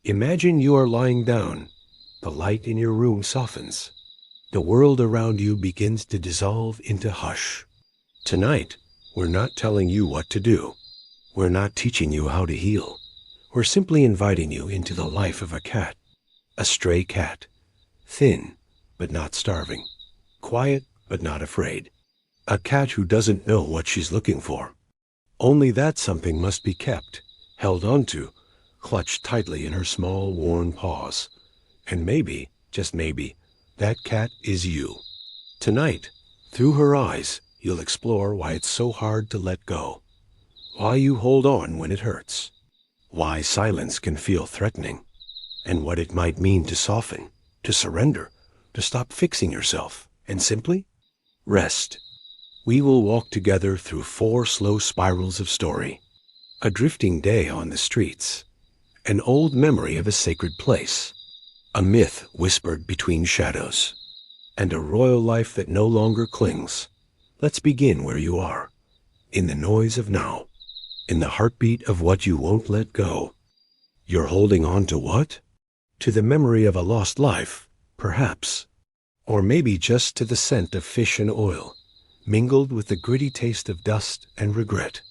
Imagine you are lying down. The light in your room softens. The world around you begins to dissolve into hush. Tonight, we're not telling you what to do. We're not teaching you how to heal. We're simply inviting you into the life of a cat. A stray cat. Thin, but not starving. Quiet, but not afraid. A cat who doesn't know what she's looking for. Only that something must be kept, held onto, clutched tightly in her small, worn paws. And maybe, just maybe, that cat is you. Tonight, through her eyes, you'll explore why it's so hard to let go. Why you hold on when it hurts. Why silence can feel threatening. And what it might mean to soften, to surrender, to stop fixing yourself, and simply rest. We will walk together through 4 slow spirals of story. A drifting day on the streets. An old memory of a sacred place. A myth whispered between shadows. And a royal life that no longer clings. Let's begin where you are. In the noise of now. In the heartbeat of what you won't let go. You're holding on to what? To the memory of a lost life, perhaps. Or maybe just to the scent of fish and oil, mingled with the gritty taste of dust and regret.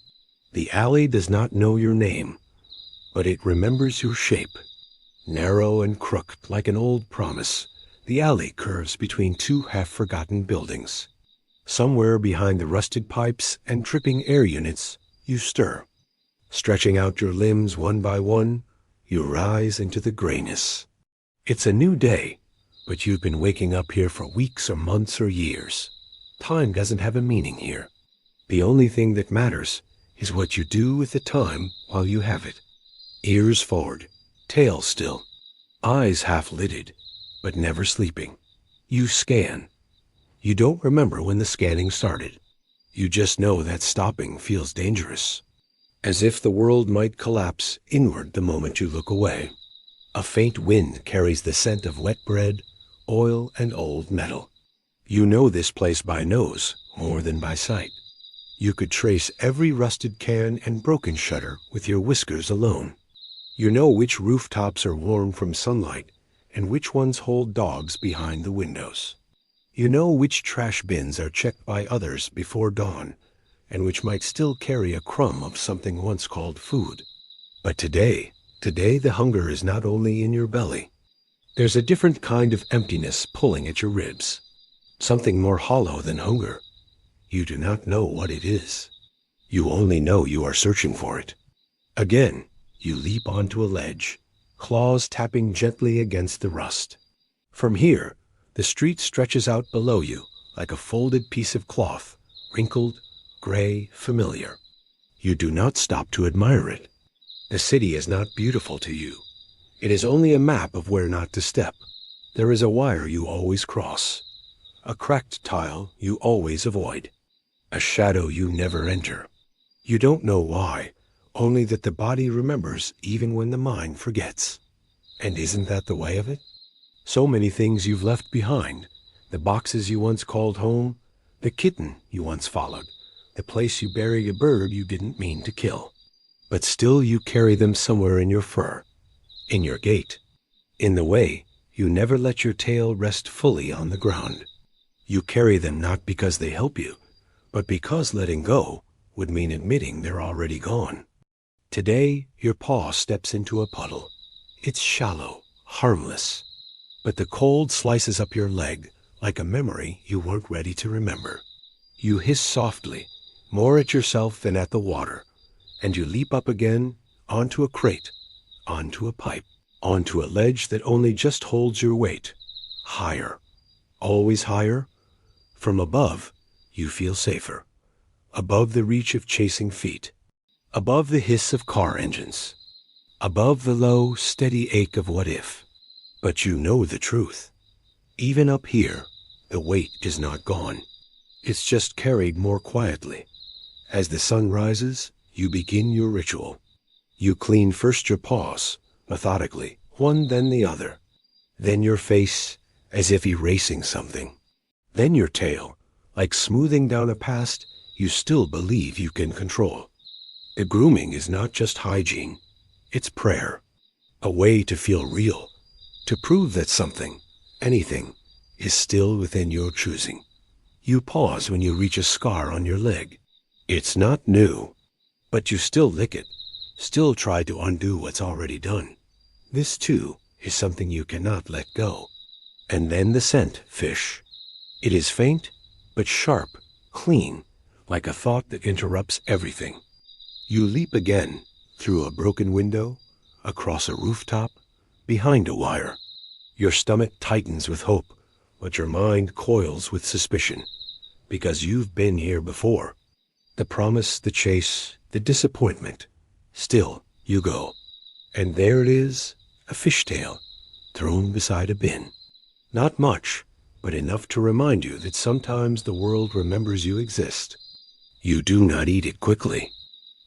The alley does not know your name, but it remembers your shape. Narrow and crooked like an old promise, the alley curves between 2 half-forgotten buildings. Somewhere behind the rusted pipes and dripping air units, you stir. Stretching out your limbs one by one, you rise into the grayness. It's a new day, but you've been waking up here for weeks or months or years. Time doesn't have a meaning here. The only thing that matters is what you do with the time while you have it. Ears forward, tail still, eyes half-lidded, but never sleeping. You scan. You don't remember when the scanning started. You just know that stopping feels dangerous. As if the world might collapse inward the moment you look away. A faint wind carries the scent of wet bread, oil, and old metal. You know this place by nose more than by sight. You could trace every rusted can and broken shutter with your whiskers alone. You know which rooftops are warm from sunlight and which ones hold dogs behind the windows. You know which trash bins are checked by others before dawn and which might still carry a crumb of something once called food. But today the hunger is not only in your belly. There's a different kind of emptiness pulling at your ribs. Something more hollow than hunger. You do not know what it is. You only know you are searching for it. Again, you leap onto a ledge, claws tapping gently against the rust. From here, the street stretches out below you like a folded piece of cloth, wrinkled, gray, familiar. You do not stop to admire it. The city is not beautiful to you. It is only a map of where not to step. There is a wire you always cross. A cracked tile you always avoid. A shadow you never enter. You don't know why, only that the body remembers even when the mind forgets. And isn't that the way of it? So many things you've left behind. The boxes you once called home. The kitten you once followed. The place you buried a bird you didn't mean to kill. But still you carry them somewhere in your fur. In your gait. In the way you never let your tail rest fully on the ground. You carry them not because they help you, but because letting go would mean admitting they're already gone. Today, your paw steps into a puddle. It's shallow, harmless. But the cold slices up your leg like a memory you weren't ready to remember. You hiss softly, more at yourself than at the water, and you leap up again onto a crate, onto a pipe, onto a ledge that only just holds your weight. Higher. Always higher. From above, you feel safer. Above the reach of chasing feet. Above the hiss of car engines. Above the low, steady ache of what if. But you know the truth. Even up here, the weight is not gone. It's just carried more quietly. As the sun rises, you begin your ritual. You clean first your paws, methodically, one then the other. Then your face, as if erasing something. Then your tail, like smoothing down a past you still believe you can control. The grooming is not just hygiene, it's prayer. a way to feel real, to prove that something, anything, is still within your choosing. You pause when you reach a scar on your leg. It's not new, but you still lick it, still try to undo what's already done. This, too, is something you cannot let go. And then the scent, fish. It is faint, but sharp, clean, like a thought that interrupts everything. You leap again, through a broken window, across a rooftop, behind a wire. Your stomach tightens with hope, but your mind coils with suspicion, because you've been here before. The promise, the chase, the disappointment. Still, you go. And there it is, a fishtail, thrown beside a bin. Not much, but enough to remind you that sometimes the world remembers you exist. You do not eat it quickly.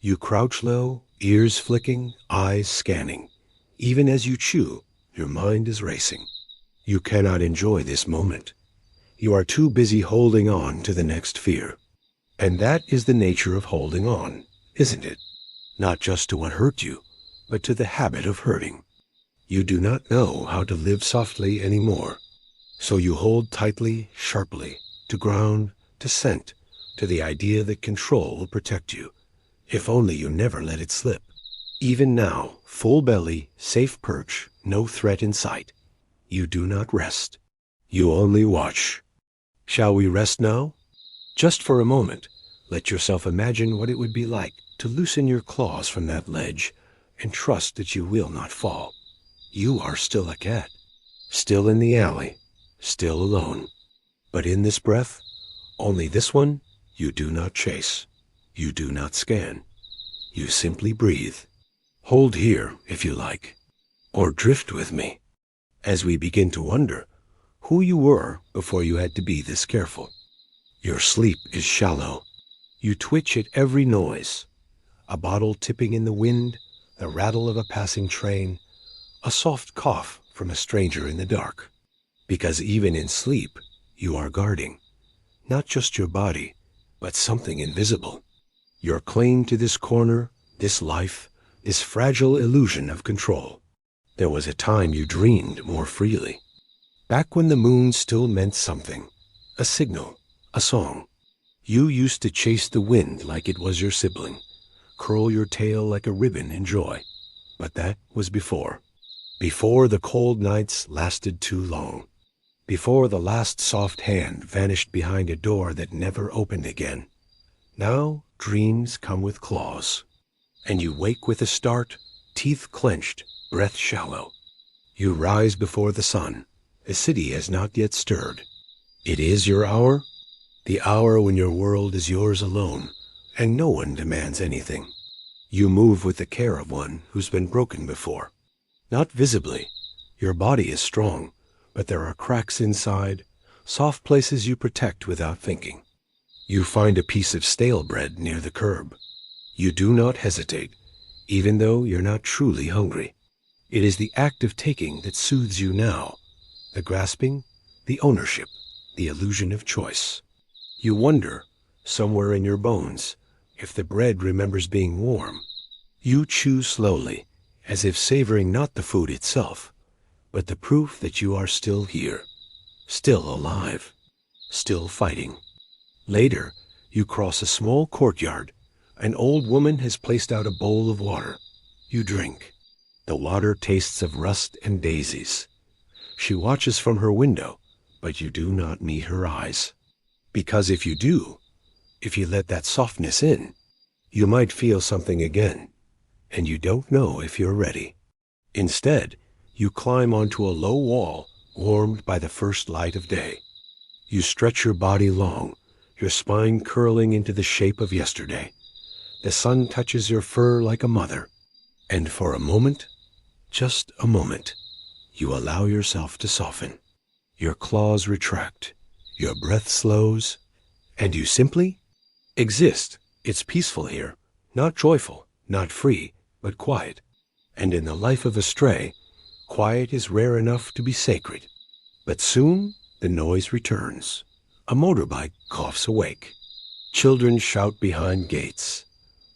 You crouch low, ears flicking, eyes scanning. Even as you chew, your mind is racing. You cannot enjoy this moment. You are too busy holding on to the next fear. And that is the nature of holding on, isn't it? Not just to what hurt you, but to the habit of hurting. You do not know how to live softly anymore. So you hold tightly, sharply, to ground, to scent, to the idea that control will protect you, if only you never let it slip. Even now, full belly, safe perch, no threat in sight. You do not rest. You only watch. Shall we rest now? Just for a moment, let yourself imagine what it would be like to loosen your claws from that ledge and trust that you will not fall. You are still a cat, still in the alley, still alone. But in this breath, only this one, you do not chase. You do not scan. You simply breathe. Hold here, if you like, or drift with me, as we begin to wonder who you were before you had to be this careful. Your sleep is shallow. You twitch at every noise. A bottle tipping in the wind, the rattle of a passing train, a soft cough from a stranger in the dark. Because even in sleep, you are guarding, not just your body, but something invisible. Your claim to this corner, this life, this fragile illusion of control. There was a time you dreamed more freely. Back when the moon still meant something, a signal, a song. You used to chase the wind like it was your sibling, curl your tail like a ribbon in joy. But that was before. Before the cold nights lasted too long. Before the last soft hand vanished behind a door that never opened again. Now dreams come with claws. And you wake with a start, teeth clenched, breath shallow. You rise before the sun. The city has not yet stirred. It is your hour, the hour when your world is yours alone, and no one demands anything. You move with the care of one who's been broken before. Not visibly. Your body is strong, but there are cracks inside, soft places you protect without thinking. You find a piece of stale bread near the curb. You do not hesitate, even though you're not truly hungry. It is the act of taking that soothes you now, the grasping, the ownership, the illusion of choice. You wonder, somewhere in your bones, if the bread remembers being warm. You chew slowly, as if savoring not the food itself, but the proof that you are still here, still alive, still fighting. Later, you cross a small courtyard. An old woman has placed out a bowl of water. You drink. The water tastes of rust and daisies. She watches from her window, but you do not meet her eyes. Because if you do, if you let that softness in, you might feel something again, and you don't know if you're ready. Instead, you climb onto a low wall warmed by the first light of day. You stretch your body long, your spine curling into the shape of yesterday. The sun touches your fur like a mother, and for a moment, just a moment, you allow yourself to soften. Your claws retract, your breath slows, and you simply exist. It's peaceful here, not joyful, not free, but quiet. And in the life of a stray, quiet is rare enough to be sacred. But soon the noise returns. A motorbike coughs awake. Children shout behind gates.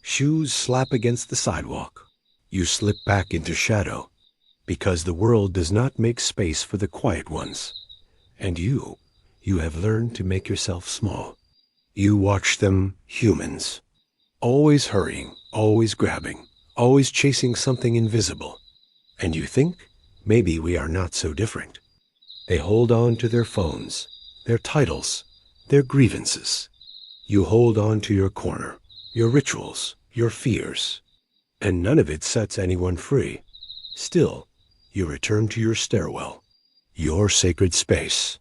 Shoes slap against the sidewalk. You slip back into shadow. because the world does not make space for the quiet ones. And you have learned to make yourself small. You watch them, humans, always hurrying, always grabbing, always chasing something invisible. And you think, maybe we are not so different. They hold on to their phones, their titles, their grievances. You hold on to your corner, your rituals, your fears. And none of it sets anyone free. Still, you return to your stairwell, your sacred space.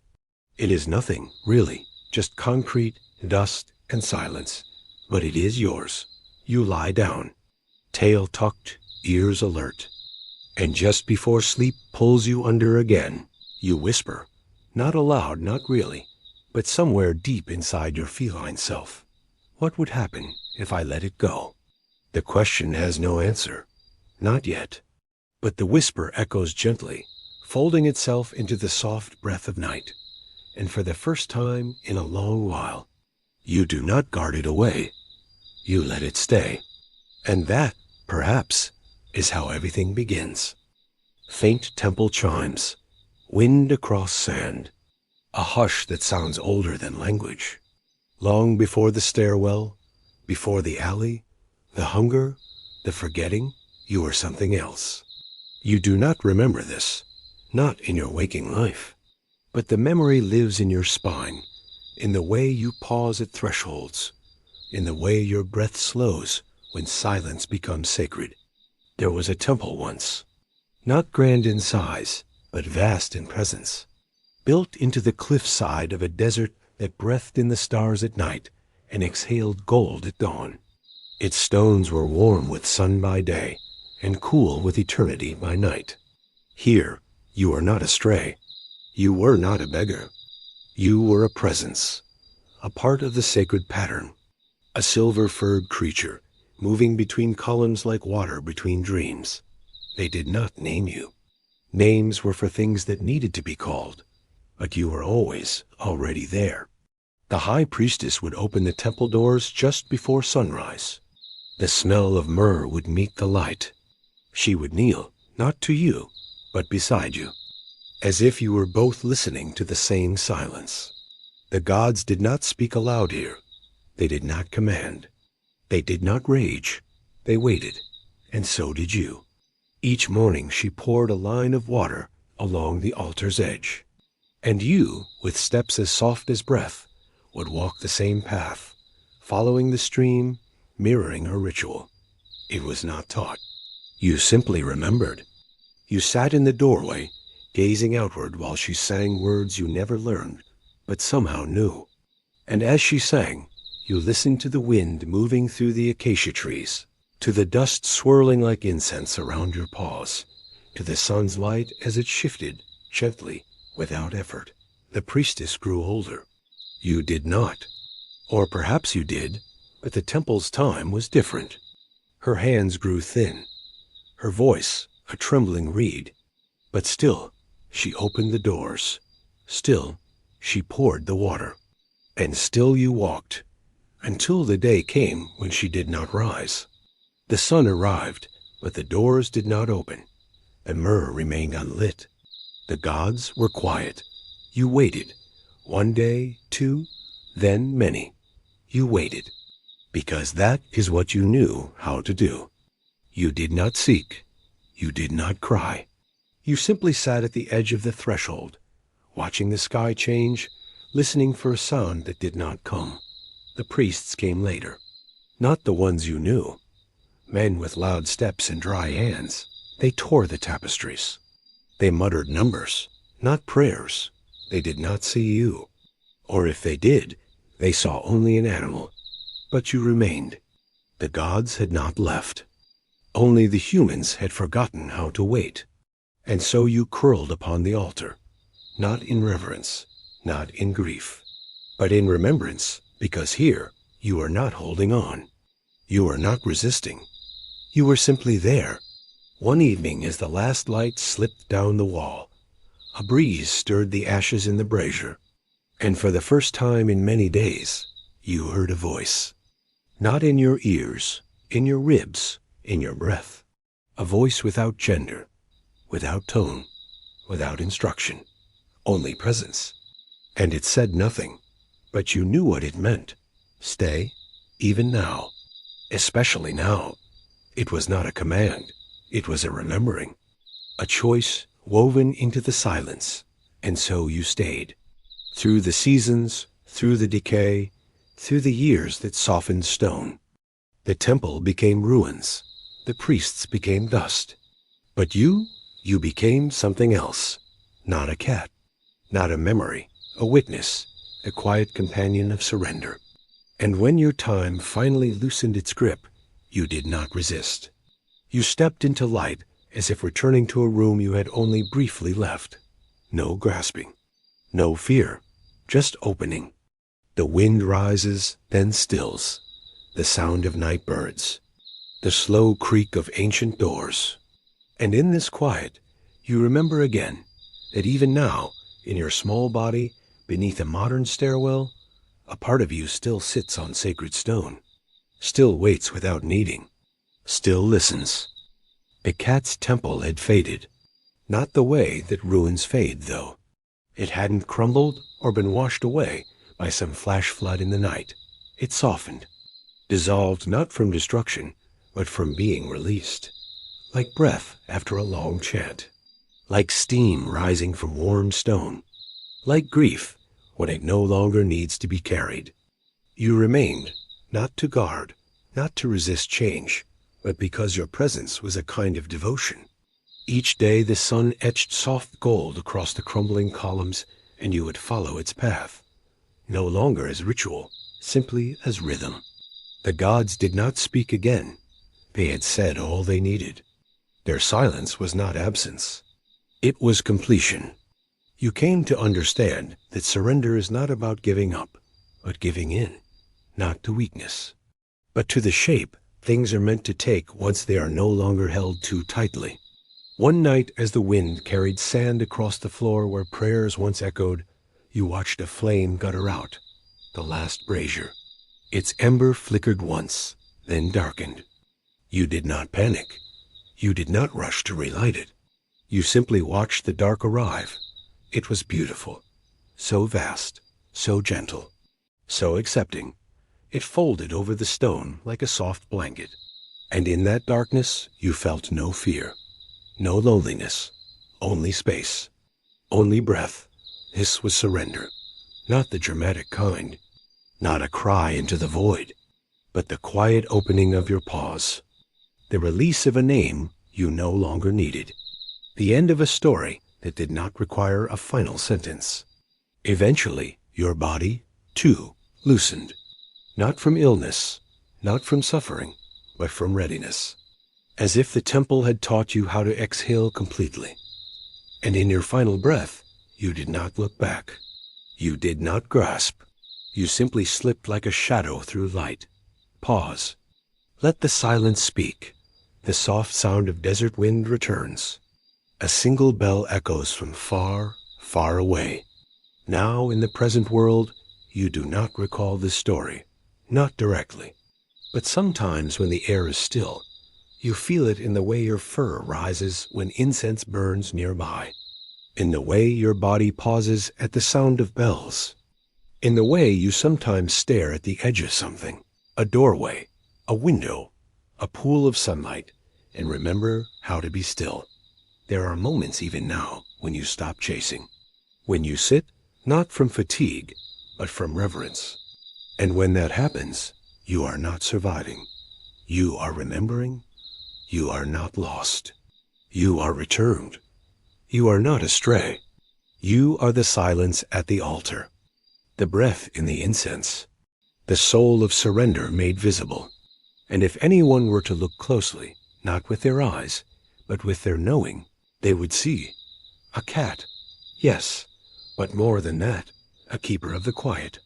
It is nothing, really, just concrete, dust, and silence. But it is yours. You lie down, tail tucked, ears alert. And just before sleep pulls you under again, you whisper, not aloud, not really, but somewhere deep inside your feline self. What would happen if I let it go? The question has no answer. Not yet. But the whisper echoes gently, folding itself into the soft breath of night. And for the first time in a long while, you do not guard it away. You let it stay. And that, perhaps, is how everything begins. Faint temple chimes, wind across sand, a hush that sounds older than language. Long before the stairwell, before the alley, the hunger, the forgetting, you are something else. You do not remember this, not in your waking life, but the memory lives in your spine, in the way you pause at thresholds, in the way your breath slows when silence becomes sacred. There was a temple once, not grand in size, but vast in presence, built into the cliffside of a desert that breathed in the stars at night and exhaled gold at dawn. Its stones were warm with sun by day and cool with eternity by night. Here, you are not a stray. You were not a beggar. You were a presence, a part of the sacred pattern, a silver-furred creature moving between columns like water between dreams. They did not name you. Names were for things that needed to be called, but you were always already there. The high priestess would open the temple doors just before sunrise. The smell of myrrh would meet the light. She would kneel, not to you, but beside you, as if you were both listening to the same silence. The gods did not speak aloud here. They did not command. They did not rage. They waited, and so did you. Each morning she poured a line of water along the altar's edge, and you, with steps as soft as breath, would walk the same path, following the stream, mirroring her ritual. It was not taught. You simply remembered. You sat in the doorway, gazing outward while she sang words you never learned, but somehow knew. And as she sang, you listened to the wind moving through the acacia trees, to the dust swirling like incense around your paws, to the sun's light as it shifted, gently, without effort. The priestess grew older. You did not. Or perhaps you did, but the temple's time was different. Her hands grew thin, her voice a trembling reed. But still, she opened the doors. Still, she poured the water. And still you walked, until the day came when she did not rise. The sun arrived, but the doors did not open. The myrrh remained unlit. The gods were quiet. You waited. One day, two, then many. You waited, because that is what you knew how to do. You did not seek. You did not cry. You simply sat at the edge of the threshold, watching the sky change, listening for a sound that did not come. The priests came later, not the ones you knew. Men with loud steps and dry hands. They tore the tapestries. They muttered numbers, not prayers. They did not see you. Or if they did, they saw only an animal. But you remained. The gods had not left. Only the humans had forgotten how to wait. And so you curled upon the altar, not in reverence, not in grief, but in remembrance, because here you are not holding on. You are not resisting. You were simply there. One evening as the last light slipped down the wall, a breeze stirred the ashes in the brazier, and for the first time in many days, you heard a voice. Not in your ears, in your ribs, in your breath. A voice without gender. without tone, without instruction, only presence. And it said nothing, but you knew what it meant. Stay, even now, especially now. It was not a command, it was a remembering, a choice woven into the silence. And so you stayed. Through the seasons, through the decay, through the years that softened stone. The temple became ruins, the priests became dust. But you became something else. Not a cat, not a memory, a witness, a quiet companion of surrender. And when your time finally loosened its grip, you did not resist. You stepped into light as if returning to a room you had only briefly left. No grasping, no fear, just opening. The wind rises, then stills. The sound of night birds. The slow creak of ancient doors. And in this quiet, you remember again that even now, in your small body, beneath a modern stairwell, a part of you still sits on sacred stone, still waits without needing, still listens. The cat's temple had faded. Not the way that ruins fade, though. It hadn't crumbled or been washed away by some flash flood in the night. It softened, dissolved not from destruction, but from being released. Like breath after a long chant. Like steam rising from warm stone. Like grief when it no longer needs to be carried. You remained, not to guard, not to resist change, but because your presence was a kind of devotion. Each day the sun etched soft gold across the crumbling columns, and you would follow its path. No longer as ritual, simply as rhythm. The gods did not speak again. They had said all they needed. Their silence was not absence. It was completion. You came to understand that surrender is not about giving up, but giving in, not to weakness, but to the shape things are meant to take once they are no longer held too tightly. One night, as the wind carried sand across the floor where prayers once echoed, you watched a flame gutter out, the last brazier. Its ember flickered once, then darkened. You did not panic. You did not rush to relight it. You simply watched the dark arrive. It was beautiful, so vast, so gentle, so accepting. It folded over the stone like a soft blanket. And in that darkness, you felt no fear, no loneliness, only space, only breath. This was surrender, not the dramatic kind, not a cry into the void, but the quiet opening of your pause, the release of a name you no longer needed, the end of a story that did not require a final sentence. Eventually, your body, too, loosened, not from illness, not from suffering, but from readiness, as if the temple had taught you how to exhale completely. And in your final breath, you did not look back. You did not grasp. You simply slipped like a shadow through light. Pause. Let the silence speak. The soft sound of desert wind returns. A single bell echoes from far, far away. Now, in the present world, you do not recall this story. Not directly. But sometimes when the air is still, you feel it in the way your fur rises when incense burns nearby. In the way your body pauses at the sound of bells. In the way you sometimes stare at the edge of something. A doorway, a window, a pool of sunlight, and remember how to be still. There are moments even now when you stop chasing. When you sit, not from fatigue, but from reverence. And when that happens, you are not surviving. You are remembering. You are not lost. You are returned. You are not astray. You are the silence at the altar. The breath in the incense. The soul of surrender made visible. And if anyone were to look closely, not with their eyes, but with their knowing, they would see a cat. Yes, but more than that, a keeper of the quiet.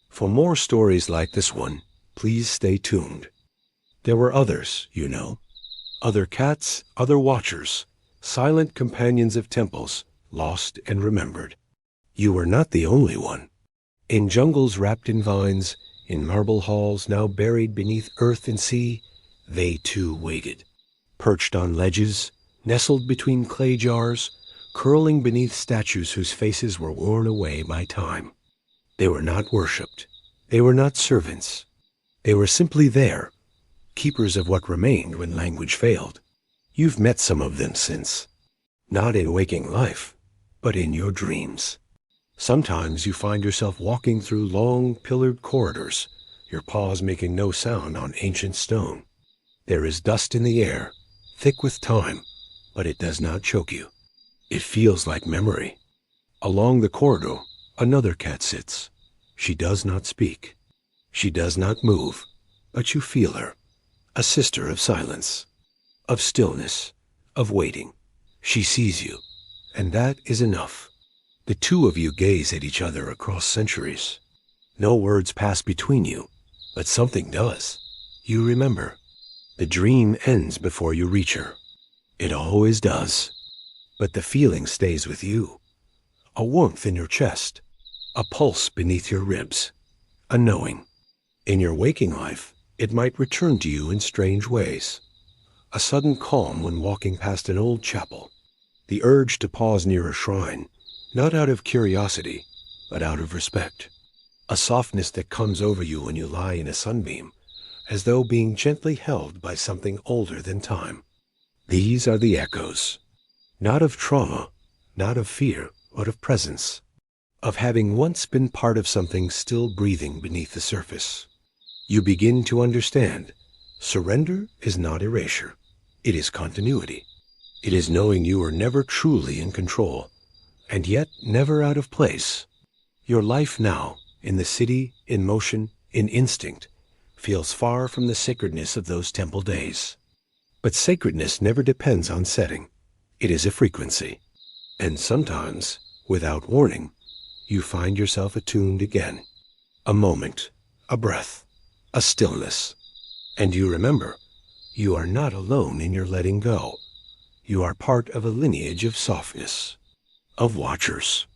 For more stories like this one, please stay tuned. There were others, you know. Other cats, other watchers, silent companions of temples, lost and remembered. You were not the only one. In jungles wrapped in vines, in marble halls now buried beneath earth and sea, they too waited. Perched on ledges, nestled between clay jars, curling beneath statues whose faces were worn away by time. They were not worshipped. They were not servants. They were simply there, keepers of what remained when language failed. You've met some of them since. Not in waking life, but in your dreams. Sometimes you find yourself walking through long, pillared corridors, your paws making no sound on ancient stone. There is dust in the air, thick with time, but it does not choke you. It feels like memory. Along the corridor, another cat sits. She does not speak. She does not move, but you feel her. A sister of silence, of stillness, of waiting. She sees you, and that is enough. The two of you gaze at each other across centuries. No words pass between you, but something does. You remember. The dream ends before you reach her. It always does. But the feeling stays with you. A warmth in your chest, a pulse beneath your ribs, a knowing. In your waking life, it might return to you in strange ways. A sudden calm when walking past an old chapel. The urge to pause near a shrine, not out of curiosity, but out of respect. A softness that comes over you when you lie in a sunbeam, as though being gently held by something older than time. These are the echoes, not of trauma, not of fear, but of presence, of having once been part of something still breathing beneath the surface. You begin to understand. Surrender is not erasure. It is continuity. It is knowing you are never truly in control, and yet never out of place. Your life now, in the city, in motion, in instinct, feels far from the sacredness of those temple days. But sacredness never depends on setting. It is a frequency. And sometimes, without warning, you find yourself attuned again. A moment, a breath, a stillness. And you remember, you are not alone in your letting go. You are part of a lineage of softness, of watchers,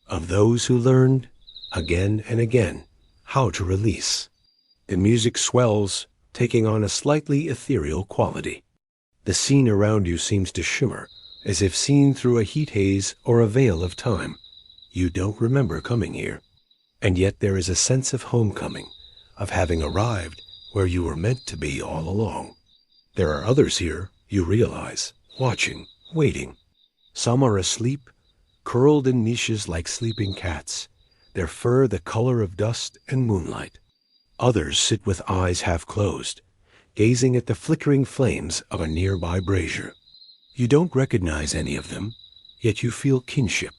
of those who learned, again and again, how to release. The music swells, taking on a slightly ethereal quality. The scene around you seems to shimmer, as if seen through a heat haze or a veil of time. You don't remember coming here. And yet there is a sense of homecoming, of having arrived where you were meant to be all along. There are others here, you realize, watching, waiting. Some are asleep, curled in niches like sleeping cats, their fur the color of dust and moonlight. Others sit with eyes half closed, gazing at the flickering flames of a nearby brazier. You don't recognize any of them, yet you feel kinship,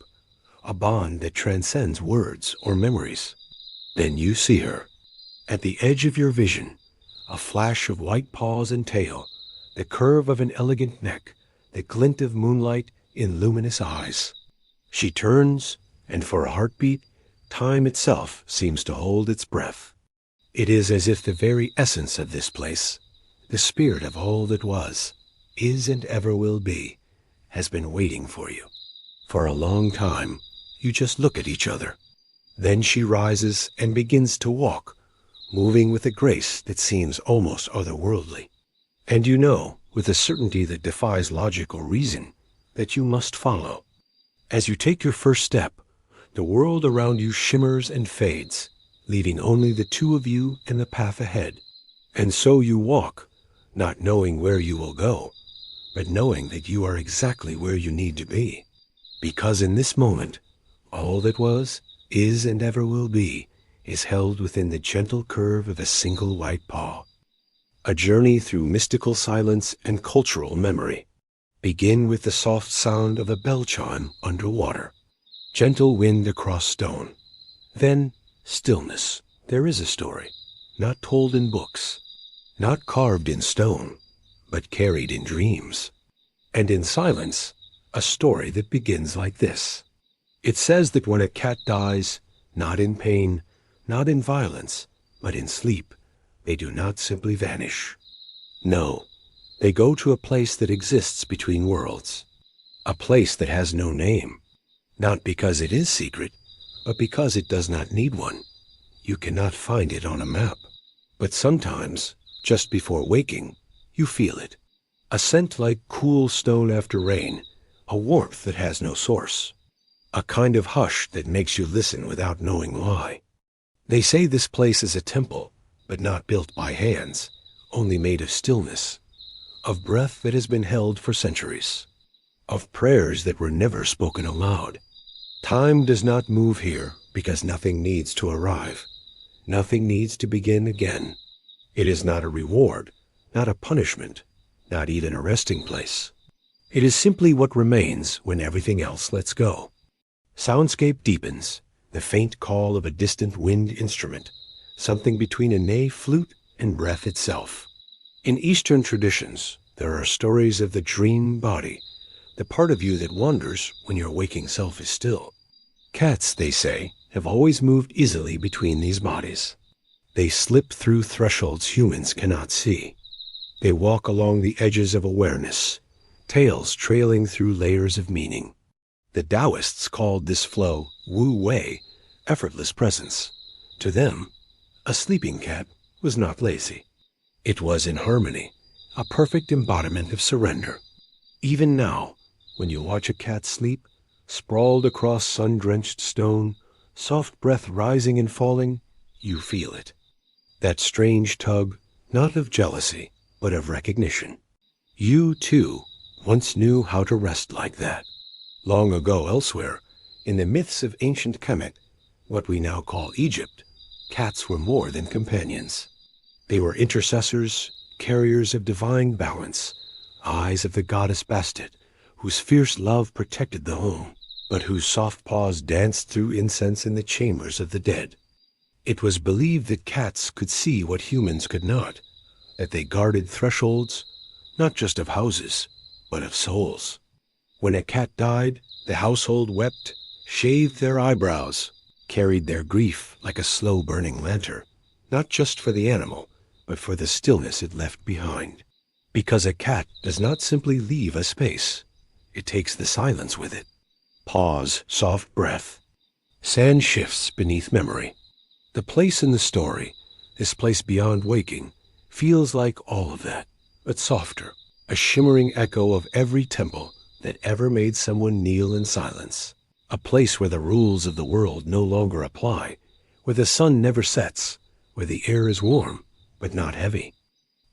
a bond that transcends words or memories. Then you see her. At the edge of your vision, a flash of white paws and tail, the curve of an elegant neck, the glint of moonlight in luminous eyes. She turns, and for a heartbeat, time itself seems to hold its breath. It is as if the very essence of this place, the spirit of all that was, is and ever will be, has been waiting for you. For a long time, you just look at each other. Then she rises and begins to walk, moving with a grace that seems almost otherworldly. And you know, with a certainty that defies logic or reason, that you must follow. As you take your first step, the world around you shimmers and fades, leaving only the two of you and the path ahead. And so you walk, not knowing where you will go, but knowing that you are exactly where you need to be. Because in this moment, all that was, is, and ever will be, is held within the gentle curve of a single white paw. A journey through mystical silence and cultural memory. Begin with the soft sound of a bell chime underwater. Gentle wind across stone. Then stillness. There is a story, not told in books, not carved in stone, but carried in dreams. And in silence, a story that begins like this. It says that when a cat dies, not in pain, not in violence, but in sleep, they do not simply vanish. No, they go to a place that exists between worlds. A place that has no name, not because it is secret, but because it does not need one. You cannot find it on a map. But sometimes, just before waking, you feel it. A scent like cool stone after rain, a warmth that has no source. A kind of hush that makes you listen without knowing why. They say this place is a temple, but not built by hands, only made of stillness, of breath that has been held for centuries, of prayers that were never spoken aloud. Time does not move here because nothing needs to arrive. Nothing needs to begin again. It is not a reward, not a punishment, not even a resting place. It is simply what remains when everything else lets go. Soundscape deepens, the faint call of a distant wind instrument, something between a ney flute and breath itself. In Eastern traditions, there are stories of the dream body, the part of you that wanders when your waking self is still. Cats, they say, have always moved easily between these bodies. They slip through thresholds humans cannot see. They walk along the edges of awareness, tails trailing through layers of meaning. The Taoists called this flow Wu Wei, effortless presence. To them, a sleeping cat was not lazy. It was in harmony, a perfect embodiment of surrender. Even now, when you watch a cat sleep, sprawled across sun-drenched stone, soft breath rising and falling, you feel it. That strange tug, not of jealousy, but of recognition. You, too, once knew how to rest like that. Long ago elsewhere, in the myths of ancient Kemet, what we now call Egypt, cats were more than companions. They were intercessors, carriers of divine balance, eyes of the goddess Bastet, whose fierce love protected the home, but whose soft paws danced through incense in the chambers of the dead. It was believed that cats could see what humans could not, that they guarded thresholds, not just of houses, but of souls. When a cat died, the household wept, shaved their eyebrows, carried their grief like a slow-burning lantern, not just for the animal, but for the stillness it left behind. Because a cat does not simply leave a space, it takes the silence with it. Pause, soft breath. Sand shifts beneath memory. The place in the story, this place beyond waking, feels like all of that, but softer, a shimmering echo of every temple that ever made someone kneel in silence. A place where the rules of the world no longer apply, where the sun never sets, where the air is warm, but not heavy.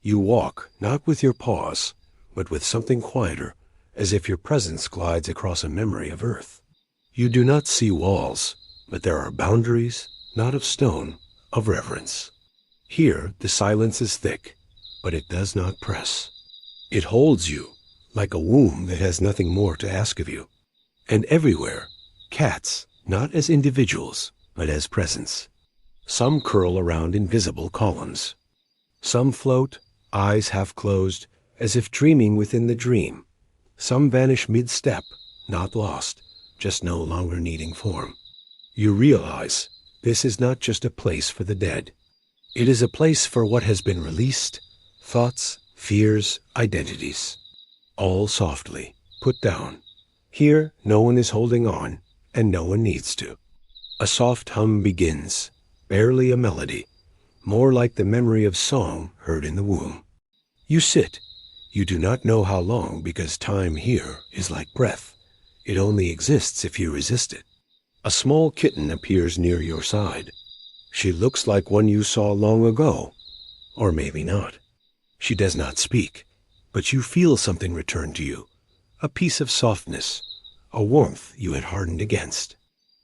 You walk, not with your paws, but with something quieter, as if your presence glides across a memory of earth. You do not see walls, but there are boundaries, not of stone, of reverence. Here the silence is thick, but it does not press. It holds you, like a womb that has nothing more to ask of you. And everywhere, cats, not as individuals, but as presence. Some curl around invisible columns. Some float, eyes half closed, as if dreaming within the dream. Some vanish mid-step, not lost, just no longer needing form. You realize this is not just a place for the dead. It is a place for what has been released, thoughts, fears, identities. All softly, put down. Here, no one is holding on, and no one needs to. A soft hum begins, barely a melody, more like the memory of song heard in the womb. You sit. You do not know how long because time here is like breath. It only exists if you resist it. A small kitten appears near your side. She looks like one you saw long ago, or maybe not. She does not speak, but you feel something return to you, a piece of softness, a warmth you had hardened against.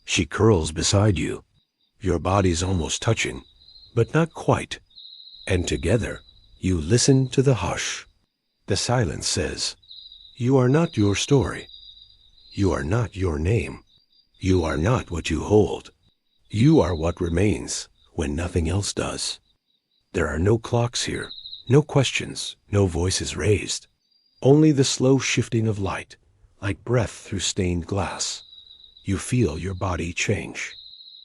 She curls beside you, your bodies almost touching, but not quite. And together, you listen to the hush. The silence says, you are not your story. You are not your name. You are not what you hold. You are what remains when nothing else does. There are no clocks here, no questions, no voices raised. Only the slow shifting of light, like breath through stained glass. You feel your body change.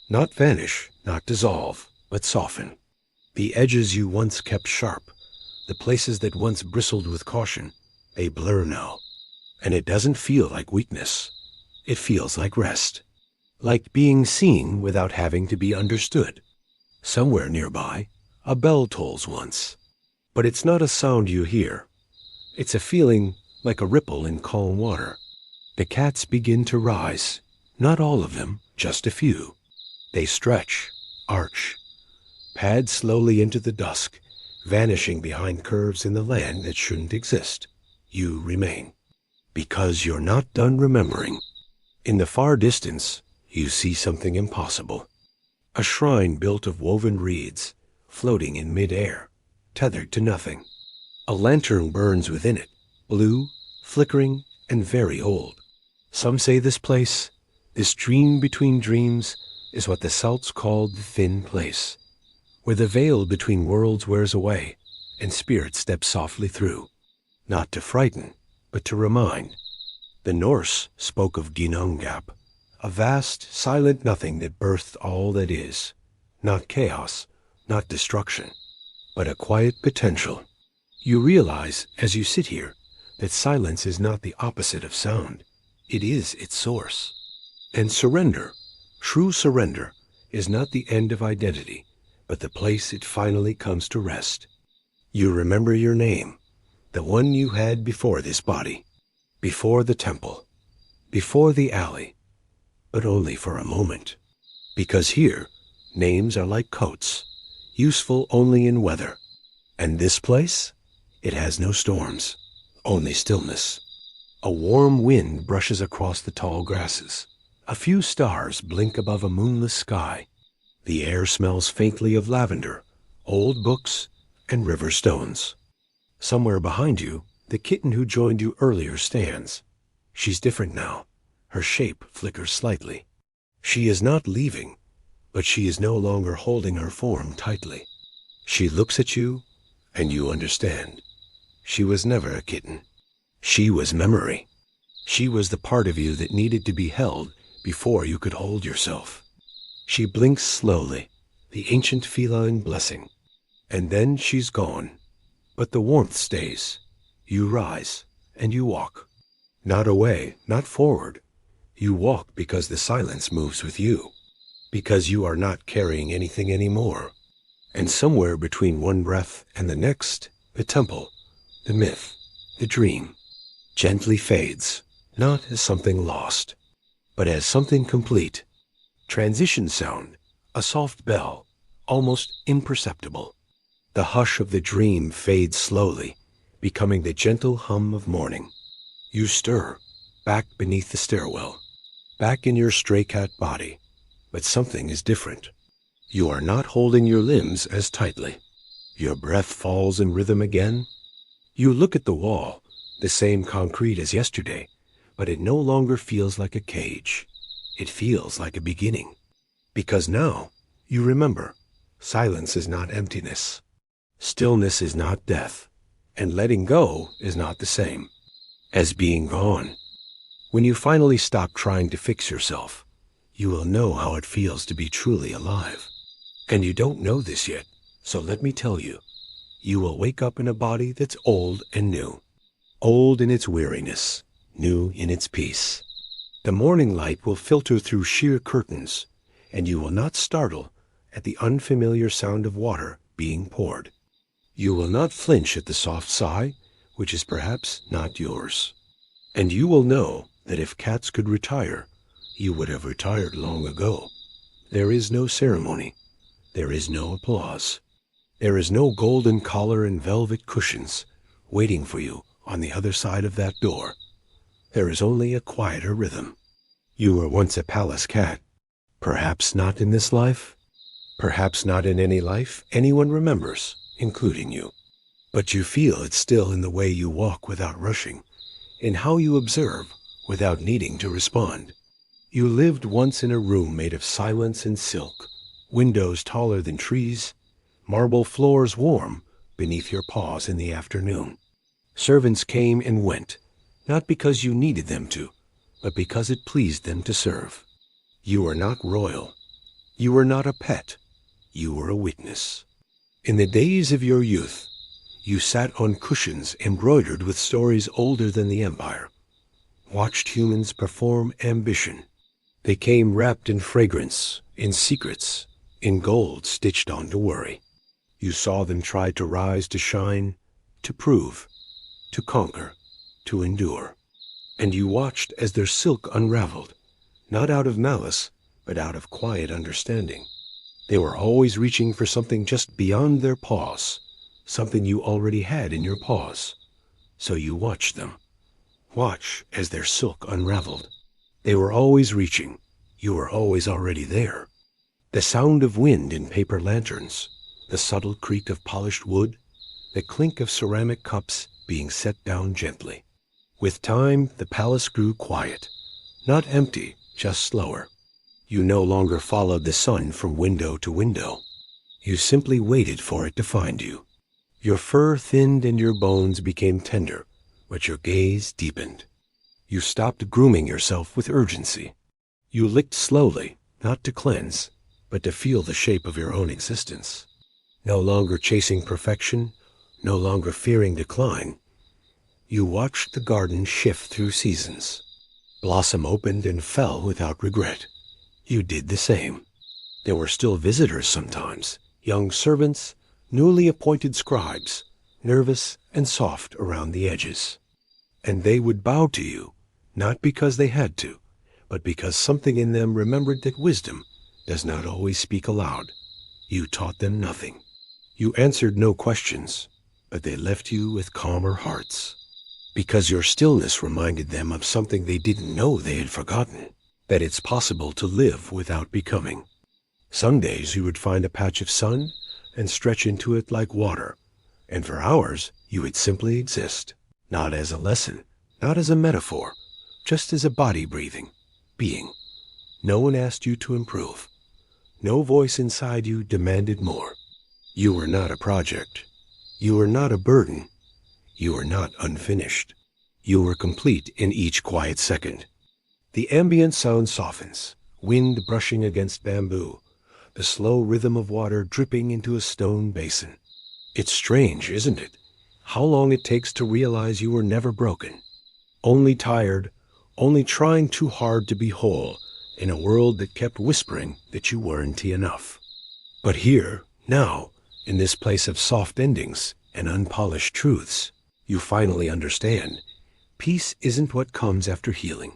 Not vanish, not dissolve, but soften. The edges you once kept sharp, the places that once bristled with caution, they blur now. And it doesn't feel like weakness. It feels like rest. Like being seen without having to be understood. Somewhere nearby, a bell tolls once. But it's not a sound you hear. It's a feeling like a ripple in calm water. The cats begin to rise. Not all of them, just a few. They stretch, arch, pad slowly into the dusk, vanishing behind curves in the land that shouldn't exist. You remain. Because you're not done remembering. In the far distance, you see something impossible. A shrine built of woven reeds, floating in mid-air, tethered to nothing. A lantern burns within it, blue, flickering, and very old. Some say this place, this dream between dreams, is what the Celts called the thin place, where the veil between worlds wears away, and spirits step softly through, not to frighten, but to remind. The Norse spoke of Ginnungagap, a vast, silent nothing that birthed all that is, not chaos, not destruction, but a quiet potential. You realize, as you sit here, that silence is not the opposite of sound. It is its source. And surrender, true surrender, is not the end of identity, but the place it finally comes to rest. You remember your name, the one you had before this body, before the temple, before the alley, but only for a moment. Because here, names are like coats, useful only in weather. And this place? It has no storms, only stillness. A warm wind brushes across the tall grasses. A few stars blink above a moonless sky. The air smells faintly of lavender, old books, and river stones. Somewhere behind you, the kitten who joined you earlier stands. She's different now. Her shape flickers slightly. She is not leaving, but she is no longer holding her form tightly. She looks at you, and you understand. She was never a kitten. She was memory. She was the part of you that needed to be held before you could hold yourself. She blinks slowly, the ancient feline blessing. And then she's gone. But the warmth stays. You rise, and you walk. Not away, not forward. You walk because the silence moves with you. Because you are not carrying anything anymore. And somewhere between one breath and the next, the temple, the myth, the dream, gently fades, not as something lost, but as something complete. Transition sound, a soft bell, almost imperceptible. The hush of the dream fades slowly, becoming the gentle hum of morning. You stir, back beneath the stairwell, back in your stray cat body, but something is different. You are not holding your limbs as tightly. Your breath falls in rhythm again. You look at the wall, the same concrete as yesterday, but it no longer feels like a cage. It feels like a beginning. Because now, you remember, silence is not emptiness. Stillness is not death. And letting go is not the same as being gone. When you finally stop trying to fix yourself, you will know how it feels to be truly alive. And you don't know this yet, so let me tell you. You will wake up in a body that's old and new. Old in its weariness, new in its peace. The morning light will filter through sheer curtains, and you will not startle at the unfamiliar sound of water being poured. You will not flinch at the soft sigh, which is perhaps not yours. And you will know that if cats could retire, you would have retired long ago. There is no ceremony. There is no applause. There is no golden collar and velvet cushions waiting for you on the other side of that door. There is only a quieter rhythm. You were once a palace cat. Perhaps not in this life. Perhaps not in any life anyone remembers, including you. But you feel it still in the way you walk without rushing, in how you observe without needing to respond. You lived once in a room made of silence and silk, windows taller than trees, marble floors warm beneath your paws in the afternoon. Servants came and went, not because you needed them to, but because it pleased them to serve. You were not royal. You were not a pet. You were a witness. In the days of your youth, you sat on cushions embroidered with stories older than the empire, watched humans perform ambition. They came wrapped in fragrance, in secrets, in gold stitched onto worry. You saw them try to rise, to shine, to prove, to conquer, to endure. And you watched as their silk unraveled, not out of malice, but out of quiet understanding. They were always reaching for something just beyond their paws, something you already had in your paws. So you watched them. Watch as their silk unraveled. They were always reaching. You were always already there. The sound of wind in paper lanterns, the subtle creak of polished wood, the clink of ceramic cups being set down gently. With time, the palace grew quiet, not empty, just slower. You no longer followed the sun from window to window. You simply waited for it to find you. Your fur thinned and your bones became tender, but your gaze deepened. You stopped grooming yourself with urgency. You licked slowly, not to cleanse, but to feel the shape of your own existence. No longer chasing perfection, no longer fearing decline. You watched the garden shift through seasons. Blossom opened and fell without regret. You did the same. There were still visitors sometimes, young servants, newly appointed scribes, nervous and soft around the edges. And they would bow to you, not because they had to, but because something in them remembered that wisdom does not always speak aloud. You taught them nothing. You answered no questions, but they left you with calmer hearts. Because your stillness reminded them of something they didn't know they had forgotten, that it's possible to live without becoming. Some days you would find a patch of sun and stretch into it like water, and for hours you would simply exist, not as a lesson, not as a metaphor, just as a body breathing, being. No one asked you to improve. No voice inside you demanded more. You were not a project. You were not a burden. You were not unfinished. You were complete in each quiet second. The ambient sound softens, wind brushing against bamboo, the slow rhythm of water dripping into a stone basin. It's strange, isn't it, how long it takes to realize you were never broken, only tired, only trying too hard to be whole in a world that kept whispering that you weren't enough. But here, now, in this place of soft endings and unpolished truths, you finally understand. Peace isn't what comes after healing.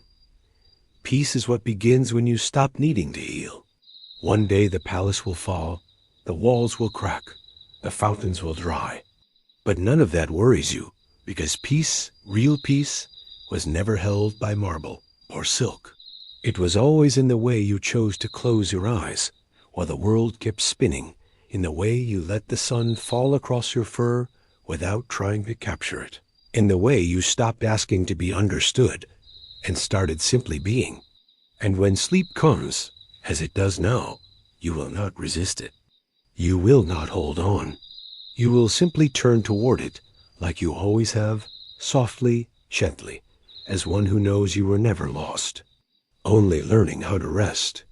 Peace is what begins when you stop needing to heal. One day the palace will fall, the walls will crack, the fountains will dry. But none of that worries you, because peace, real peace, was never held by marble or silk. It was always in the way you chose to close your eyes, while the world kept spinning, in the way you let the sun fall across your fur without trying to capture it, in the way you stopped asking to be understood and started simply being. And when sleep comes, as it does now, you will not resist it. You will not hold on. You will simply turn toward it, like you always have, softly, gently, as one who knows you were never lost, only learning how to rest.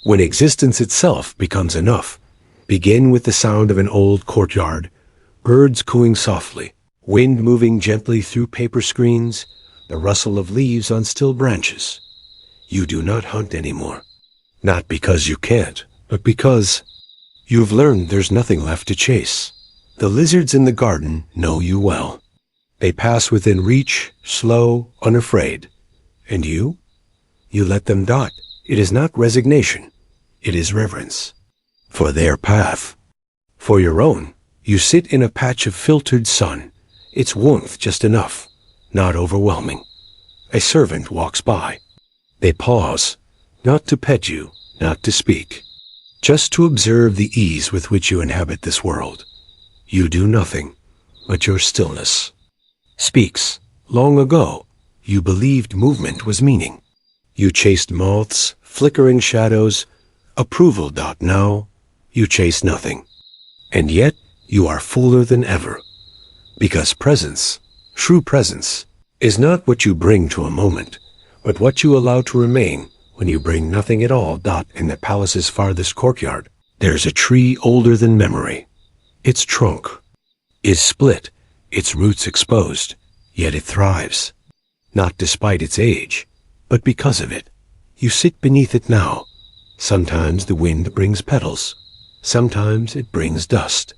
When existence itself becomes enough, begin with the sound of an old courtyard, birds cooing softly, wind moving gently through paper screens, the rustle of leaves on still branches. You do not hunt anymore, not because you can't, but because you've learned there's nothing left to chase. The lizards in the garden know you well. They pass within reach, slow, unafraid. And you? You let them dot. It is not resignation. It is reverence. For their path. For your own, you sit in a patch of filtered sun. Its warmth just enough, not overwhelming. A servant walks by. They pause, not to pet you, not to speak, just to observe the ease with which you inhabit this world. You do nothing, but your stillness speaks. Long ago, you believed movement was meaning. You chased moths, flickering shadows, approval. Now, you chase nothing. And yet, you are fuller than ever. Because presence, true presence, is not what you bring to a moment, but what you allow to remain when you bring nothing at all. In the palace's farthest courtyard, there's a tree older than memory. Its trunk is split, its roots exposed, yet it thrives. Not despite its age, but because of it. You sit beneath it now. Sometimes the wind brings petals. Sometimes it brings dust.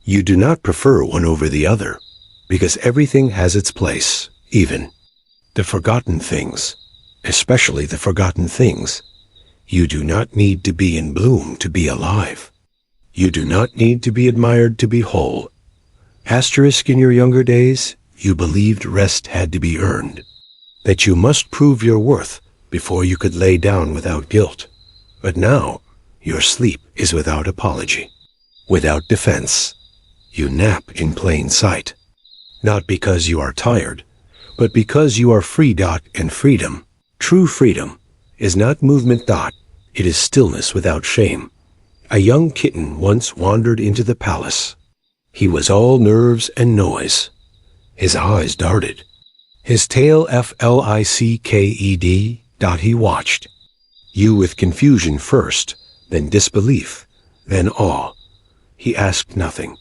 You do not prefer one over the other, because everything has its place, even the forgotten things, especially the forgotten things. You do not need to be in bloom to be alive. You do not need to be admired to be whole. Asterisk, in your younger days, you believed rest had to be earned, that you must prove your worth before you could lay down without guilt. But now, your sleep is without apology, without defense. You nap in plain sight, not because you are tired, but because you are free. And freedom, true freedom, is not movement. It is stillness without shame. A young kitten once wandered into the palace. He was all nerves and noise. His eyes darted. His tail flicked. He watched. You with confusion first, then disbelief, then awe. He asked nothing,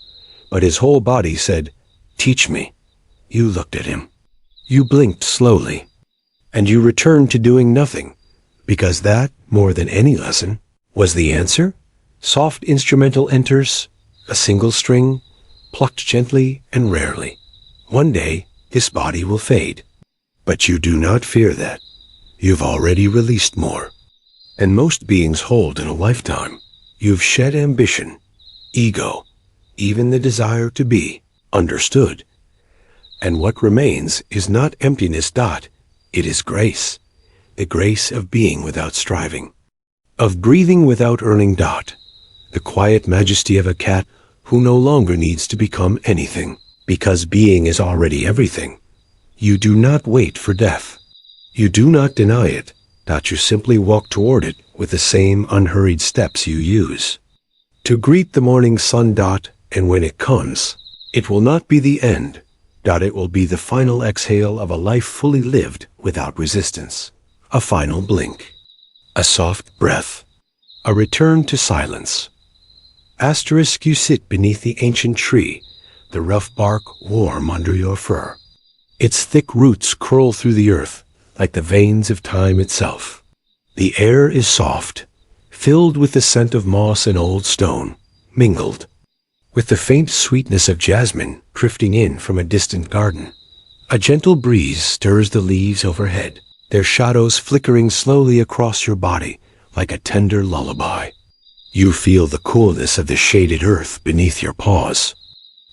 but his whole body said, "Teach me." You looked at him. You blinked slowly, and you returned to doing nothing, because that, more than any lesson, was the answer. Soft instrumental enters, a single string, plucked gently and rarely. One day, his body will fade. But you do not fear that. You've already released more. And most beings hold in a lifetime. You've shed ambition, ego, even the desire to be understood. And what remains is not emptiness. It is grace. The grace of being without striving, of breathing without earning. The quiet majesty of a cat who no longer needs to become anything, because being is already everything. You do not wait for death. You do not deny it. You simply walk toward it with the same unhurried steps you use to greet the morning sun. And when it comes, it will not be the end. It will be the final exhale of a life fully lived without resistance. A final blink, a soft breath, a return to silence. Asterisk, you sit beneath the ancient tree, the rough bark warm under your fur. Its thick roots curl through the earth like the veins of time itself. The air is soft, filled with the scent of moss and old stone, mingled with the faint sweetness of jasmine drifting in from a distant garden. A gentle breeze stirs the leaves overhead, their shadows flickering slowly across your body like a tender lullaby. You feel the coolness of the shaded earth beneath your paws.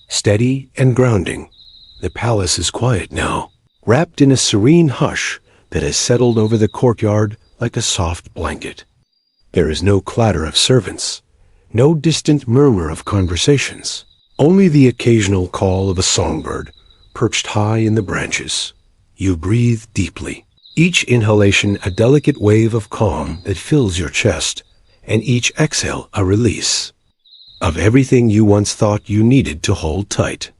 Steady and grounding, the palace is quiet now, wrapped in a serene hush that has settled over the courtyard like a soft blanket. There is no clatter of servants, no distant murmur of conversations, only the occasional call of a songbird perched high in the branches. You breathe deeply, each inhalation a delicate wave of calm that fills your chest, and each exhale a release of everything you once thought you needed to hold tight.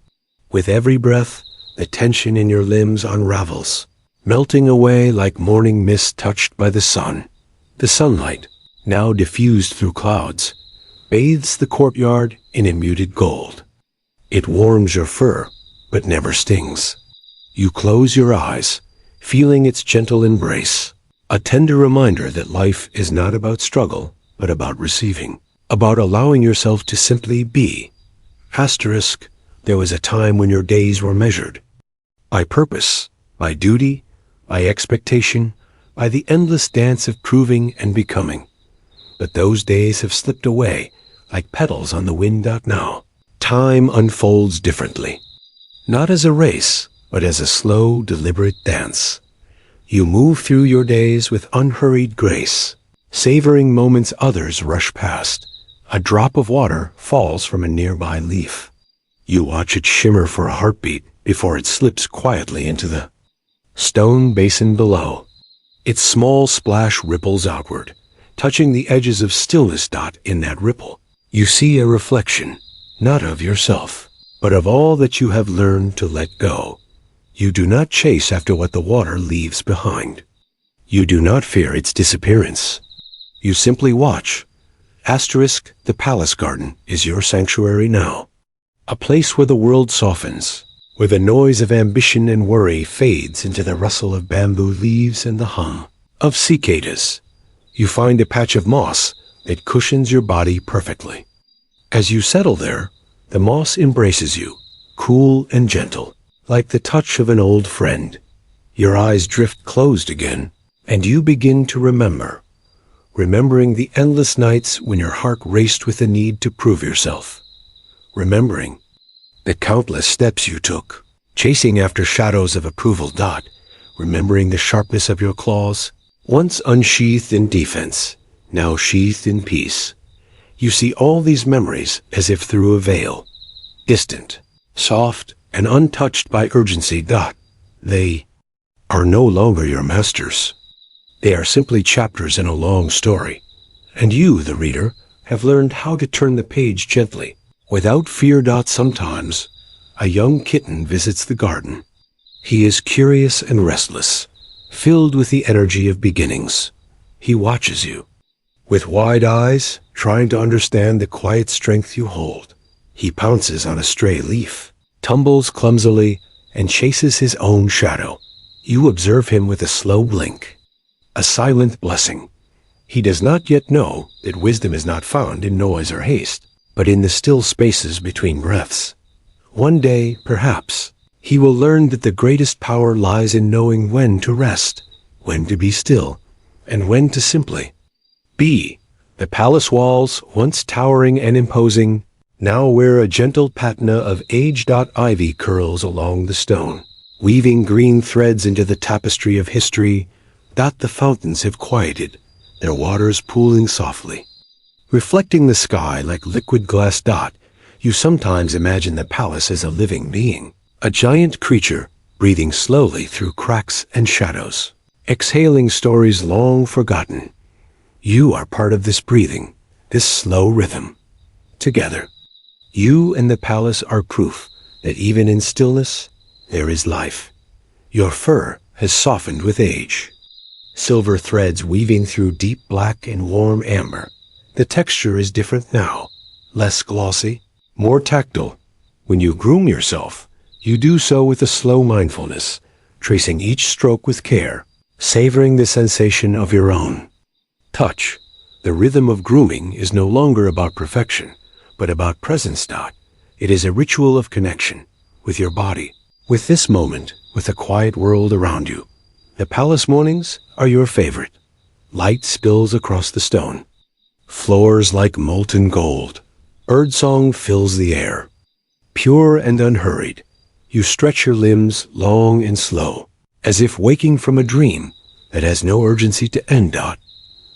With every breath, the tension in your limbs unravels, melting away like morning mist touched by the sun. The sunlight, now diffused through clouds, bathes the courtyard in a muted gold. It warms your fur, but never stings. You close your eyes, feeling its gentle embrace, a tender reminder that life is not about struggle, but about receiving, about allowing yourself to simply be. Asterisk, there was a time when your days were measured by purpose, by duty, by expectation, by the endless dance of proving and becoming. But those days have slipped away like petals on the wind. Now, time unfolds differently, not as a race, but as a slow, deliberate dance. You move through your days with unhurried grace, savoring moments others rush past. A drop of water falls from a nearby leaf. You watch it shimmer for a heartbeat before it slips quietly into the stone basin below. Its small splash ripples outward, touching the edges of stillness. In that ripple, you see a reflection, not of yourself, but of all that you have learned to let go. You do not chase after what the water leaves behind. You do not fear its disappearance. You simply watch. Asterisk, the palace garden is your sanctuary now, a place where the world softens, where the noise of ambition and worry fades into the rustle of bamboo leaves and the hum of cicadas. You find a patch of moss that cushions your body perfectly. As you settle there, the moss embraces you, cool and gentle, like the touch of an old friend. Your eyes drift closed again, and you begin to remembering the endless nights when your heart raced with the need to prove yourself, remembering the countless steps you took, chasing after shadows of approval. Remembering the sharpness of your claws, once unsheathed in defense, now sheathed in peace. You see all these memories as if through a veil, distant, soft, and untouched by urgency. They are no longer your masters. They are simply chapters in a long story, and you, the reader, have learned how to turn the page gently, without fear. Sometimes, a young kitten visits the garden. He is curious and restless, filled with the energy of beginnings. He watches you, with wide eyes, trying to understand the quiet strength you hold. He pounces on a stray leaf, tumbles clumsily, and chases his own shadow. You observe him with a slow blink, a silent blessing. He does not yet know that wisdom is not found in noise or haste, but in the still spaces between breaths. One day, perhaps, he will learn that the greatest power lies in knowing when to rest, when to be still, and when to simply be. The palace walls, once towering and imposing, now wear a gentle patina of age. Ivy curls along the stone, weaving green threads into the tapestry of history. The fountains have quieted, their waters pooling softly, reflecting the sky like liquid glass. You sometimes imagine the palace as a living being, a giant creature breathing slowly through cracks and shadows, exhaling stories long forgotten. You are part of this breathing, this slow rhythm. Together, you and the palace are proof that even in stillness, there is life. Your fur has softened with age, silver threads weaving through deep black and warm amber. The texture is different now, less glossy, more tactile. When you groom yourself, you do so with a slow mindfulness, tracing each stroke with care, savoring the sensation of your own touch. The rhythm of grooming is no longer about perfection, but about presence. It is a ritual of connection with your body, with this moment, with the quiet world around you. The palace mornings are your favorite. Light spills across the stone, floors like molten gold. Birdsong fills the air. Pure and unhurried, you stretch your limbs long and slow, as if waking from a dream that has no urgency to end.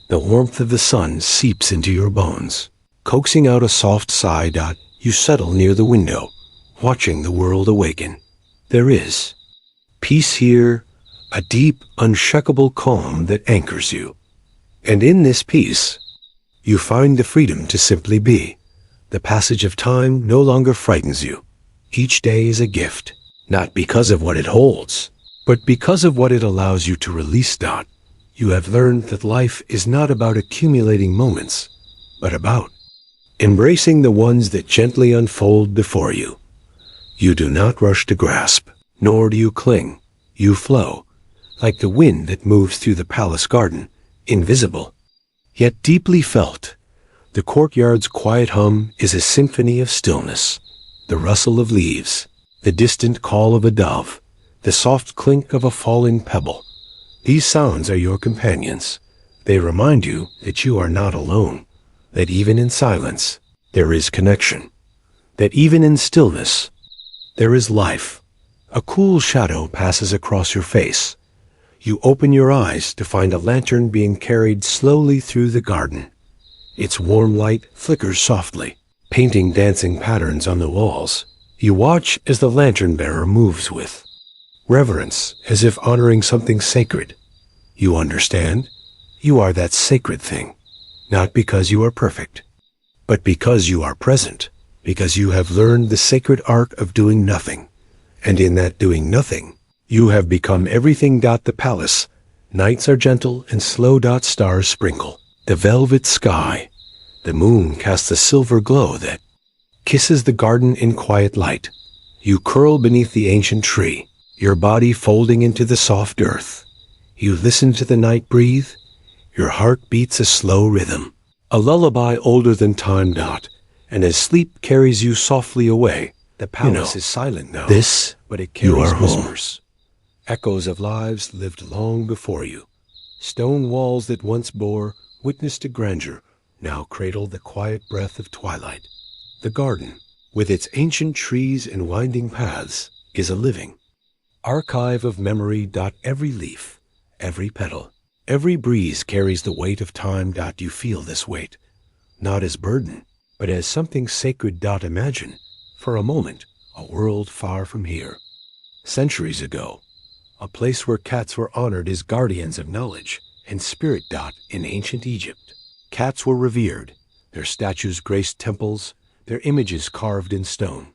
The warmth of the sun seeps into your bones, coaxing out a soft sigh. You settle near the window, watching the world awaken. There is peace here, a deep, unshakable calm that anchors you. And in this peace, you find the freedom to simply be. The passage of time no longer frightens you. Each day is a gift, not because of what it holds, but because of what it allows you to release. You have learned that life is not about accumulating moments, but about embracing the ones that gently unfold before you. You do not rush to grasp, nor do you cling. You flow, like the wind that moves through the palace garden, invisible, yet deeply felt. The courtyard's quiet hum is a symphony of stillness. The rustle of leaves, the distant call of a dove, the soft clink of a falling pebble. These sounds are your companions. They remind you that you are not alone, that even in silence, there is connection, that even in stillness, there is life. A cool shadow passes across your face. You open your eyes to find a lantern being carried slowly through the garden. Its warm light flickers softly, painting dancing patterns on the walls. You watch as the lantern bearer moves with reverence, as if honoring something sacred. You understand? You are that sacred thing, not because you are perfect, but because you are present, because you have learned the sacred art of doing nothing. And in that doing nothing, you have become everything. The palace, nights are gentle and slow. Stars sprinkle the velvet sky. The moon casts a silver glow that kisses the garden in quiet light. You curl beneath the ancient tree, your body folding into the soft earth. You listen to the night breathe. Your heart beats a slow rhythm, a lullaby older than time. And as sleep carries you softly away, The palace is silent now, This, but it you carries are home. whispers. Echoes of lives lived long before you. Stone walls that once bore witness to grandeur now cradle the quiet breath of twilight. The garden, with its ancient trees and winding paths, is a living archive of memory. Every leaf, every petal, every breeze carries the weight of time. You feel this weight, not as burden, but as something sacred. Imagine, for a moment, a world far from here. Centuries ago, a place where cats were honored as guardians of knowledge and spirit. In ancient Egypt, cats were revered, their statues graced temples, their images carved in stone.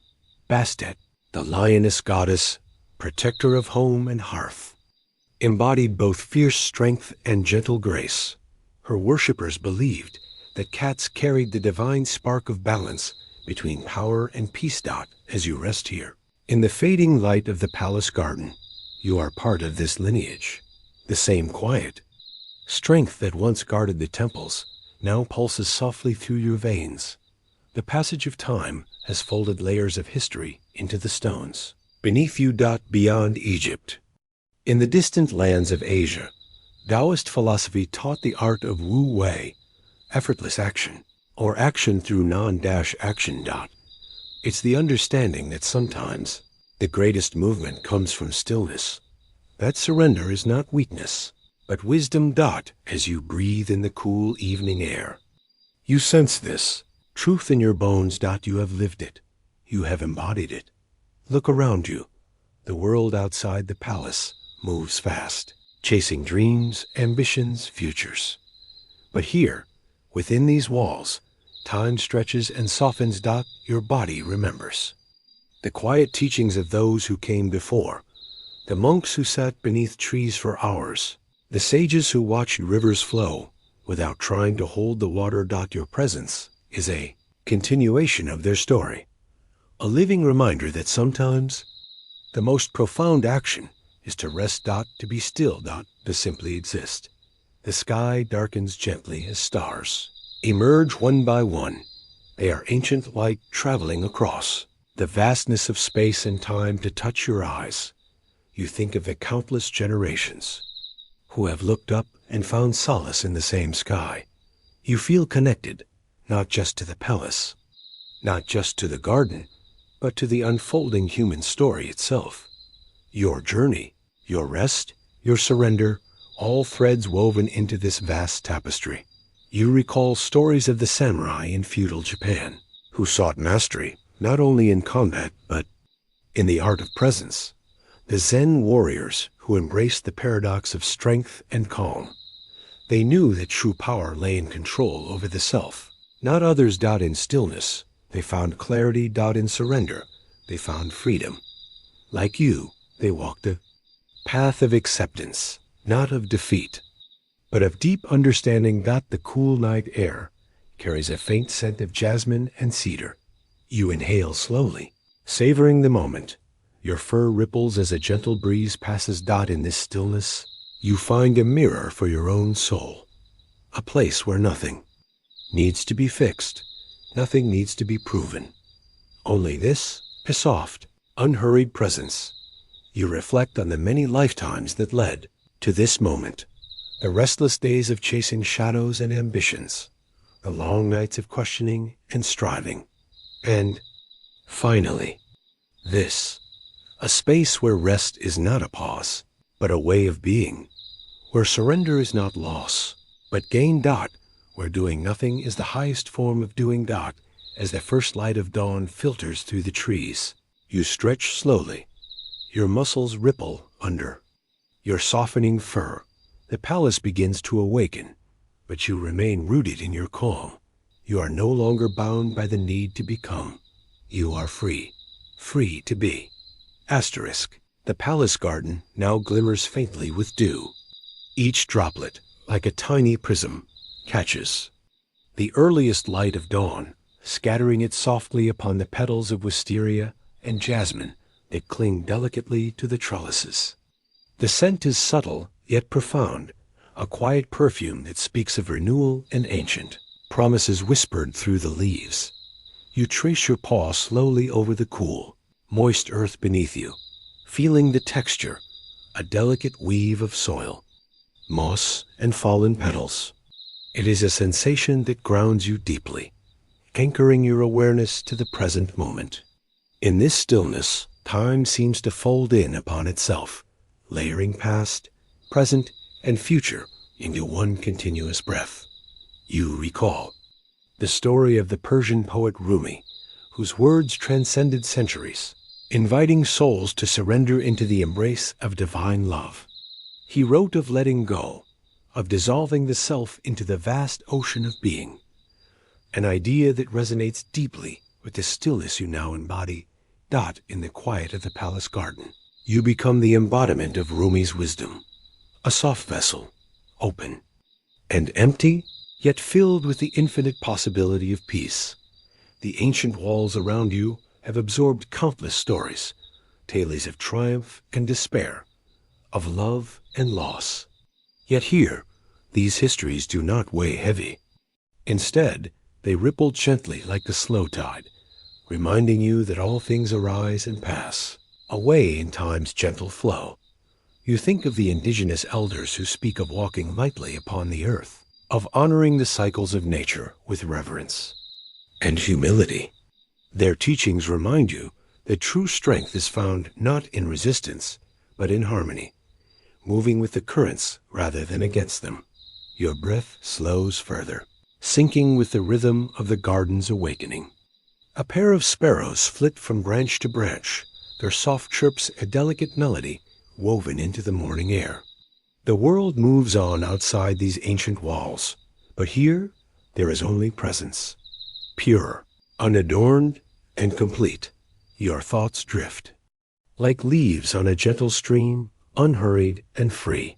Bastet, the lioness goddess, protector of home and hearth, embodied both fierce strength and gentle grace. Her worshippers believed that cats carried the divine spark of balance between power and peace. As you rest here, in the fading light of the palace garden, you are part of this lineage. The same quiet strength that once guarded the temples now pulses softly through your veins. The passage of time has folded layers of history into the stones. Beneath you. Beyond Egypt, in the distant lands of Asia, Taoist philosophy taught the art of Wu Wei, effortless action, or action through non-action. It's the understanding that sometimes the greatest movement comes from stillness. That surrender is not weakness, but wisdom. As you breathe in the cool evening air, you sense this truth in your bones. You have lived it. You have embodied it. Look around you. The world outside the palace moves fast, chasing dreams, ambitions, futures. But here, within these walls, time stretches and softens. Your body remembers the quiet teachings of those who came before, the monks who sat beneath trees for hours, the sages who watched rivers flow without trying to hold the water. Your presence is a continuation of their story, a living reminder that sometimes the most profound action is to rest. To be still. To simply exist. The sky darkens gently as stars emerge one by one. They are ancient light traveling across the vastness of space and time to touch your eyes. You think of the countless generations who have looked up and found solace in the same sky. You feel connected, not just to the palace, not just to the garden, but to the unfolding human story itself. Your journey, your rest, your surrender, all threads woven into this vast tapestry. You recall stories of the samurai in feudal Japan, who sought mastery not only in combat, but in the art of presence. The Zen warriors who embraced the paradox of strength and calm. They knew that true power lay in control over the self, not others. In stillness, they found clarity. In surrender, they found freedom. Like you, they walked a path of acceptance, not of defeat, but of deep understanding. The cool night air carries a faint scent of jasmine and cedar. You inhale slowly, savoring the moment. Your fur ripples as a gentle breeze passes. In this stillness, you find a mirror for your own soul, a place where nothing needs to be fixed, nothing needs to be proven. Only this, a soft, unhurried presence. You reflect on the many lifetimes that led to this moment, the restless days of chasing shadows and ambitions, the long nights of questioning and striving, and finally, this, a space where rest is not a pause, but a way of being, where surrender is not loss, but gain. Where doing nothing is the highest form of doing. As the first light of dawn filters through the trees, you stretch slowly. Your muscles ripple under your softening fur. The palace begins to awaken, but you remain rooted in your calm. You are no longer bound by the need to become. You are free, free to be. Asterisk. The palace garden now glimmers faintly with dew. Each droplet, like a tiny prism, catches the earliest light of dawn, scattering it softly upon the petals of wisteria and jasmine that cling delicately to the trellises. The scent is subtle yet profound, a quiet perfume that speaks of renewal and ancient promises whispered through the leaves. You trace your paw slowly over the cool, moist earth beneath you, feeling the texture, a delicate weave of soil, moss and fallen petals. It is a sensation that grounds you deeply, anchoring your awareness to the present moment. In this stillness, time seems to fold in upon itself, layering past, present, and future into one continuous breath. You recall the story of the Persian poet Rumi, whose words transcended centuries, inviting souls to surrender into the embrace of divine love. He wrote of letting go, of dissolving the self into the vast ocean of being, an idea that resonates deeply with the stillness you now embody, in the quiet of the palace garden. You become the embodiment of Rumi's wisdom, a soft vessel, open and empty, yet filled with the infinite possibility of peace. The ancient walls around you have absorbed countless stories, tales of triumph and despair, of love and loss. Yet here, these histories do not weigh heavy. Instead, they ripple gently like the slow tide, reminding you that all things arise and pass, away in time's gentle flow. You think of the indigenous elders who speak of walking lightly upon the earth, of honoring the cycles of nature with reverence and humility. Their teachings remind you that true strength is found not in resistance, but in harmony, moving with the currents rather than against them. Your breath slows further, syncing with the rhythm of the garden's awakening. A pair of sparrows flit from branch to branch, their soft chirps a delicate melody woven into the morning air. The world moves on outside these ancient walls, but here there is only presence. Pure, unadorned, and complete, your thoughts drift. Like leaves on a gentle stream, unhurried and free.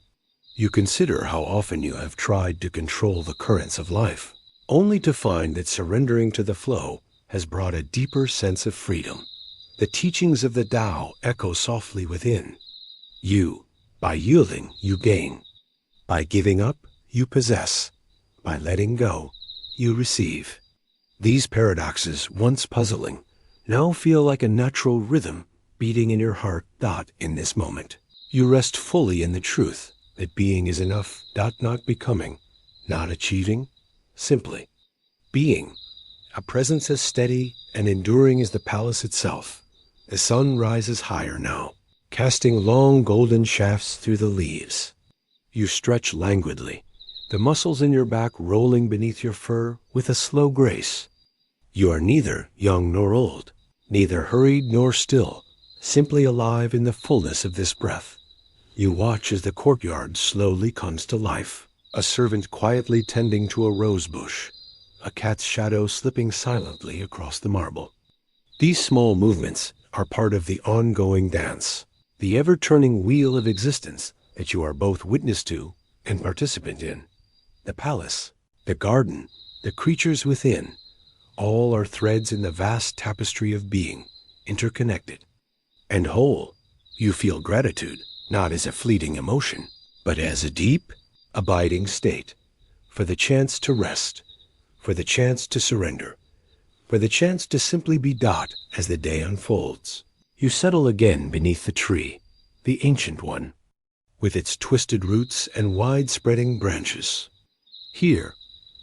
You consider how often you have tried to control the currents of life, only to find that surrendering to the flow has brought a deeper sense of freedom. The teachings of the Tao echo softly within. By yielding, you gain. By giving up, you possess. By letting go, you receive. These paradoxes, once puzzling, now feel like a natural rhythm beating in your heart, in this moment. You rest fully in the truth that being is enough, not becoming, not achieving, simply being. A presence as steady and enduring as the palace itself. The sun rises higher now, casting long golden shafts through the leaves. You stretch languidly, the muscles in your back rolling beneath your fur with a slow grace. You are neither young nor old, neither hurried nor still, simply alive in the fullness of this breath. You watch as the courtyard slowly comes to life, a servant quietly tending to a rose bush, a cat's shadow slipping silently across the marble. These small movements are part of the ongoing dance, the ever-turning wheel of existence that you are both witness to and participant in. The palace, the garden, the creatures within, all are threads in the vast tapestry of being, interconnected and whole. You feel gratitude, not as a fleeting emotion, but as a deep, abiding state, for the chance to rest, for the chance to surrender, for the chance to simply be as the day unfolds. You settle again beneath the tree, the ancient one, with its twisted roots and wide-spreading branches. Here,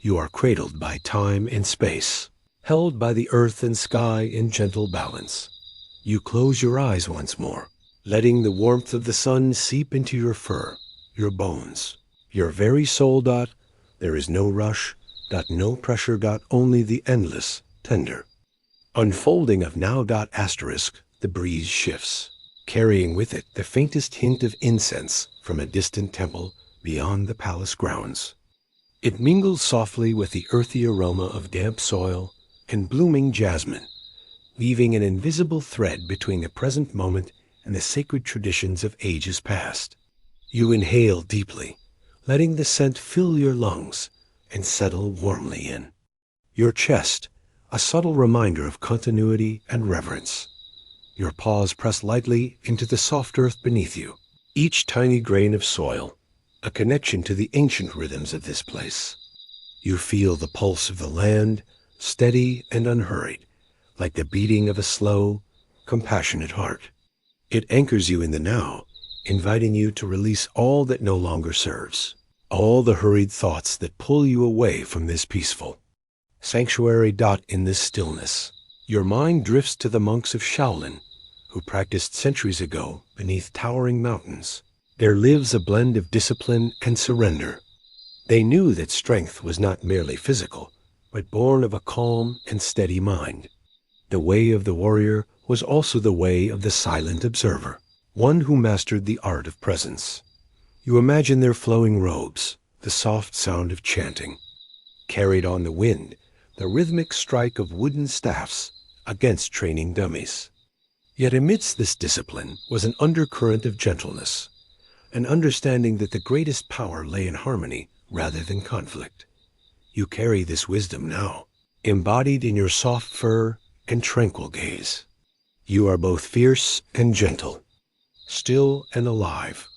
you are cradled by time and space, held by the earth and sky in gentle balance. You close your eyes once more, letting the warmth of the sun seep into your fur, your bones, your very soul. There is no rush, no pressure. Only the endless, tender unfolding of now. The breeze shifts, carrying with it the faintest hint of incense from a distant temple beyond the palace grounds. It mingles softly with the earthy aroma of damp soil and blooming jasmine, weaving an invisible thread between the present moment and the sacred traditions of ages past. You inhale deeply, letting the scent fill your lungs and settle warmly in your chest, a subtle reminder of continuity and reverence. Your paws press lightly into the soft earth beneath you, each tiny grain of soil, a connection to the ancient rhythms of this place. You feel the pulse of the land, steady and unhurried, like the beating of a slow, compassionate heart. It anchors you in the now, inviting you to release all that no longer serves, all the hurried thoughts that pull you away from this peaceful sanctuary. In this stillness, your mind drifts to the monks of Shaolin, who practiced centuries ago beneath towering mountains. There lives a blend of discipline and surrender. They knew that strength was not merely physical, but born of a calm and steady mind. The way of the warrior was also the way of the silent observer, one who mastered the art of presence. You imagine their flowing robes, the soft sound of chanting, carried on the wind, the rhythmic strike of wooden staffs against training dummies. Yet amidst this discipline was an undercurrent of gentleness, an understanding that the greatest power lay in harmony rather than conflict. You carry this wisdom now, embodied in your soft fur and tranquil gaze. You are both fierce and gentle, still and alive.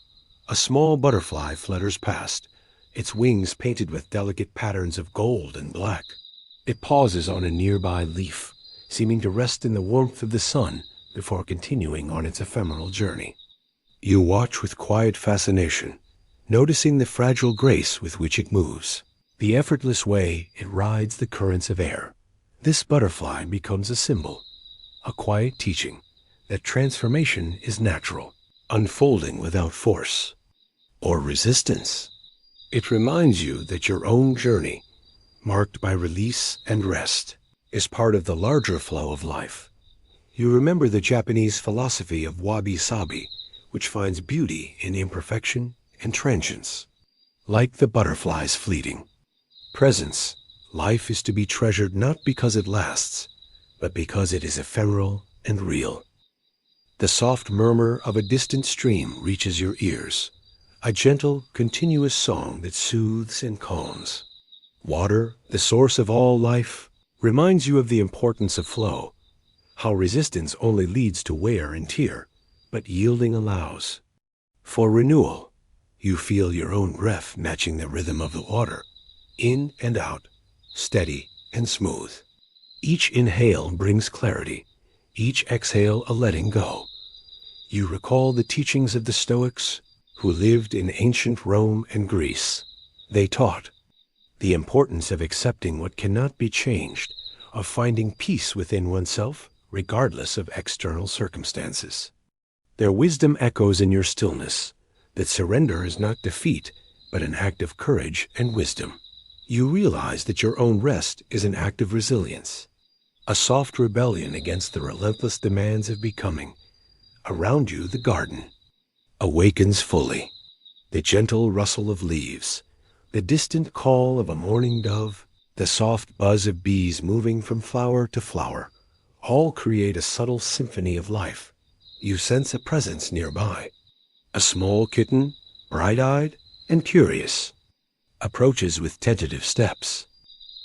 A small butterfly flutters past, its wings painted with delicate patterns of gold and black. It pauses on a nearby leaf, seeming to rest in the warmth of the sun before continuing on its ephemeral journey. You watch with quiet fascination, noticing the fragile grace with which it moves, the effortless way it rides the currents of air. This butterfly becomes a symbol, a quiet teaching that transformation is natural, unfolding without force or resistance. It reminds you that your own journey, marked by release and rest, is part of the larger flow of life. You remember the Japanese philosophy of wabi-sabi, which finds beauty in imperfection and transience. Like the butterfly's fleeting presence, life is to be treasured not because it lasts, but because it is ephemeral and real. The soft murmur of a distant stream reaches your ears, a gentle, continuous song that soothes and calms. Water, the source of all life, reminds you of the importance of flow, how resistance only leads to wear and tear, but yielding allows for renewal. You feel your own breath matching the rhythm of the water, in and out, steady and smooth. Each inhale brings clarity, each exhale a letting go. You recall the teachings of the Stoics, who lived in ancient Rome and Greece. They taught the importance of accepting what cannot be changed, of finding peace within oneself regardless of external circumstances. Their wisdom echoes in your stillness, that surrender is not defeat, but an act of courage and wisdom. You realize that your own rest is an act of resilience, a soft rebellion against the relentless demands of becoming. Around you, the garden awakens fully. The gentle rustle of leaves, the distant call of a morning dove, the soft buzz of bees moving from flower to flower, all create a subtle symphony of life. You sense a presence nearby. A small kitten, bright-eyed and curious, approaches with tentative steps.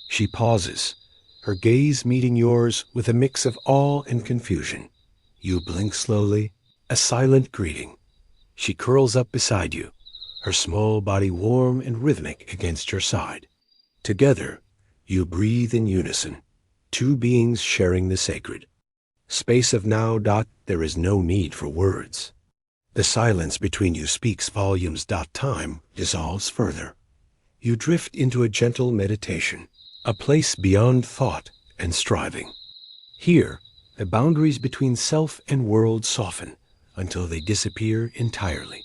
She pauses, her gaze meeting yours with a mix of awe and confusion. You blink slowly, a silent greeting. She curls up beside you, her small body warm and rhythmic against your side. Together, you breathe in unison, two beings sharing the sacred space of now. There is no need for words. The silence between you speaks volumes. Time dissolves further. You drift into a gentle meditation, a place beyond thought and striving. Here, the boundaries between self and world soften until they disappear entirely.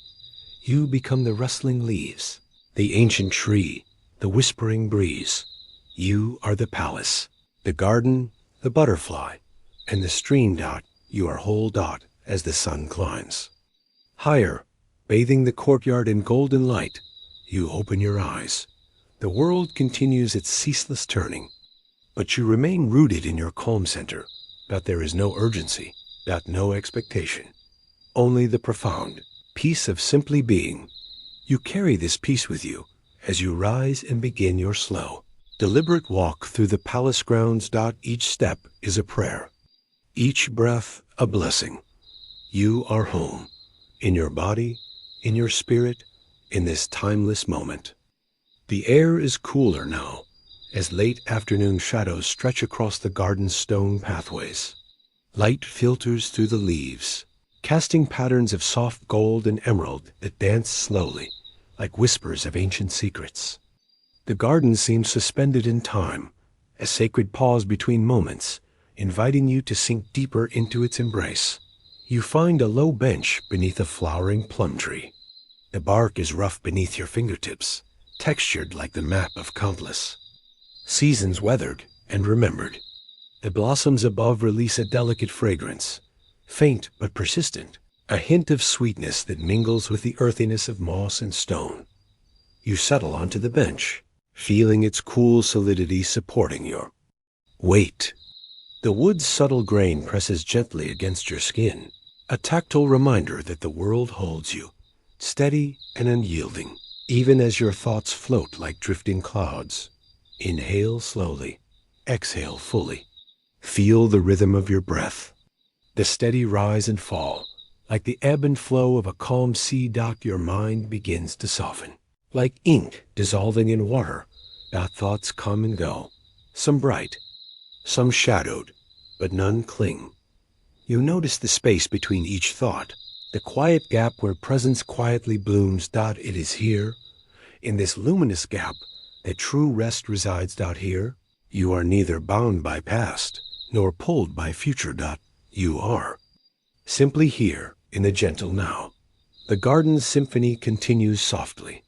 You become the rustling leaves, the ancient tree, the whispering breeze. You are the palace, the garden, the butterfly, and the stream. You are whole. As the sun climbs higher, bathing the courtyard in golden light, you open your eyes. The world continues its ceaseless turning, but you remain rooted in your calm center. That there is no urgency, that no expectation, only the profound peace of simply being. You carry this peace with you as you rise and begin your slow, deliberate walk through the palace grounds. Each step is a prayer, each breath a blessing. You are home, in your body, in your spirit, in this timeless moment. The air is cooler now, as late afternoon shadows stretch across the garden's stone pathways. Light filters through the leaves, casting patterns of soft gold and emerald that dance slowly, like whispers of ancient secrets. The garden seems suspended in time, a sacred pause between moments, inviting you to sink deeper into its embrace. You find a low bench beneath a flowering plum tree. The bark is rough beneath your fingertips, textured like the map of countless seasons weathered and remembered. The blossoms above release a delicate fragrance, faint but persistent, a hint of sweetness that mingles with the earthiness of moss and stone. You settle onto the bench, feeling its cool solidity supporting your weight. The wood's subtle grain presses gently against your skin, a tactile reminder that the world holds you, steady and unyielding, even as your thoughts float like drifting clouds. Inhale slowly, exhale fully. Feel the rhythm of your breath, the steady rise and fall. Like the ebb and flow of a calm sea, your mind begins to soften. Like ink dissolving in water, thoughts come and go, some bright, some shadowed, but none cling. You notice the space between each thought, the quiet gap where presence quietly blooms. It is here, in this luminous gap, that true rest resides. Here, you are neither bound by past, nor pulled by future. You are simply here, in the gentle now. The garden's symphony continues softly.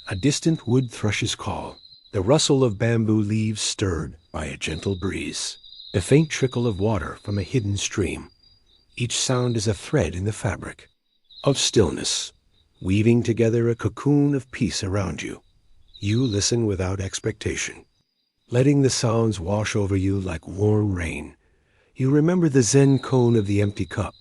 A distant wood thrush's call, the rustle of bamboo leaves stirred by a gentle breeze, the faint trickle of water from a hidden stream. Each sound is a thread in the fabric of stillness, weaving together a cocoon of peace around you. You listen without expectation, letting the sounds wash over you like warm rain. You remember the Zen koan of the empty cup,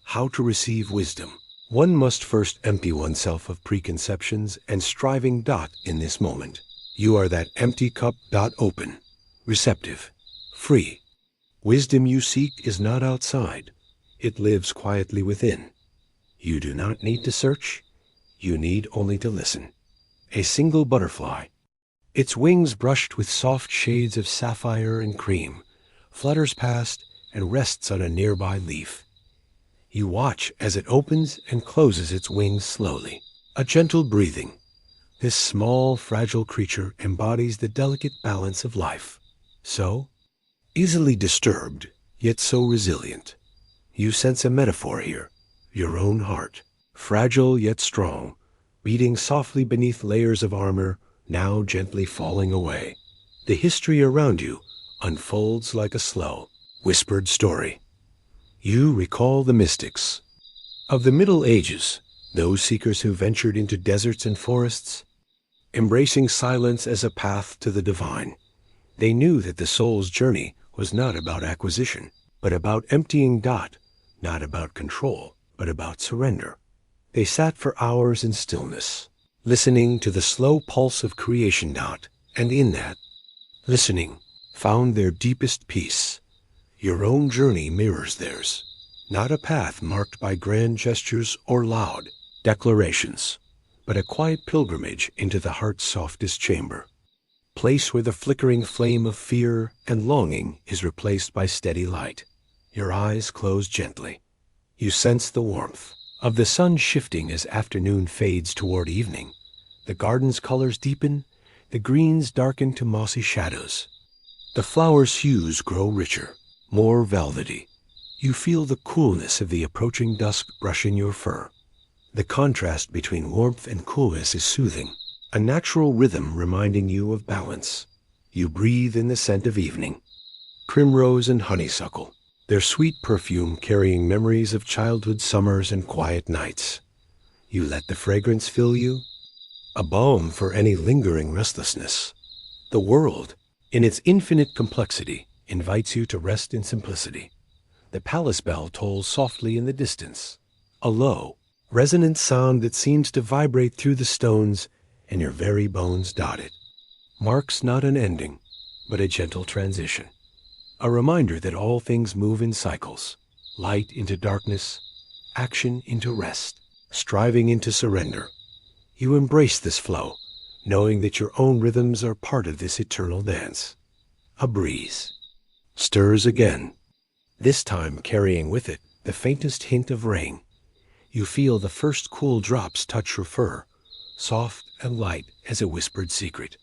how to receive wisdom. One must first empty oneself of preconceptions and striving. In this moment, you are that empty cup. Open, receptive, free. Wisdom you seek is not outside. It lives quietly within. You do not need to search. You need only to listen. A single butterfly, its wings brushed with soft shades of sapphire and cream, flutters past and rests on a nearby leaf. You watch as it opens and closes its wings slowly. A gentle breathing. This small, fragile creature embodies the delicate balance of life. So easily disturbed, yet so resilient. You sense a metaphor here, your own heart, fragile yet strong, beating softly beneath layers of armor, now gently falling away. The history around you unfolds like a slow, whispered story. You recall the mystics of the Middle Ages, those seekers who ventured into deserts and forests, embracing silence as a path to the divine. They knew that the soul's journey was not about acquisition, but about emptying. Not about control, but about surrender. They sat for hours in stillness, listening to the slow pulse of creation. And in that listening, found their deepest peace. Your own journey mirrors theirs, not a path marked by grand gestures or loud declarations, but a quiet pilgrimage into the heart's softest chamber, place where the flickering flame of fear and longing is replaced by steady light. Your eyes close gently. You sense the warmth of the sun shifting as afternoon fades toward evening. The garden's colors deepen, the greens darken to mossy shadows. The flowers' hues grow richer, more velvety. You feel the coolness of the approaching dusk brushing your fur. The contrast between warmth and coolness is soothing, a natural rhythm reminding you of balance. You breathe in the scent of evening, primrose and honeysuckle, their sweet perfume carrying memories of childhood summers and quiet nights. You let the fragrance fill you, a balm for any lingering restlessness. The world, in its infinite complexity, invites you to rest in simplicity. The palace bell tolls softly in the distance, a low, resonant sound that seems to vibrate through the stones and your very bones. It marks not an ending, but a gentle transition, a reminder that all things move in cycles, light into darkness, action into rest, striving into surrender. You embrace this flow, knowing that your own rhythms are part of this eternal dance. A breeze stirs again. this time carrying with it the faintest hint of rain. You feel the first cool drops touch your fur, soft and light as a whispered secret.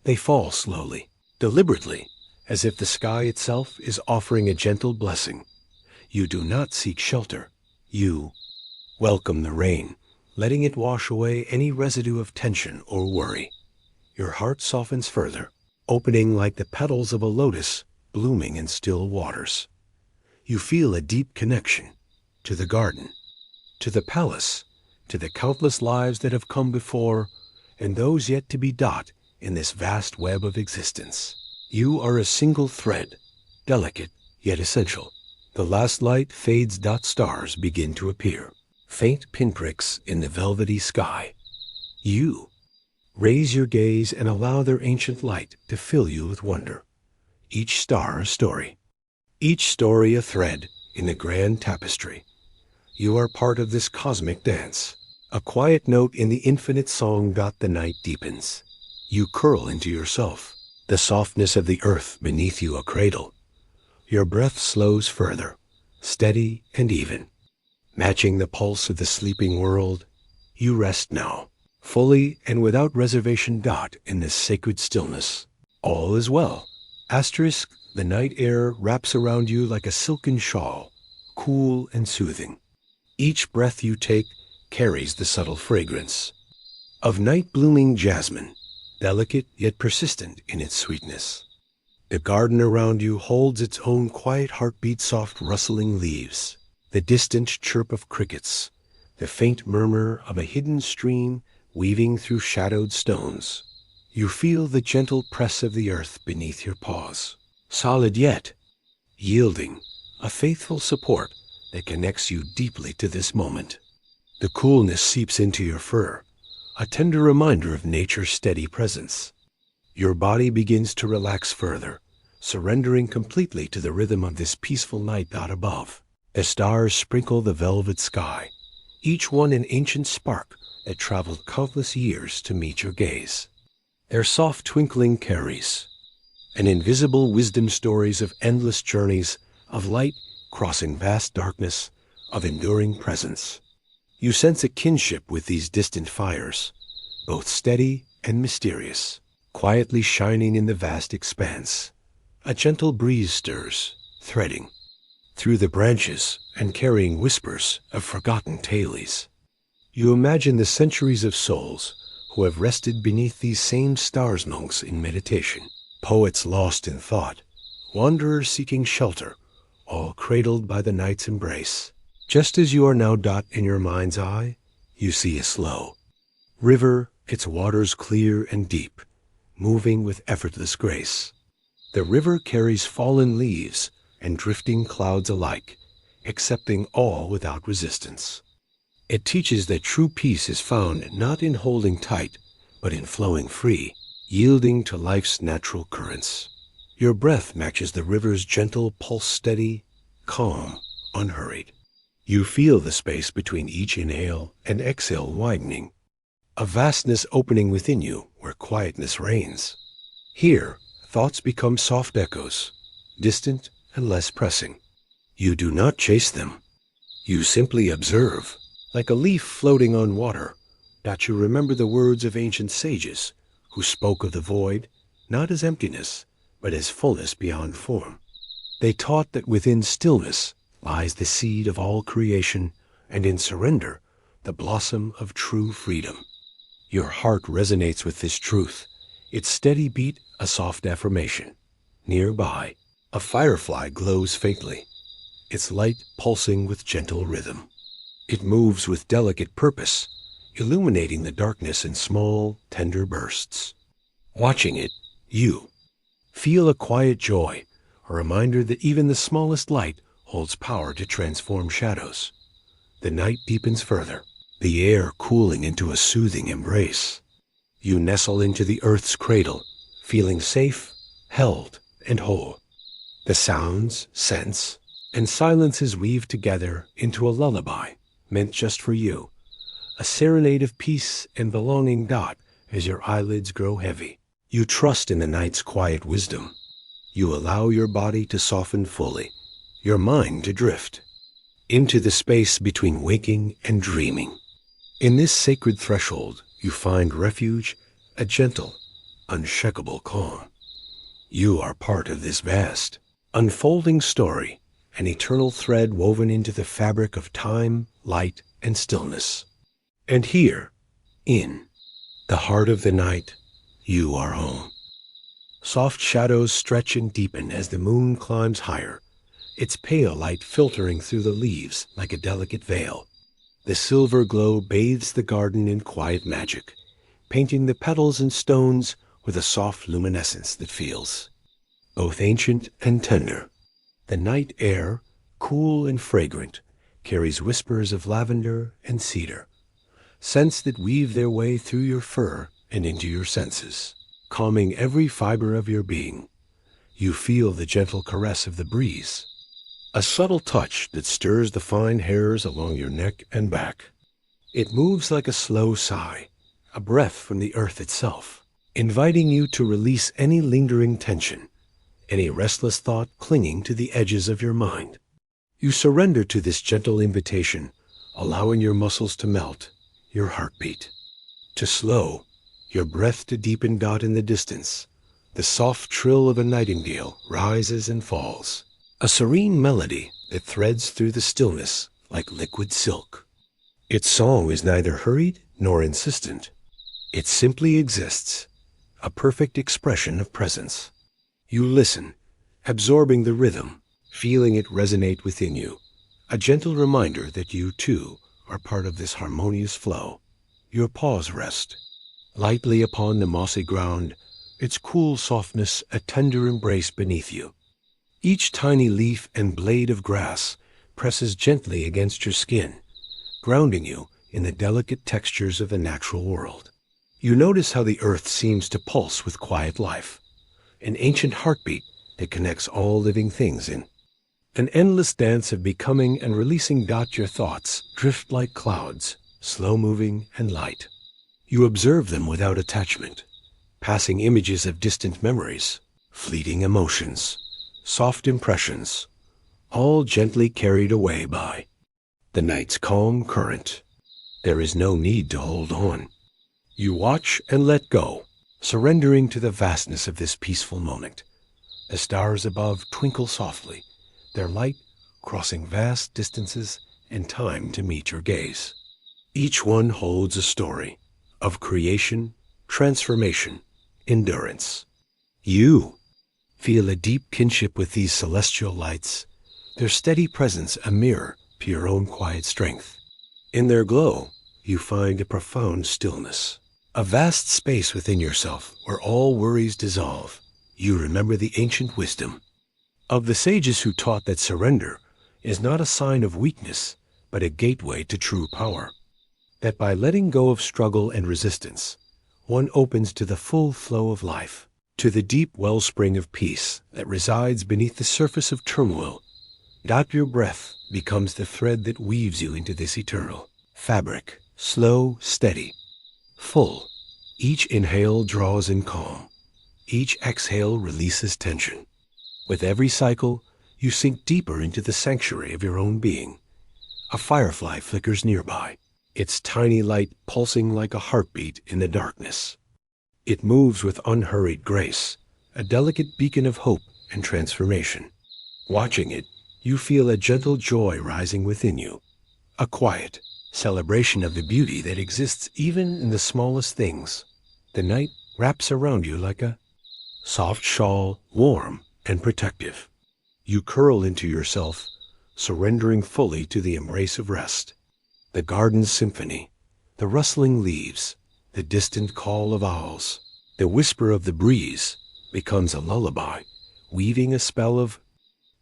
They fall slowly, deliberately, as if the sky itself is offering a gentle blessing. You do not seek shelter. You welcome the rain, letting it wash away any residue of tension or worry. Your heart softens further, opening like the petals of a lotus blooming in still waters. You feel a deep connection to the garden, to the palace, to the countless lives that have come before, and those yet to be dot in this vast web of existence. You are a single thread, delicate yet essential. The last light fades. Stars begin to appear, faint pinpricks in the velvety sky. You raise your gaze and allow their ancient light to fill you with wonder. Each star a story, each story a thread in the grand tapestry. You are part of this cosmic dance, a quiet note in the infinite song. The night deepens. You curl into yourself, the softness of the earth beneath you a cradle. Your breath slows further, steady and even, matching the pulse of the sleeping world. You rest now, fully and without reservation. In this sacred stillness, all is well. Asterisk, the night air wraps around you like a silken shawl, cool and soothing. Each breath you take carries the subtle fragrance of night-blooming jasmine, delicate yet persistent in its sweetness. The garden around you holds its own quiet heartbeat, soft rustling leaves, the distant chirp of crickets, the faint murmur of a hidden stream weaving through shadowed stones. You feel the gentle press of the earth beneath your paws, solid yet yielding, a faithful support that connects you deeply to this moment. The coolness seeps into your fur, a tender reminder of nature's steady presence. Your body begins to relax further, surrendering completely to the rhythm of this peaceful night above. The stars sprinkle the velvet sky, each one an ancient spark that traveled countless years to meet your gaze. Their soft twinkling carries an invisible wisdom, stories of endless journeys, of light crossing vast darkness, of enduring presence. You sense a kinship with these distant fires, both steady and mysterious, quietly shining in the vast expanse. A gentle breeze stirs, threading through the branches and carrying whispers of forgotten tales. You imagine the centuries of souls who have rested beneath these same stars, monks in meditation, poets lost in thought, wanderers seeking shelter, all cradled by the night's embrace. Just as you are now. In your mind's eye, you see a slow river, its waters clear and deep, moving with effortless grace. The river carries fallen leaves and drifting clouds alike, accepting all without resistance. It teaches that true peace is found not in holding tight, but in flowing free, yielding to life's natural currents. Your breath matches the river's gentle pulse, steady, calm, unhurried. You feel the space between each inhale and exhale widening, a vastness opening within you where quietness reigns. Here, thoughts become soft echoes, distant and less pressing. You do not chase them. You simply observe, like a leaf floating on water. You remember the words of ancient sages who spoke of the void not as emptiness, but as fullness beyond form. They taught that within stillness lies the seed of all creation, and in surrender, the blossom of true freedom. Your heart resonates with this truth, its steady beat a soft affirmation. Nearby, a firefly glows faintly, its light pulsing with gentle rhythm. It moves with delicate purpose, illuminating the darkness in small, tender bursts. Watching it, you feel a quiet joy, a reminder that even the smallest light holds power to transform shadows. The night deepens further, the air cooling into a soothing embrace. You nestle into the earth's cradle, feeling safe, held, and whole. The sounds, scents, and silences weave together into a lullaby meant just for you, a serenade of peace and belonging. As your eyelids grow heavy, you trust in the night's quiet wisdom. You allow your body to soften fully, your mind to drift into the space between waking and dreaming. In this sacred threshold, you find refuge, a gentle, unshakable calm. You are part of this vast, unfolding story, an eternal thread woven into the fabric of time, light, and stillness. And here, in the heart of the night, you are home. Soft shadows stretch and deepen as the moon climbs higher, its pale light filtering through the leaves like a delicate veil. The silver glow bathes the garden in quiet magic, painting the petals and stones with a soft luminescence that feels both ancient and tender. The night air, cool and fragrant, carries whispers of lavender and cedar, scents that weave their way through your fur and into your senses, calming every fiber of your being. You feel the gentle caress of the breeze, a subtle touch that stirs the fine hairs along your neck and back. It moves like a slow sigh, a breath from the earth itself, inviting you to release any lingering tension, any restless thought clinging to the edges of your mind. You surrender to this gentle invitation, allowing your muscles to melt, your heartbeat to slow, your breath to deepen. Out in the distance, the soft trill of a nightingale rises and falls, a serene melody that threads through the stillness like liquid silk. Its song is neither hurried nor insistent. It simply exists, a perfect expression of presence. You listen, absorbing the rhythm, feeling it resonate within you, a gentle reminder that you, too, are part of this harmonious flow. Your paws rest lightly upon the mossy ground, its cool softness a tender embrace beneath you. Each tiny leaf and blade of grass presses gently against your skin, grounding you in the delicate textures of the natural world. You notice how the earth seems to pulse with quiet life, an ancient heartbeat that connects all living things in an endless dance of becoming and releasing. Your thoughts drift like clouds, slow-moving and light. You observe them without attachment, passing images of distant memories, fleeting emotions, soft impressions, all gently carried away by the night's calm current. There is no need to hold on. You watch and let go, surrendering to the vastness of this peaceful moment. The stars above twinkle softly, their light crossing vast distances and time to meet your gaze. Each one holds a story of creation, transformation, endurance. You feel a deep kinship with these celestial lights, their steady presence a mirror to your own quiet strength. In their glow, you find a profound stillness, a vast space within yourself where all worries dissolve. You remember the ancient wisdom of the sages who taught that surrender is not a sign of weakness, but a gateway to true power. That by letting go of struggle and resistance, one opens to the full flow of life, to the deep wellspring of peace that resides beneath the surface of turmoil. Your breath becomes the thread that weaves you into this eternal fabric, slow, steady, full. Each inhale draws in calm. Each exhale releases tension. With every cycle, you sink deeper into the sanctuary of your own being. A firefly flickers nearby, its tiny light pulsing like a heartbeat in the darkness. It moves with unhurried grace, a delicate beacon of hope and transformation. Watching it, you feel a gentle joy rising within you, a quiet celebration of the beauty that exists even in the smallest things. The night wraps around you like a soft shawl, warm and protective. You curl into yourself, surrendering fully to the embrace of rest. The garden's symphony, the rustling leaves, the distant call of owls, the whisper of the breeze becomes a lullaby, weaving a spell of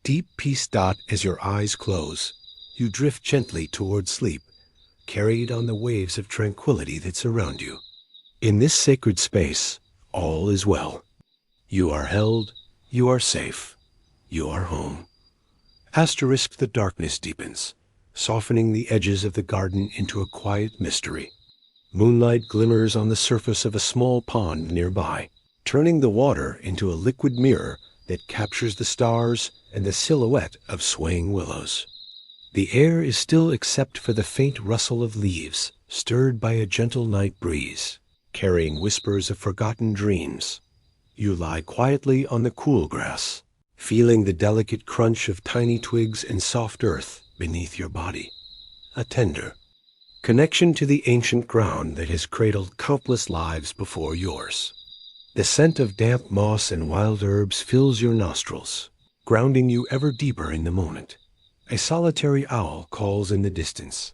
deep peace. As your eyes close, you drift gently toward sleep, carried on the waves of tranquility that surround you. In this sacred space, all is well. You are held, you are safe, you are home. The darkness deepens, softening the edges of the garden into a quiet mystery. Moonlight glimmers on the surface of a small pond nearby, turning the water into a liquid mirror that captures the stars and the silhouette of swaying willows. The air is still except for the faint rustle of leaves, stirred by a gentle night breeze, carrying whispers of forgotten dreams. You lie quietly on the cool grass, feeling the delicate crunch of tiny twigs and soft earth beneath your body. A tender connection to the ancient ground that has cradled countless lives before yours. The scent of damp moss and wild herbs fills your nostrils, grounding you ever deeper in the moment. A solitary owl calls in the distance,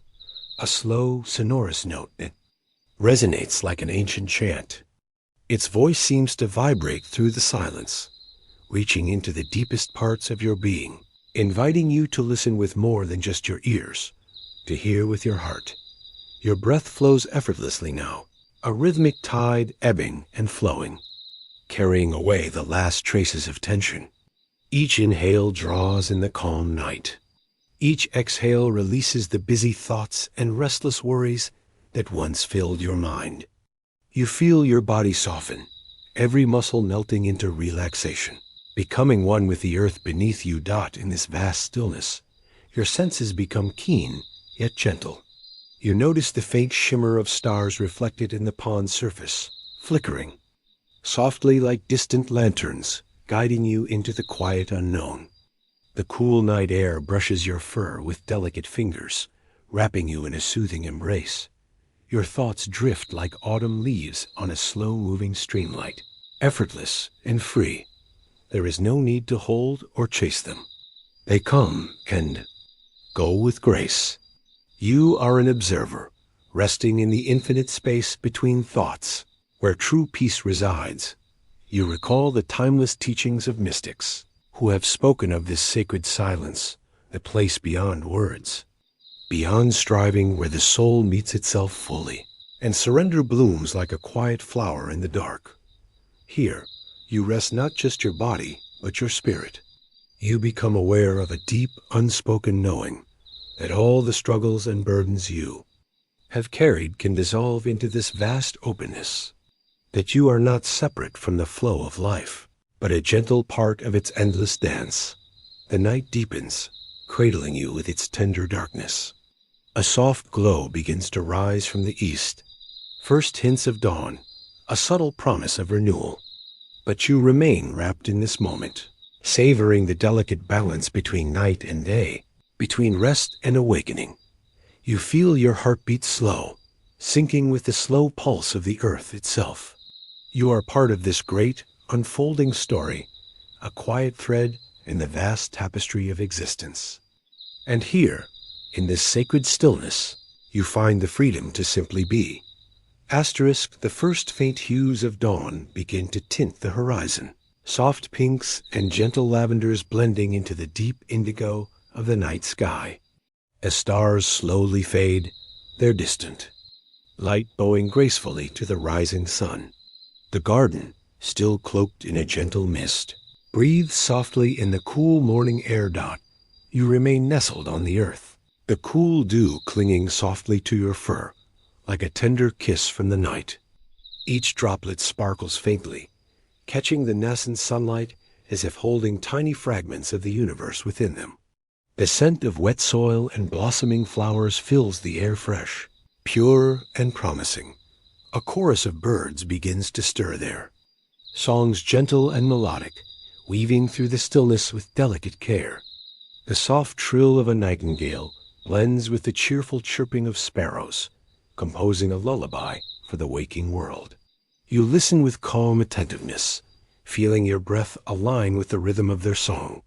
a slow, sonorous note that resonates like an ancient chant. Its voice seems to vibrate through the silence, reaching into the deepest parts of your being, inviting you to listen with more than just your ears, to hear with your heart. Your breath flows effortlessly now, a rhythmic tide ebbing and flowing, carrying away the last traces of tension. Each inhale draws in the calm night. Each exhale releases the busy thoughts and restless worries that once filled your mind. You feel your body soften, every muscle melting into relaxation, becoming one with the earth beneath you. In this vast stillness, your senses become keen yet gentle. You notice the faint shimmer of stars reflected in the pond's surface, flickering softly like distant lanterns, guiding you into the quiet unknown. The cool night air brushes your fur with delicate fingers, wrapping you in a soothing embrace. Your thoughts drift like autumn leaves on a slow-moving streamlight, effortless and free. There is no need to hold or chase them. They come and go with grace. You are an observer, resting in the infinite space between thoughts, where true peace resides. You recall the timeless teachings of mystics, who have spoken of this sacred silence, the place beyond words, beyond striving, where the soul meets itself fully, and surrender blooms like a quiet flower in the dark. Here, you rest not just your body, but your spirit. You become aware of a deep, unspoken knowing that all the struggles and burdens you have carried can dissolve into this vast openness, that you are not separate from the flow of life, but a gentle part of its endless dance. The night deepens, cradling you with its tender darkness. A soft glow begins to rise from the east, first hints of dawn, a subtle promise of renewal. But you remain wrapped in this moment, savoring the delicate balance between night and day, between rest and awakening. You feel your heartbeat slow, syncing with the slow pulse of the earth itself. You are part of this great, unfolding story, a quiet thread in the vast tapestry of existence. And here, in this sacred stillness, you find the freedom to simply be. The first faint hues of dawn begin to tint the horizon, soft pinks and gentle lavenders blending into the deep indigo of the night sky. As stars slowly fade, they're distant, light bowing gracefully to the rising sun. The garden, still cloaked in a gentle mist, breathes softly in the cool morning air. You remain nestled on the earth, the cool dew clinging softly to your fur, like a tender kiss from the night. Each droplet sparkles faintly, catching the nascent sunlight as if holding tiny fragments of the universe within them. The scent of wet soil and blossoming flowers fills the air, fresh, pure, and promising. A chorus of birds begins to stir there, songs gentle and melodic, weaving through the stillness with delicate care. The soft trill of a nightingale blends with the cheerful chirping of sparrows, composing a lullaby for the waking world. You listen with calm attentiveness, feeling your breath align with the rhythm of their song.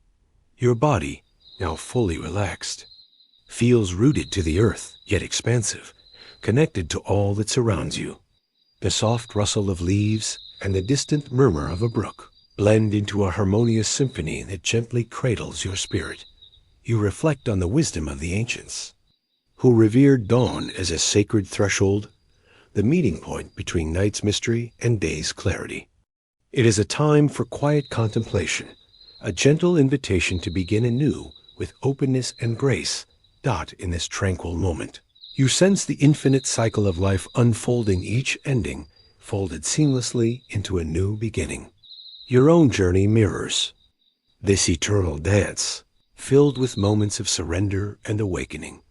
Your body, now fully relaxed, feels rooted to the earth, yet expansive, connected to all that surrounds you. The soft rustle of leaves and the distant murmur of a brook blend into a harmonious symphony that gently cradles your spirit. You reflect on the wisdom of the ancients, who revered dawn as a sacred threshold, the meeting point between night's mystery and day's clarity. It is a time for quiet contemplation, a gentle invitation to begin anew with openness and grace. In this tranquil moment, you sense the infinite cycle of life unfolding, each ending folded seamlessly into a new beginning. Your own journey mirrors This eternal dance, filled with moments of surrender and awakening.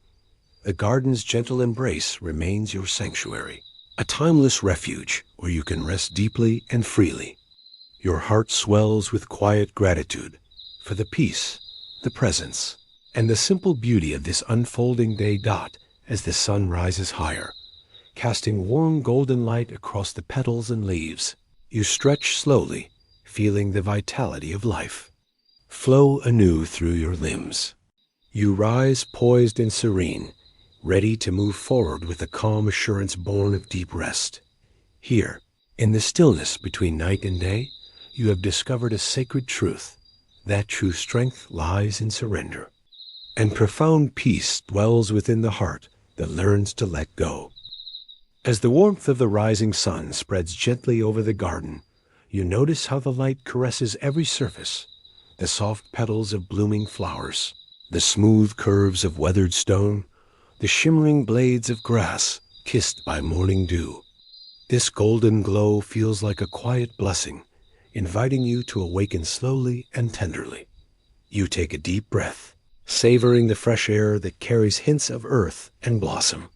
The garden's gentle embrace remains your sanctuary, a timeless refuge where you can rest deeply and freely. Your heart swells with quiet gratitude for the peace, the presence, and the simple beauty of this unfolding day. As the sun rises higher, casting warm golden light across the petals and leaves, you stretch slowly, feeling the vitality of life flow anew through your limbs. You rise poised and serene, ready to move forward with a calm assurance born of deep rest. Here, in the stillness between night and day, you have discovered a sacred truth. That true strength lies in surrender, and profound peace dwells within the heart that learns to let go. As the warmth of the rising sun spreads gently over the garden, you notice how the light caresses every surface, the soft petals of blooming flowers, the smooth curves of weathered stone, the shimmering blades of grass kissed by morning dew. This golden glow feels like a quiet blessing, inviting you to awaken slowly and tenderly. You take a deep breath, savoring the fresh air that carries hints of earth and blossom.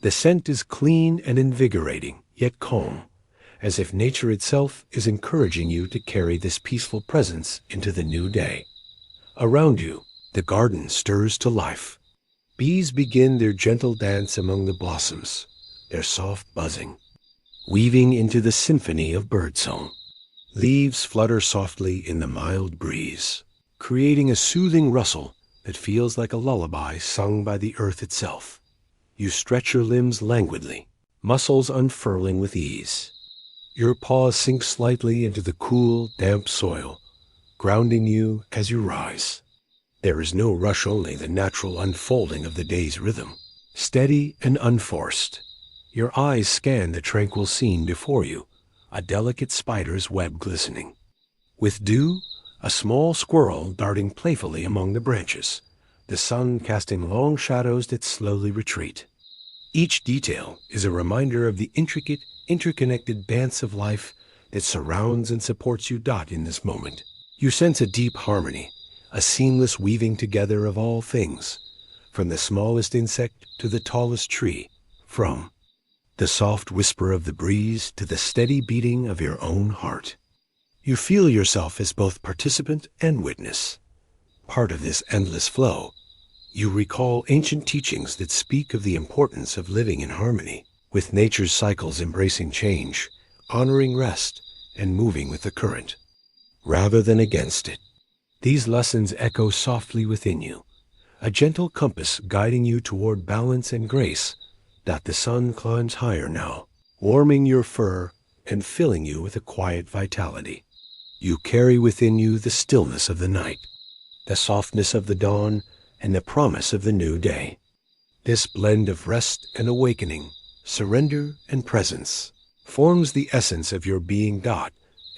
The scent is clean and invigorating, yet calm, as if nature itself is encouraging you to carry this peaceful presence into the new day. Around you, the garden stirs to life. Bees begin their gentle dance among the blossoms, their soft buzzing, weaving into the symphony of birdsong. Leaves flutter softly in the mild breeze, creating a soothing rustle that feels like a lullaby sung by the earth itself. You stretch your limbs languidly, muscles unfurling with ease. Your paws sink slightly into the cool, damp soil, grounding you as you rise. There is no rush, only the natural unfolding of the day's rhythm, steady and unforced. Your eyes scan the tranquil scene before you, a delicate spider's web glistening. With dew, a small squirrel darting playfully among the branches, the sun casting long shadows that slowly retreat. Each detail is a reminder of the intricate, interconnected dance of life that surrounds and supports you. In this moment, you sense a deep harmony, a seamless weaving together of all things, from the smallest insect to the tallest tree, from the soft whisper of the breeze to the steady beating of your own heart. You feel yourself as both participant and witness, part of this endless flow. You recall ancient teachings that speak of the importance of living in harmony with nature's cycles, embracing change, honoring rest, and moving with the current, rather than against it. These lessons echo softly within you, a gentle compass guiding you toward balance and grace. The sun climbs higher now, warming your fur and filling you with a quiet vitality. You carry within you the stillness of the night, the softness of the dawn, and the promise of the new day. This blend of rest and awakening, surrender and presence, forms the essence of your being.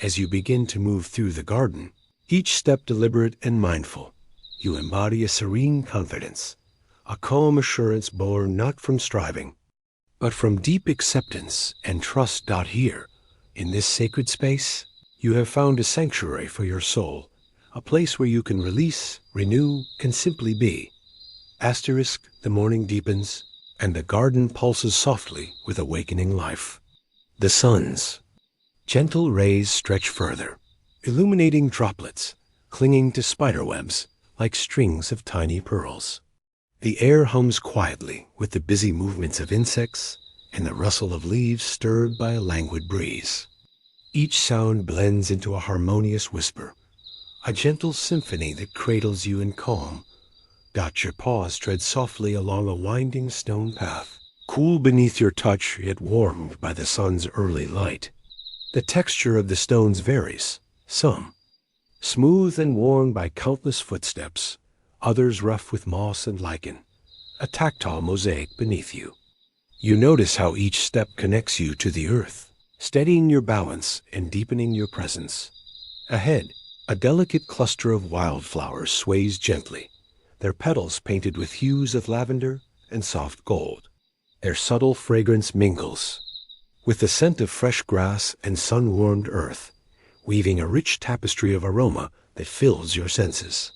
As you begin to move through the garden, each step deliberate and mindful, you embody a serene confidence, a calm assurance born not from striving, but from deep acceptance and trust. Here, in this sacred space, you have found a sanctuary for your soul, a place where you can release, renew, and simply be. The morning deepens, and the garden pulses softly with awakening life. The sun's gentle rays stretch further, illuminating droplets, clinging to spiderwebs like strings of tiny pearls. The air hums quietly with the busy movements of insects and the rustle of leaves stirred by a languid breeze. Each sound blends into a harmonious whisper, a gentle symphony that cradles you in calm. Your paws tread softly along a winding stone path, cool beneath your touch yet warmed by the sun's early light. The texture of the stones varies, some smooth and worn by countless footsteps, others rough with moss and lichen, a tactile mosaic beneath you. You notice how each step connects you to the earth, steadying your balance and deepening your presence. Ahead, a delicate cluster of wildflowers sways gently, their petals painted with hues of lavender and soft gold. Their subtle fragrance mingles with the scent of fresh grass and sun-warmed earth, weaving a rich tapestry of aroma that fills your senses.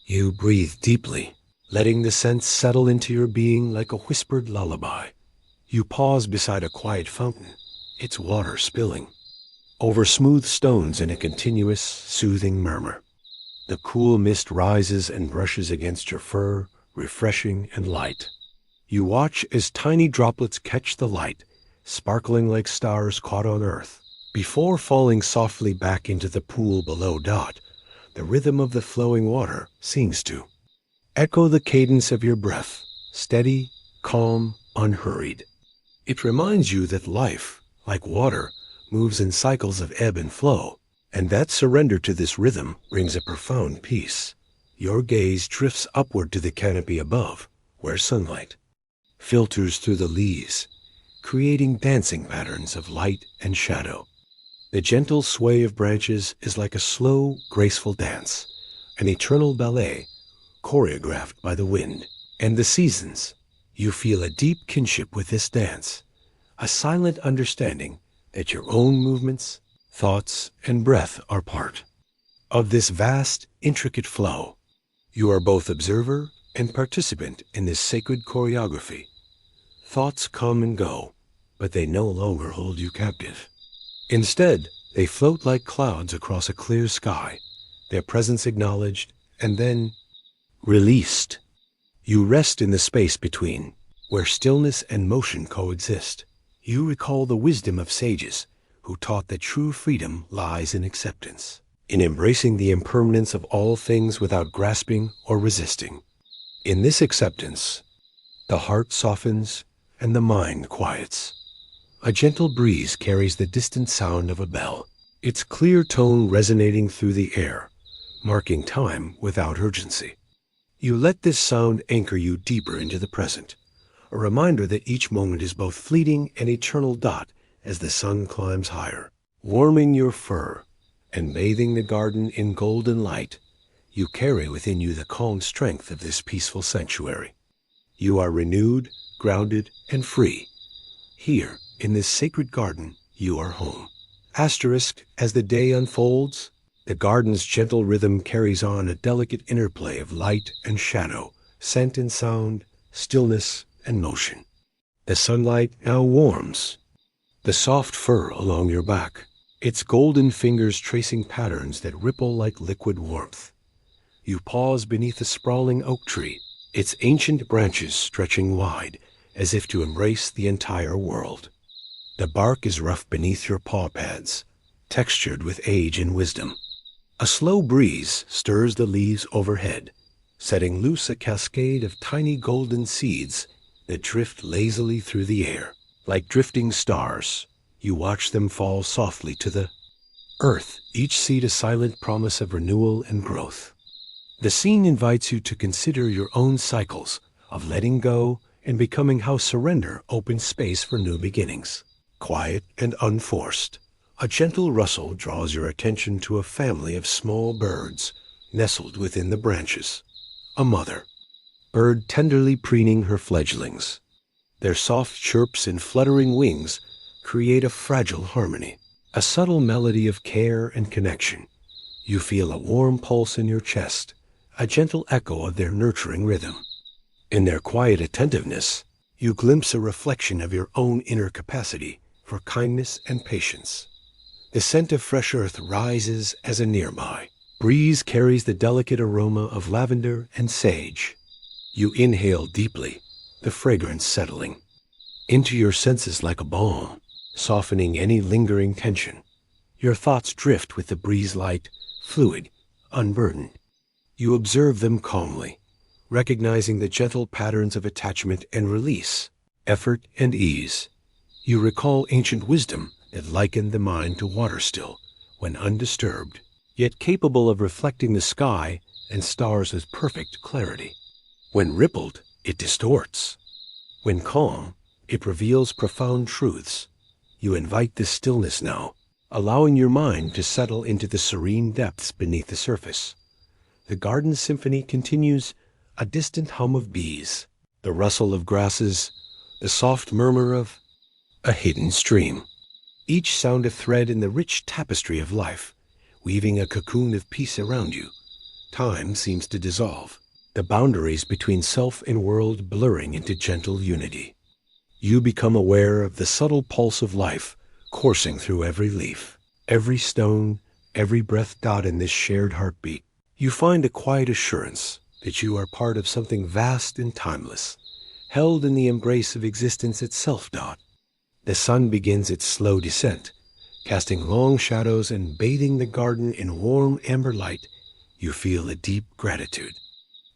You breathe deeply, letting the scents settle into your being like a whispered lullaby. You pause beside a quiet fountain, its water spilling over smooth stones in a continuous, soothing murmur. The cool mist rises and brushes against your fur, refreshing and light. You watch as tiny droplets catch the light, sparkling like stars caught on earth. Before falling softly back into the pool below. The rhythm of the flowing water seems to echo the cadence of your breath, steady, calm, unhurried. It reminds you that life, like water, moves in cycles of ebb and flow, and that surrender to this rhythm brings a profound peace. Your gaze drifts upward to the canopy above, where sunlight filters through the leaves, creating dancing patterns of light and shadow. The gentle sway of branches is like a slow, graceful dance, an eternal ballet choreographed by the wind and the seasons. You feel a deep kinship with this dance, a silent understanding that your own movements, thoughts, and breath are part of this vast, intricate flow. You are both observer and participant in this sacred choreography. Thoughts come and go, but they no longer hold you captive. Instead, they float like clouds across a clear sky, their presence acknowledged and then released. You rest in the space between, where stillness and motion coexist. You recall the wisdom of sages who taught that true freedom lies in acceptance, in embracing the impermanence of all things without grasping or resisting. In this acceptance, the heart softens and the mind quiets. A gentle breeze carries the distant sound of a bell, its clear tone resonating through the air, marking time without urgency. You let this sound anchor you deeper into the present, a reminder that each moment is both fleeting and eternal. As the sun climbs higher, warming your fur and bathing the garden in golden light, you carry within you the calm strength of this peaceful sanctuary. You are renewed, grounded, and free. Here, in this sacred garden, you are home. Asterisk, as the day unfolds, the garden's gentle rhythm carries on a delicate interplay of light and shadow, scent and sound, stillness and motion. The sunlight now warms the soft fur along your back, its golden fingers tracing patterns that ripple like liquid warmth. You pause beneath a sprawling oak tree, its ancient branches stretching wide, as if to embrace the entire world. The bark is rough beneath your paw pads, textured with age and wisdom. A slow breeze stirs the leaves overhead, setting loose a cascade of tiny golden seeds that drift lazily through the air. Like drifting stars, you watch them fall softly to the earth, each seed a silent promise of renewal and growth. The scene invites you to consider your own cycles of letting go and becoming, how surrender opens space for new beginnings. Quiet and unforced, a gentle rustle draws your attention to a family of small birds nestled within the branches. A mother bird tenderly preening her fledglings. Their soft chirps and fluttering wings create a fragile harmony, a subtle melody of care and connection. You feel a warm pulse in your chest, a gentle echo of their nurturing rhythm. In their quiet attentiveness, you glimpse a reflection of your own inner capacity for kindness and patience. The scent of fresh earth rises as a nearby breeze carries the delicate aroma of lavender and sage. You inhale deeply, the fragrance settling into your senses like a balm, softening any lingering tension. Your thoughts drift with the breeze light, fluid, unburdened. You observe them calmly, recognizing the gentle patterns of attachment and release, effort and ease. You recall ancient wisdom that likened the mind to water still, when undisturbed, yet capable of reflecting the sky and stars with perfect clarity. When rippled, it distorts. When calm, it reveals profound truths. You invite this stillness now, allowing your mind to settle into the serene depths beneath the surface. The garden symphony continues, a distant hum of bees, the rustle of grasses, the soft murmur of a hidden stream. Each sound a thread in the rich tapestry of life, weaving a cocoon of peace around you. Time seems to dissolve, the boundaries between self and world blurring into gentle unity. You become aware of the subtle pulse of life coursing through every leaf, every stone, every breath dot in this shared heartbeat. You find a quiet assurance that you are part of something vast and timeless, held in the embrace of existence itself. The sun begins its slow descent, casting long shadows and bathing the garden in warm amber light. You feel a deep gratitude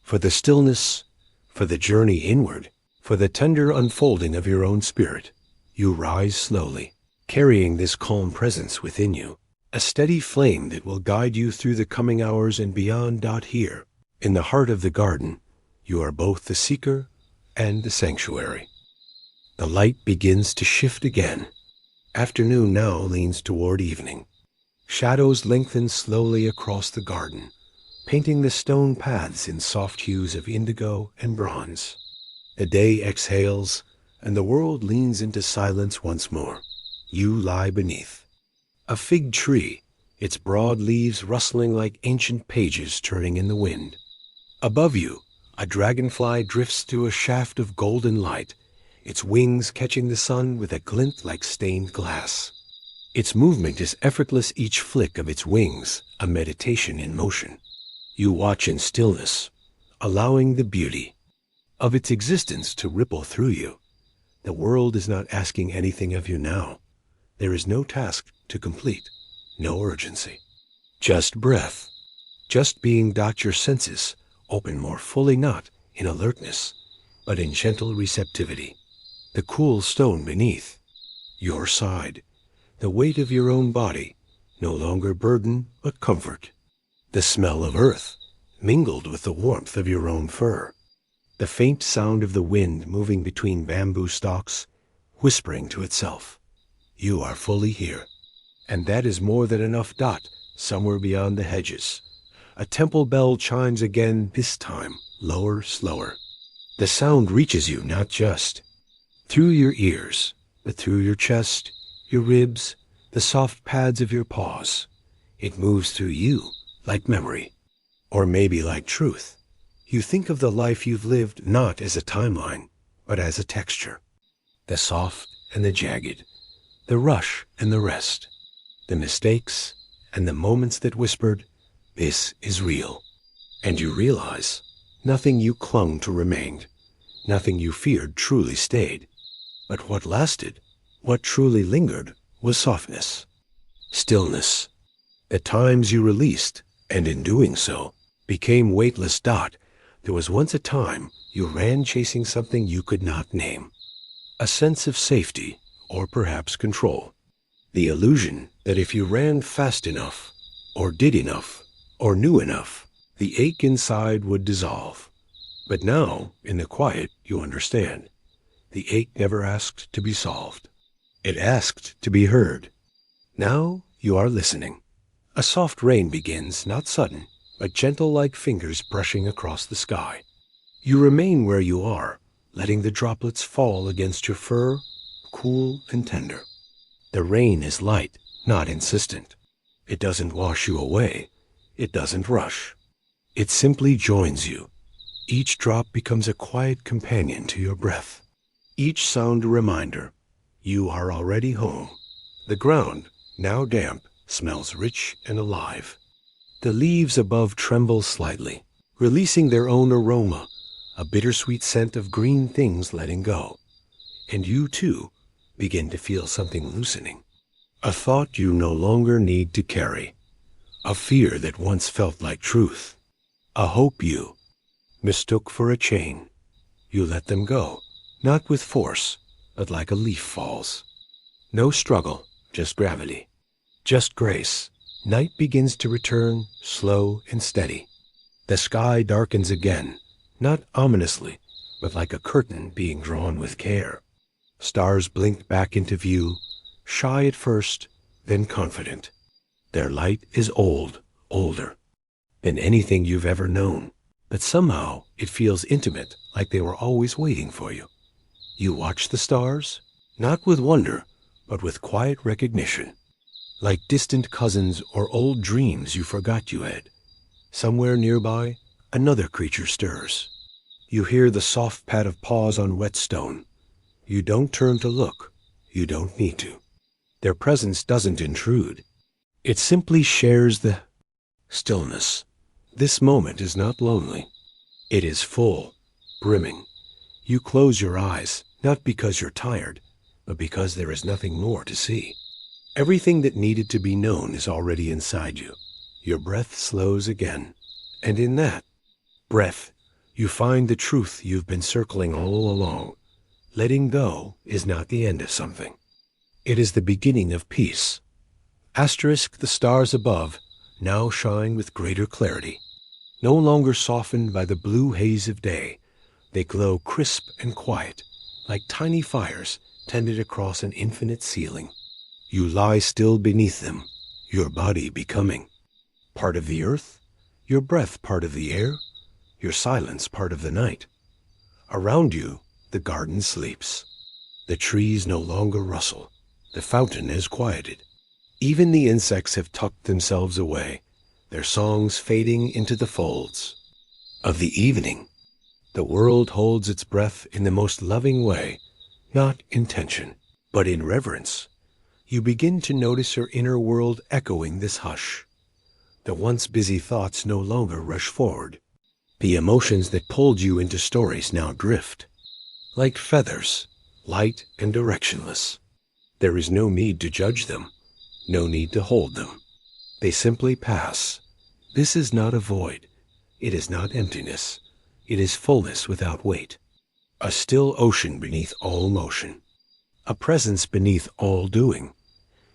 for the stillness, for the journey inward, for the tender unfolding of your own spirit. You rise slowly, carrying this calm presence within you, a steady flame that will guide you through the coming hours and beyond. Here, in the heart of the garden, you are both the seeker and the sanctuary. The light begins to shift again. Afternoon now leans toward evening. Shadows lengthen slowly across the garden, painting the stone paths in soft hues of indigo and bronze. The day exhales, and the world leans into silence once more. You lie beneath a fig tree, its broad leaves rustling like ancient pages turning in the wind. Above you, a dragonfly drifts through a shaft of golden light, its wings catching the sun with a glint like stained glass. Its movement is effortless, each flick of its wings a meditation in motion. You watch in stillness, allowing the beauty of its existence to ripple through you. The world is not asking anything of you now. There is no task to complete, no urgency. Just breath, just being. Your senses open more fully, not in alertness, but in gentle receptivity. The cool stone beneath your side, the weight of your own body, no longer burden but comfort. The smell of earth, mingled with the warmth of your own fur. The faint sound of the wind moving between bamboo stalks, whispering to itself. You are fully here. And that is more than enough. Somewhere beyond the hedges, a temple bell chimes again, this time lower, slower. The sound reaches you not just through your ears, but through your chest, your ribs, the soft pads of your paws. It moves through you like memory, or maybe like truth. You think of the life you've lived not as a timeline, but as a texture. The soft and the jagged, the rush and the rest, the mistakes and the moments that whispered, "This is real." And you realize nothing you clung to remained, nothing you feared truly stayed. But what lasted, what truly lingered, was softness, stillness. The times you released, and in doing so, became weightless. There was once a time you ran chasing something you could not name. A sense of safety, or perhaps control. The illusion that if you ran fast enough, or did enough, or knew enough, the ache inside would dissolve. But now, in the quiet, you understand. The ache never asked to be solved. It asked to be heard. Now you are listening. A soft rain begins, not sudden, but gentle like fingers brushing across the sky. You remain where you are, letting the droplets fall against your fur, cool and tender. The rain is light, not insistent. It doesn't wash you away. It doesn't rush. It simply joins you. Each drop becomes a quiet companion to your breath. Each sound a reminder. You are already home. The ground, now damp, smells rich and alive. The leaves above tremble slightly, releasing their own aroma, a bittersweet scent of green things letting go. And you, too, begin to feel something loosening. A thought you no longer need to carry. A fear that once felt like truth. A hope you mistook for a chain. You let them go, not with force, but like a leaf falls. No struggle, just gravity. Just grace. Night begins to return, slow and steady. The sky darkens again, not ominously, but like a curtain being drawn with care. Stars blink back into view, shy at first, then confident. Their light is older than anything you've ever known, but somehow it feels intimate, like they were always waiting for you. You watch the stars, not with wonder, but with quiet recognition. like distant cousins or old dreams you forgot you had. Somewhere nearby, another creature stirs. You hear the soft pat of paws on wet stone. You don't turn to look. You don't need to. Their presence doesn't intrude. It simply shares the stillness. This moment is not lonely. It is full, brimming. You close your eyes, not because you're tired, but because there is nothing more to see. Everything that needed to be known is already inside you. Your breath slows again, and in that breath, you find the truth you've been circling all along. Letting go is not the end of something. It is the beginning of peace. Asterisk the stars above now shine with greater clarity. No longer softened by the blue haze of day, they glow crisp and quiet, like tiny fires tended across an infinite ceiling. You lie still beneath them, your body becoming part of the earth, your breath part of the air, your silence part of the night. Around you, the garden sleeps. The trees no longer rustle. The fountain is quieted. Even the insects have tucked themselves away, their songs fading into the folds of the evening. The world holds its breath in the most loving way, not in tension, but in reverence. You begin to notice your inner world echoing this hush. The once busy thoughts no longer rush forward. The emotions that pulled you into stories now drift. Like feathers, light and directionless. There is no need to judge them, no need to hold them. They simply pass. This is not a void. It is not emptiness. It is fullness without weight. A still ocean beneath all motion. A presence beneath all doing.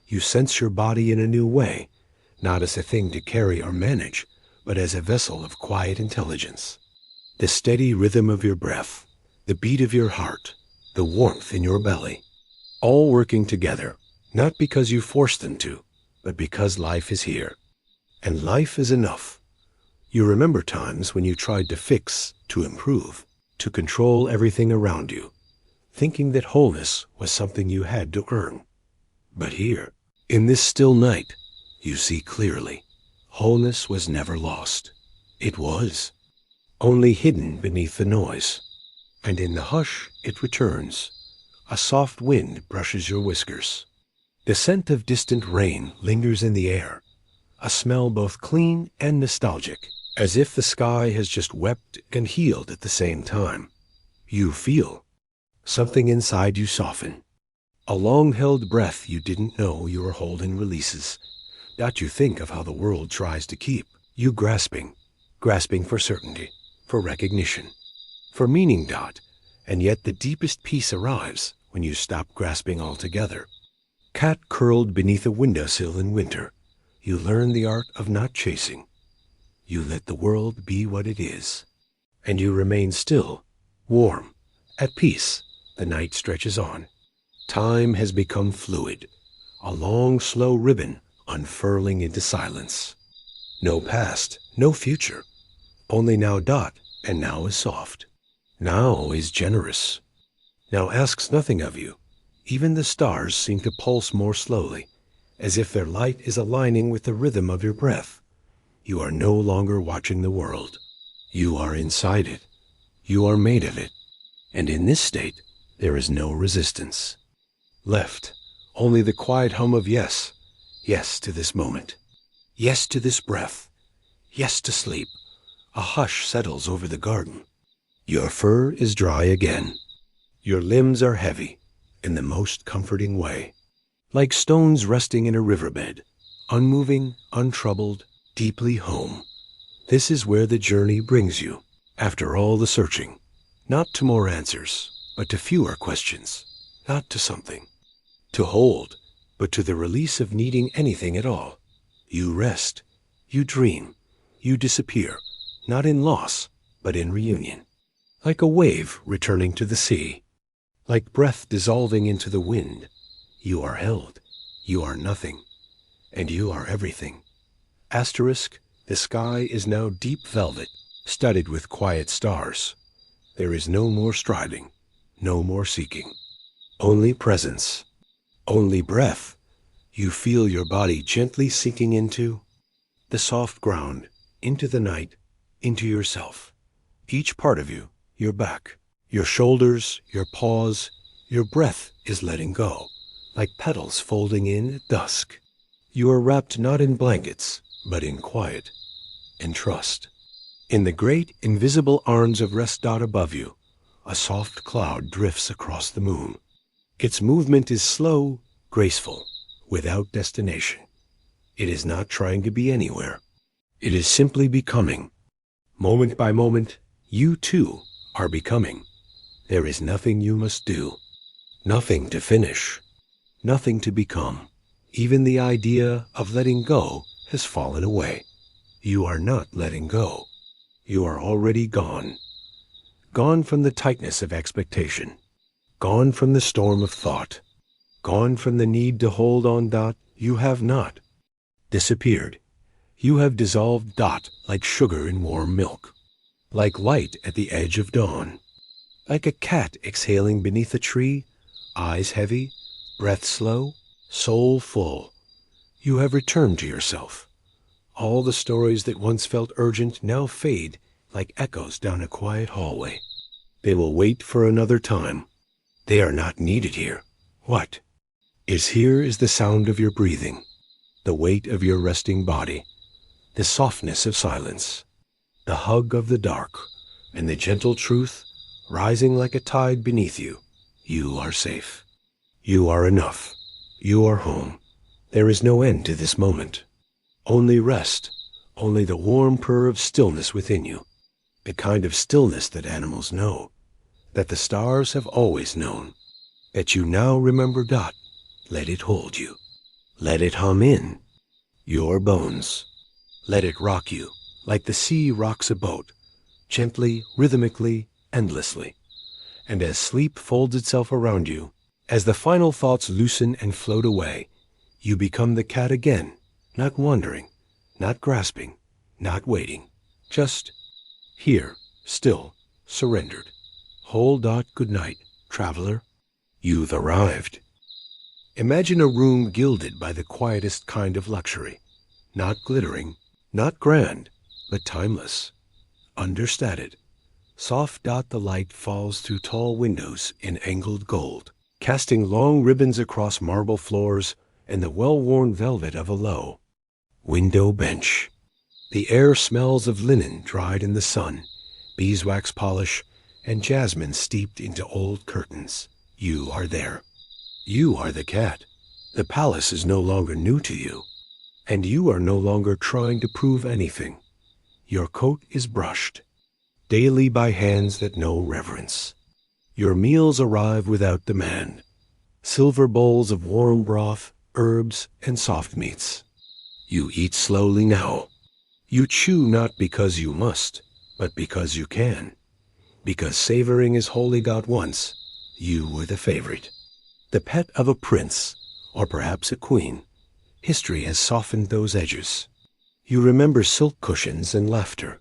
You sense your body in a new way, not as a thing to carry or manage, but as a vessel of quiet intelligence. The steady rhythm of your breath, the beat of your heart, the warmth in your belly, all working together, not because you forced them to, but because life is here. And life is enough. You remember times when you tried to fix, to improve, to control everything around you, thinking that wholeness was something you had to earn. But here, in this still night, you see clearly, wholeness was never lost. It was, only hidden beneath the noise. And in the hush, it returns. A soft wind brushes your whiskers. The scent of distant rain lingers in the air, a smell both clean and nostalgic, as if the sky has just wept and healed at the same time. You feel something inside you soften. A long-held breath you didn't know you were holding releases. That you think of how the world tries to keep you grasping for certainty, for recognition, for meaning. And yet the deepest peace arrives when you stop grasping altogether. Cat curled beneath a windowsill in winter, you learn the art of not chasing. You let the world be what it is, and you remain still, warm, at peace. The night stretches on. Time has become fluid, a long, slow ribbon unfurling into silence. No past, no future, only now. And now is soft. Now is generous. Now asks nothing of you. Even the stars seem to pulse more slowly, as if their light is aligning with the rhythm of your breath. You are no longer watching the world. You are inside it. You are made of it. And in this state, there is no resistance. Left, only the quiet hum of yes. Yes to this moment. Yes to this breath. Yes to sleep. A hush settles over the garden. Your fur is dry again. Your limbs are heavy, in the most comforting way. Like stones resting in a riverbed, unmoving, untroubled, deeply home. This is where the journey brings you, after all the searching. Not to more answers, but to fewer questions. Not to something to hold, but to the release of needing anything at all. You rest, you dream, you disappear, not in loss, but in reunion. Like a wave returning to the sea, like breath dissolving into the wind. You are held, you are nothing, and you are everything. Asterisk, the sky is now deep velvet, studded with quiet stars. There is no more striving, no more seeking. Only presence, only breath. You feel your body gently sinking into the soft ground, into the night, into yourself. Each part of you, your back, your shoulders, your paws, your breath is letting go, like petals folding in at dusk. You are wrapped not in blankets, but in quiet and trust. In the great invisible arms of rest dot above you, a soft cloud drifts across the moon. Its movement is slow, graceful, without destination. It is not trying to be anywhere. It is simply becoming. Moment by moment, you too are becoming. There is nothing you must do, nothing to finish, nothing to become. Even the idea of letting go has fallen away. You are not letting go. You are already gone. Gone from the tightness of expectation. Gone from the storm of thought. Gone from the need to hold on. You have not disappeared. You have dissolved. Like sugar in warm milk. Like light at the edge of dawn. Like a cat exhaling beneath a tree, eyes heavy, breath slow, soul full. You have returned to yourself. All the stories that once felt urgent now fade like echoes down a quiet hallway. They will wait for another time. They are not needed here. What is here is the sound of your breathing, the weight of your resting body, the softness of silence, the hug of the dark, and the gentle truth rising like a tide beneath you. You are safe. You are enough. You are home. There is no end to this moment. Only rest, only the warm purr of stillness within you, the kind of stillness that animals know, that the stars have always known, that you now remember. Let it hold you. Let it hum in your bones. Let it rock you like the sea rocks a boat, gently, rhythmically, endlessly. And as sleep folds itself around you, as the final thoughts loosen and float away, you become the cat again, not wandering, not grasping, not waiting, just here, still, surrendered. Whole. Good night, traveler. You've arrived. Imagine a room gilded by the quietest kind of luxury, not glittering, not grand, but timeless, understated. Soft. The light falls through tall windows in angled gold, casting long ribbons across marble floors and the well-worn velvet of a low window bench. The air smells of linen dried in the sun, beeswax polish, and jasmine steeped into old curtains. You are there. You are the cat. The palace is no longer new to you, and you are no longer trying to prove anything. Your coat is brushed daily by hands that know reverence. Your meals arrive without demand. Silver bowls of warm broth, herbs, and soft meats. You eat slowly now. You chew not because you must, but because you can. Because savoring is holy. Once, you were the favorite, the pet of a prince, or perhaps a queen. History has softened those edges. You remember silk cushions and laughter,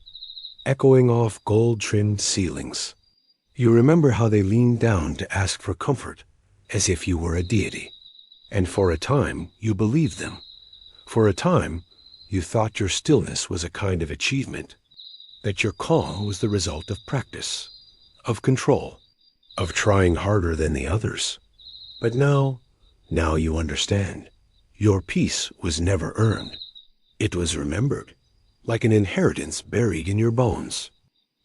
echoing off gold-trimmed ceilings. You remember how they leaned down to ask for comfort, as if you were a deity. And for a time, you believed them. For a time, you thought your stillness was a kind of achievement, that your calm was the result of practice, of control, of trying harder than the others. But now you understand. Your peace was never earned. It was remembered, like an inheritance buried in your bones,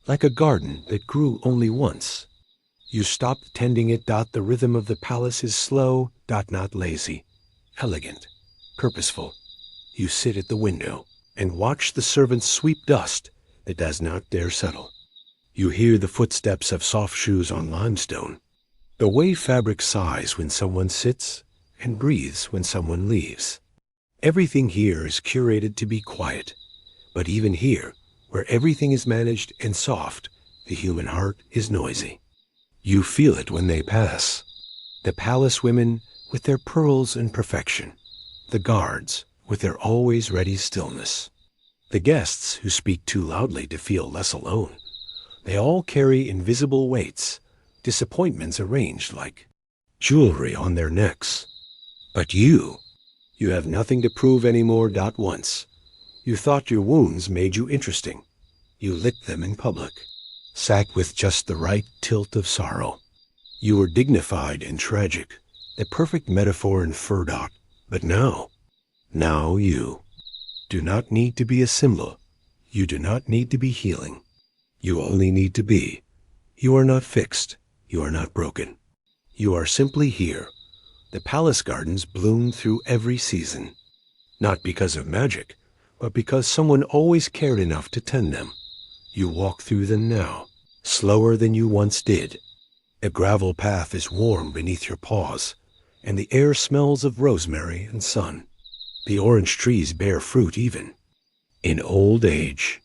like a garden that grew only once. You stopped tending it. The rhythm of the palace is slow. Not lazy, elegant, purposeful. You sit at the window and watch the servants sweep dust that does not dare settle. You hear the footsteps of soft shoes on limestone, the way fabric sighs when someone sits and breathes when someone leaves. Everything here is curated to be quiet, but even here, where everything is managed and soft, the human heart is noisy. You feel it when they pass. The palace women with their pearls and perfection, the guards with their always ready stillness, the guests who speak too loudly to feel less alone. They all carry invisible weights, disappointments arranged like jewelry on their necks. But you You have nothing to prove anymore. Once, you thought your wounds made you interesting. You licked them in public, sat with just the right tilt of sorrow. You were dignified and tragic, the perfect metaphor in fur. But now you do not need to be a symbol. You do not need to be healing. You only need to be. You are not fixed. You are not broken. You are simply here. The palace gardens bloom through every season, not because of magic, but because someone always cared enough to tend them. You walk through them now, slower than you once did. The gravel path is warm beneath your paws, and the air smells of rosemary and sun. The orange trees bear fruit even. In old age,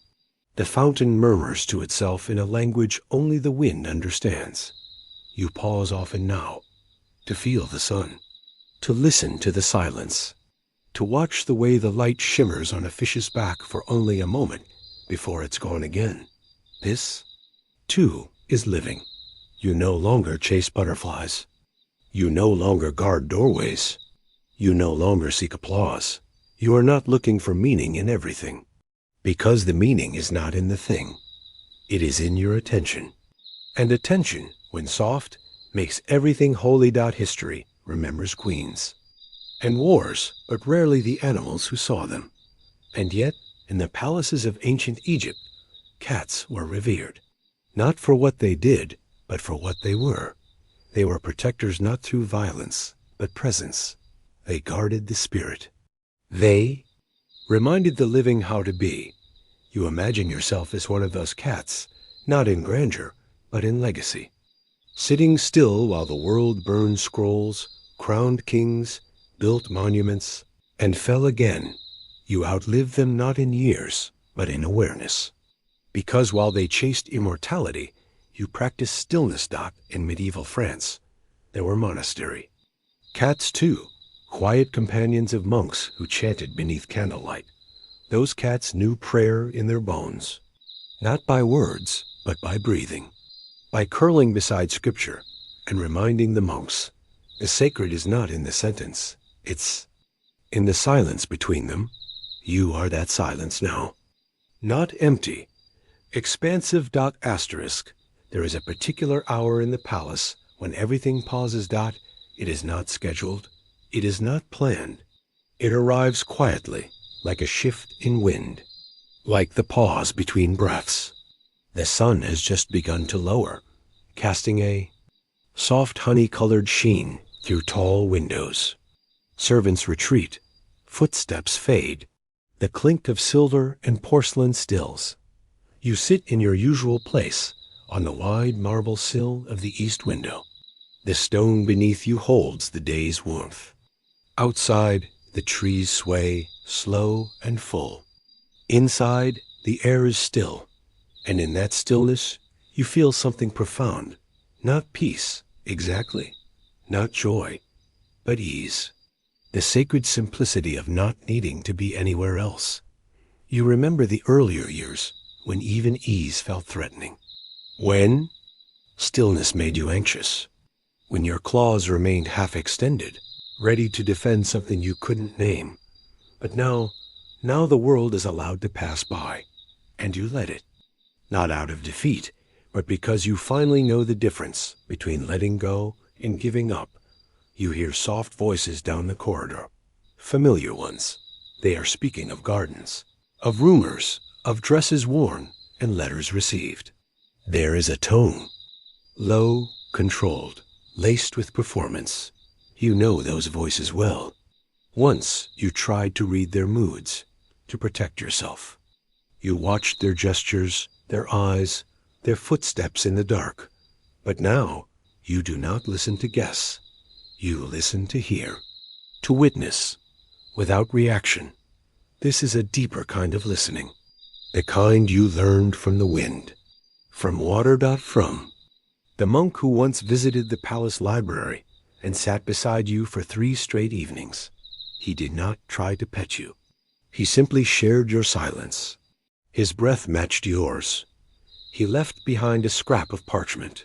the fountain murmurs to itself in a language only the wind understands. You pause often now, to feel the sun, to listen to the silence, to watch the way the light shimmers on a fish's back for only a moment before it's gone again. This, too, is living. You no longer chase butterflies. You no longer guard doorways. You no longer seek applause. You are not looking for meaning in everything, because the meaning is not in the thing. It is in your attention. And attention, when soft, makes everything holy. History remembers queens and wars, but rarely the animals who saw them. And yet, in the palaces of ancient Egypt, cats were revered, not for what they did, but for what they were. They were protectors not through violence, but presence. They guarded the spirit. They reminded the living how to be. You imagine yourself as one of those cats, not in grandeur, but in legacy. Sitting still while the world burned scrolls, crowned kings, built monuments, and fell again, you outlived them not in years, but in awareness. Because while they chased immortality, you practiced stillness. In medieval France, there were monasteries. Cats, too, quiet companions of monks who chanted beneath candlelight. Those cats knew prayer in their bones, not by words, but by breathing, by curling beside scripture and reminding the monks, the sacred is not in the sentence, it's in the silence between them. You are that silence now. Not empty, expansive. Asterisk. There is a particular hour in the palace when everything pauses. It is not scheduled. It is not planned. It arrives quietly, like a shift in wind, like the pause between breaths. The sun has just begun to lower, casting a soft honey-colored sheen through tall windows. Servants retreat, footsteps fade, the clink of silver and porcelain stills. You sit in your usual place, on the wide marble sill of the east window. The stone beneath you holds the day's warmth. Outside, the trees sway, slow and full. Inside, the air is still, and in that stillness, you feel something profound. Not peace, exactly, not joy, but ease. The sacred simplicity of not needing to be anywhere else. You remember the earlier years, when even ease felt threatening. When stillness made you anxious. When your claws remained half extended, ready to defend something you couldn't name. But now the world is allowed to pass by, and you let it. Not out of defeat, but because you finally know the difference between letting go and giving up. You hear soft voices down the corridor, familiar ones. They are speaking of gardens, of rumors, of dresses worn and letters received. There is a tone, low, controlled, laced with performance. You know those voices well. Once you tried to read their moods, to protect yourself. You watched their gestures, their eyes, their footsteps in the dark. But now you do not listen to guess. You listen to hear, to witness, without reaction. This is a deeper kind of listening, the kind you learned from the wind, from water. From the monk who once visited the palace library and sat beside you for 3 straight evenings. He did not try to pet you. He simply shared your silence. His breath matched yours. He left behind a scrap of parchment.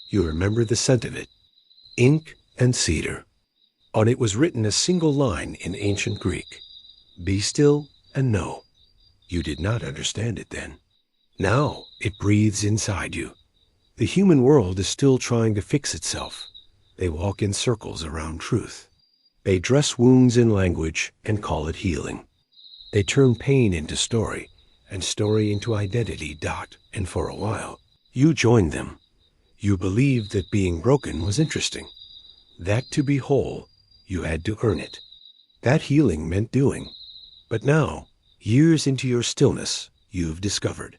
You remember the scent of it, ink and cedar. On it was written a single line in ancient Greek. Be still and know. You did not understand it then. Now it breathes inside you. The human world is still trying to fix itself. They walk in circles around truth. They dress wounds in language and call it healing. They turn pain into story and story into identity. And for a while, you joined them. You believed that being broken was interesting. That to be whole, you had to earn it. That healing meant doing. But now, years into your stillness, you've discovered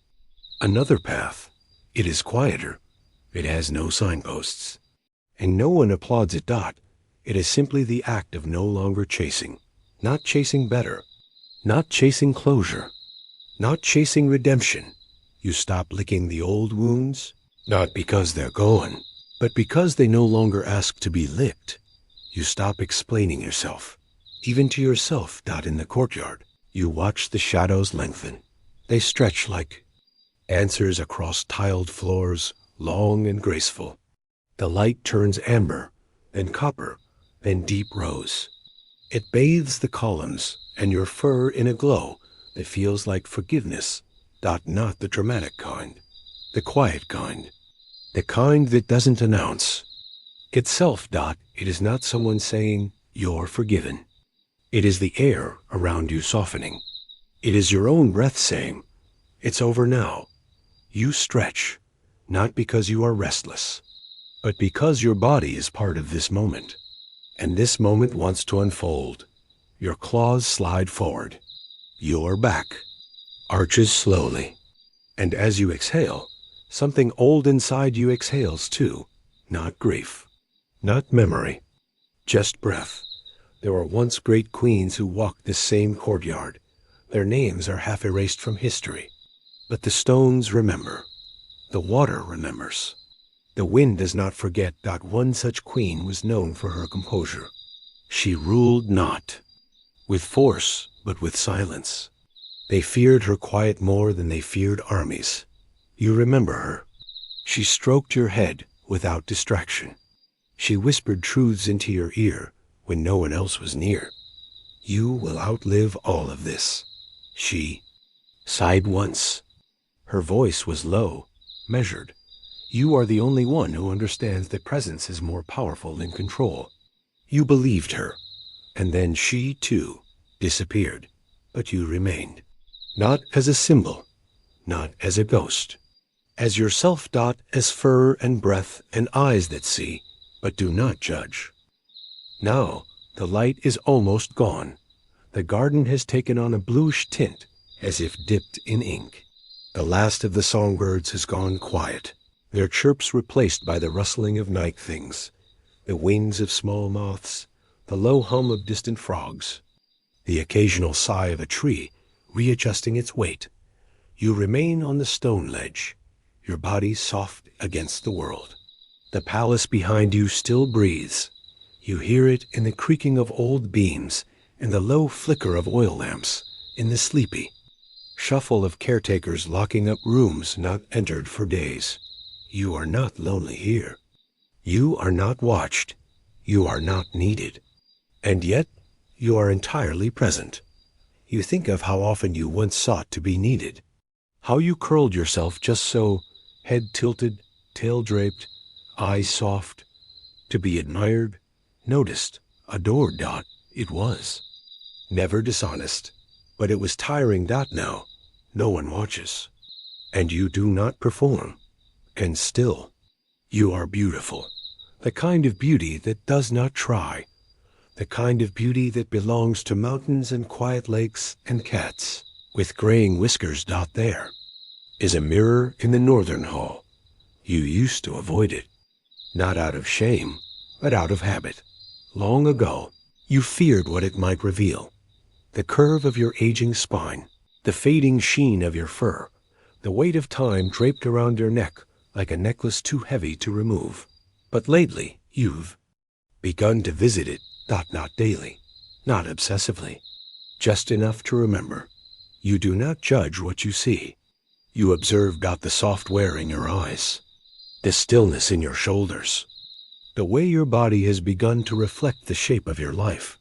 another path. It is quieter. It has no signposts. And no one applauds it. It is simply the act of no longer chasing. Not chasing better. Not chasing closure. Not chasing redemption. You stop licking the old wounds, not because they're gone, but because they no longer ask to be licked. You stop explaining yourself, even to yourself. In the courtyard, you watch the shadows lengthen. They stretch like answers across tiled floors, long and graceful. The light turns amber, then copper, then deep rose. It bathes the columns and your fur in a glow that feels like forgiveness. Not the dramatic kind, the quiet kind, the kind that doesn't announce itself. It is not someone saying, you're forgiven. It is the air around you softening. It is your own breath saying, it's over now. You stretch, not because you are restless, but because your body is part of this moment. And this moment wants to unfold. Your claws slide forward. Your back arches slowly. And as you exhale, something old inside you exhales too. Not grief, not memory, just breath. There were once great queens who walked this same courtyard. Their names are half erased from history. But the stones remember. The water remembers. The wind does not forget. One such queen was known for her composure. She ruled not with force, but with silence. They feared her quiet more than they feared armies. You remember her. She stroked your head without distraction. She whispered truths into your ear when no one else was near. You will outlive all of this. She sighed once. Her voice was low, measured. You are the only one who understands that presence is more powerful than control. You believed her, and then she, too, disappeared. But you remained. Not as a symbol, not as a ghost. As yourself. As fur and breath and eyes that see, but do not judge. Now, the light is almost gone. The garden has taken on a bluish tint, as if dipped in ink. The last of the songbirds has gone quiet, their chirps replaced by the rustling of night things, the wings of small moths, the low hum of distant frogs, the occasional sigh of a tree readjusting its weight. You remain on the stone ledge, your body soft against the world. The palace behind you still breathes. You hear it in the creaking of old beams and the low flicker of oil lamps, in the sleepy shuffle of caretakers locking up rooms not entered for days. You are not lonely here. You are not watched. You are not needed. And yet, you are entirely present. You think of how often you once sought to be needed, how you curled yourself just so, head tilted, tail draped, eyes soft, to be admired, noticed, adored. It was never dishonest, but it was tiring. Now, no one watches, and you do not perform, and still, you are beautiful, the kind of beauty that does not try, the kind of beauty that belongs to mountains and quiet lakes and cats with graying whiskers. There is a mirror in the northern hall. You used to avoid it, not out of shame, but out of habit. Long ago, you feared what it might reveal. The curve of your aging spine, the fading sheen of your fur, the weight of time draped around your neck like a necklace too heavy to remove. But lately, you've begun to visit it. Not daily, not obsessively, just enough to remember. You do not judge what you see. You observe. The soft wear in your eyes, the stillness in your shoulders, The way your body has begun to reflect the shape of your life,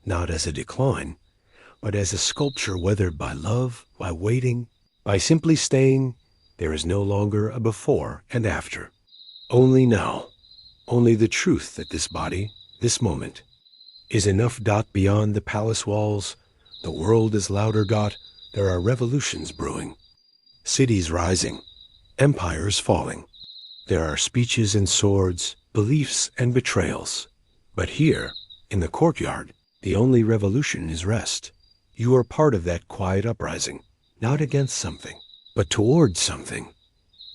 not as a decline, but as a sculpture weathered by love, by waiting, by simply staying. There is no longer a before and after. Only now, only the truth that this body, this moment, is enough. Beyond the palace walls, the world is louder. There are revolutions brewing, cities rising, empires falling. There are speeches and swords, beliefs and betrayals. But here, in the courtyard, the only revolution is rest. You are part of that quiet uprising, not against something, but toward something,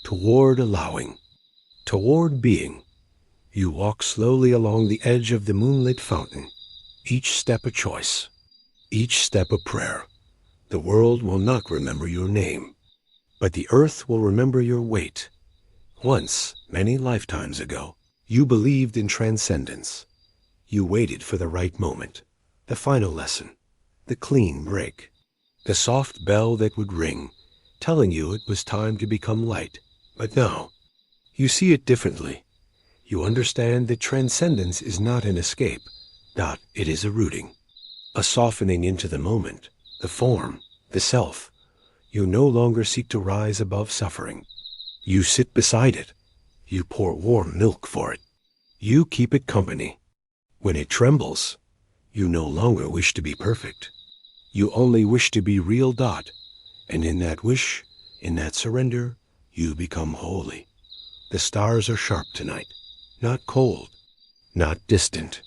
toward allowing, toward being. You walk slowly along the edge of the moonlit fountain, each step a choice, each step a prayer. The world will not remember your name, but the earth will remember your weight. Once, many lifetimes ago, you believed in transcendence. You waited for the right moment, the final lesson, the clean break, the soft bell that would ring, telling you it was time to become light. But now, you see it differently. You understand that transcendence is not an escape. It is a rooting, a softening into the moment, the form, the self. You no longer seek to rise above suffering. You sit beside it. You pour warm milk for it. You keep it company. When it trembles, you no longer wish to be perfect. You only wish to be real. And in that wish, in that surrender, you become holy. The stars are sharp tonight, not cold, not distant,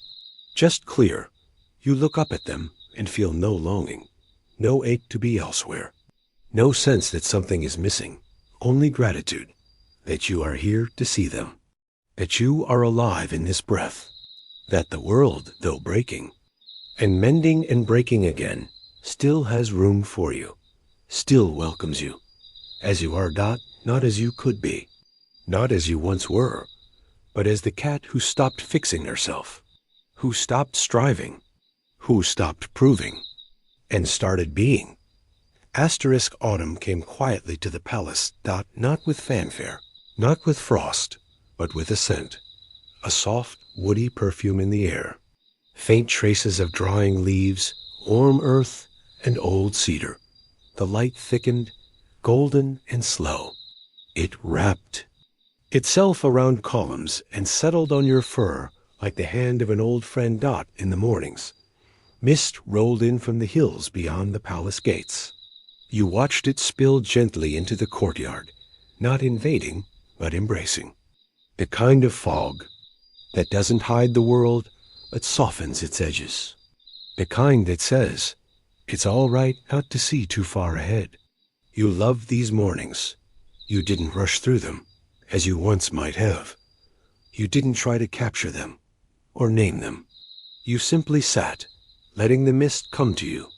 just clear. You look up at them and feel no longing, no ache to be elsewhere, no sense that something is missing, only gratitude that you are here to see them, that you are alive in this breath, that the world, though breaking and mending and breaking again, still has room for you, still welcomes you, as you are. Not as you could be, not as you once were, but as the cat who stopped fixing herself, who stopped striving, who stopped proving, and started being. Autumn came quietly to the palace. Not with fanfare, not with frost, but with a scent, a soft, woody perfume in the air, faint traces of drying leaves, warm earth, and old cedar. The light thickened, golden and slow. It wrapped itself around columns and settled on your fur like the hand of an old friend. In the mornings, mist rolled in from the hills beyond the palace gates. You watched it spill gently into the courtyard, not invading, but embracing. The kind of fog that doesn't hide the world, but softens its edges. The kind that says, it's all right not to see too far ahead. You loved these mornings. You didn't rush through them, as you once might have. You didn't try to capture them, or name them. You simply sat, letting the mist come to you,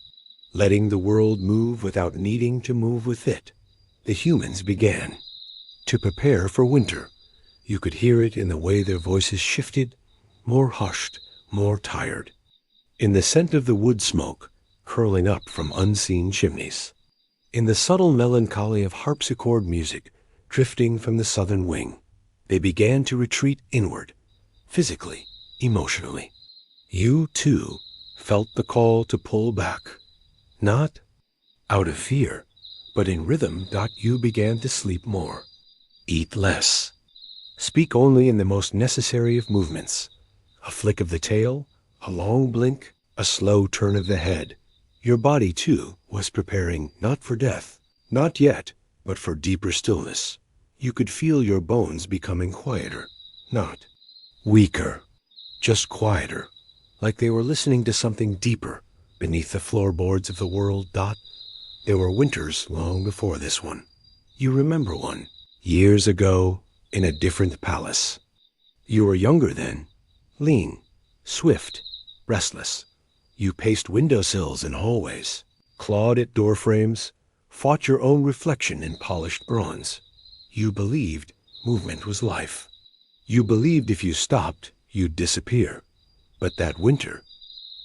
letting the world move without needing to move with it. The humans began to prepare for winter. You could hear it in the way their voices shifted, more hushed, more tired, in the scent of the wood smoke curling up from unseen chimneys, in the subtle melancholy of harpsichord music drifting from the southern wing. They began to retreat inward, physically, emotionally. You, too, felt the call to pull back, not out of fear, but in rhythm. You began to sleep more, eat less, speak only in the most necessary of movements, a flick of the tail, a long blink, a slow turn of the head. Your body, too, was preparing not for death, not yet, but for deeper stillness. You could feel your bones becoming quieter, not weaker, just quieter, like they were listening to something deeper beneath the floorboards of the world. There were winters long before this one. You remember one, years ago, in a different palace. You were younger then, lean, swift, restless. You paced windowsills and hallways, clawed at doorframes, fought your own reflection in polished bronze. You believed movement was life. You believed if you stopped, you'd disappear. But that winter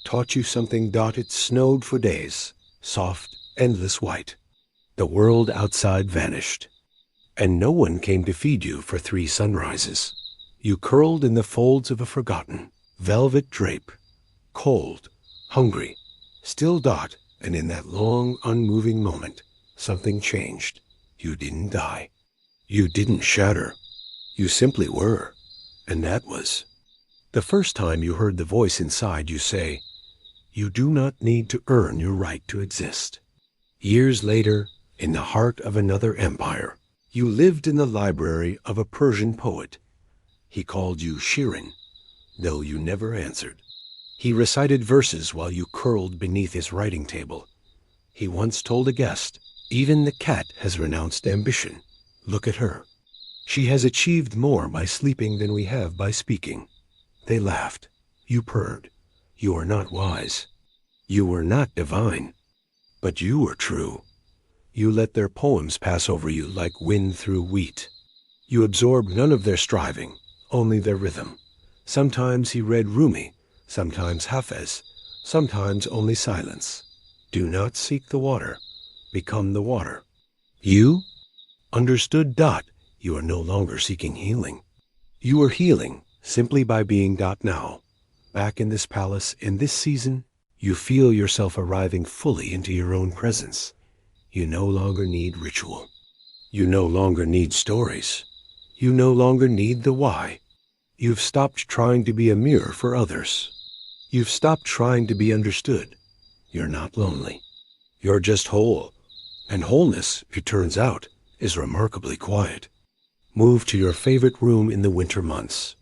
taught you something. It snowed for days, soft, endless white. The world outside vanished, and no one came to feed you for 3 sunrises. You curled in the folds of a forgotten velvet drape, cold, hungry, still Dot, and in that long, unmoving moment, something changed. You didn't die. You didn't shatter. You simply were. And that was the first time you heard the voice inside you say, "You do not need to earn your right to exist." Years later, in the heart of another empire, you lived in the library of a Persian poet. He called you Shirin, though you never answered. He recited verses while you curled beneath his writing table. He once told a guest, "Even the cat has renounced ambition. Look at her. She has achieved more by sleeping than we have by speaking." They laughed. You purred. You are not wise. You were not divine. But you were true. You let their poems pass over you like wind through wheat. You absorbed none of their striving, only their rhythm. Sometimes he read Rumi, sometimes Hafez, sometimes only silence. Do not seek the water. Become the water. You understood Dot. You are no longer seeking healing. You are healing simply by being Dot now. Back in this palace, in this season, you feel yourself arriving fully into your own presence. You no longer need ritual. You no longer need stories. You no longer need the why. You've stopped trying to be a mirror for others. You've stopped trying to be understood. You're not lonely. You're just whole. And wholeness, it turns out, is remarkably quiet. Move to your favorite room in the winter months,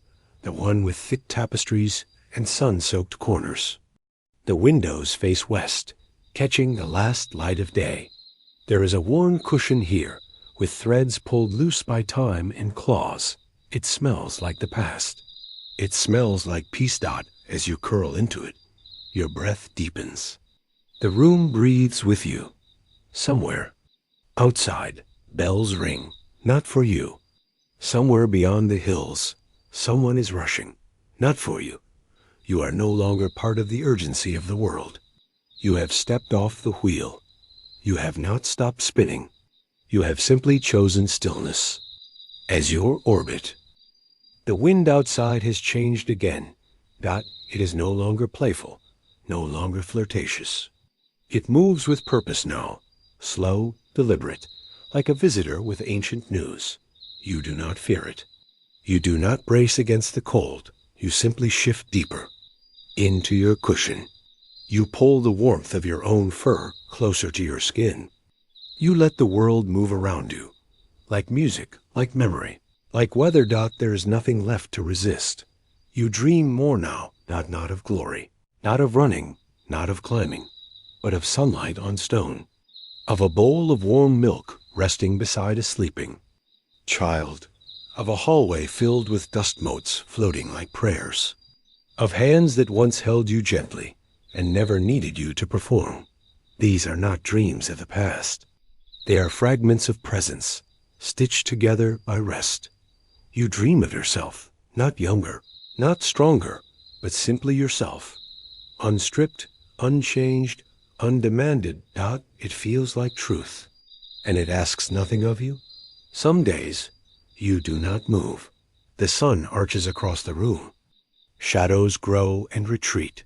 the one with thick tapestries and sun-soaked corners. The windows face west, catching the last light of day. There is a worn cushion here, with threads pulled loose by time and claws. It smells like the past. It smells like peace, Dot, as you curl into it. Your breath deepens. The room breathes with you. Somewhere, outside, bells ring, not for you. Somewhere beyond the hills, someone is rushing, not for you. You are no longer part of the urgency of the world. You have stepped off the wheel. You have not stopped spinning. You have simply chosen stillness as your orbit. The wind outside has changed again. Dot, it is no longer playful, no longer flirtatious. It moves with purpose now, slow, deliberate, like a visitor with ancient news. You do not fear it. You do not brace against the cold. You simply shift deeper into your cushion. You pull the warmth of your own fur closer to your skin. You let the world move around you, like music, like memory, like weather. Dot, there is nothing left to resist. You dream more now, not of glory, not of running, not of climbing, but of sunlight on stone, of a bowl of warm milk resting beside a sleeping child, of a hallway filled with dust motes floating like prayers, of hands that once held you gently and never needed you to perform. These are not dreams of the past. They are fragments of presence, stitched together by rest. You dream of yourself, not younger, not stronger, but simply yourself, unstripped, unchanged, undemanded. Dot, it feels like truth, and it asks nothing of you. Some days, you do not move. The sun arches across the room. Shadows grow and retreat.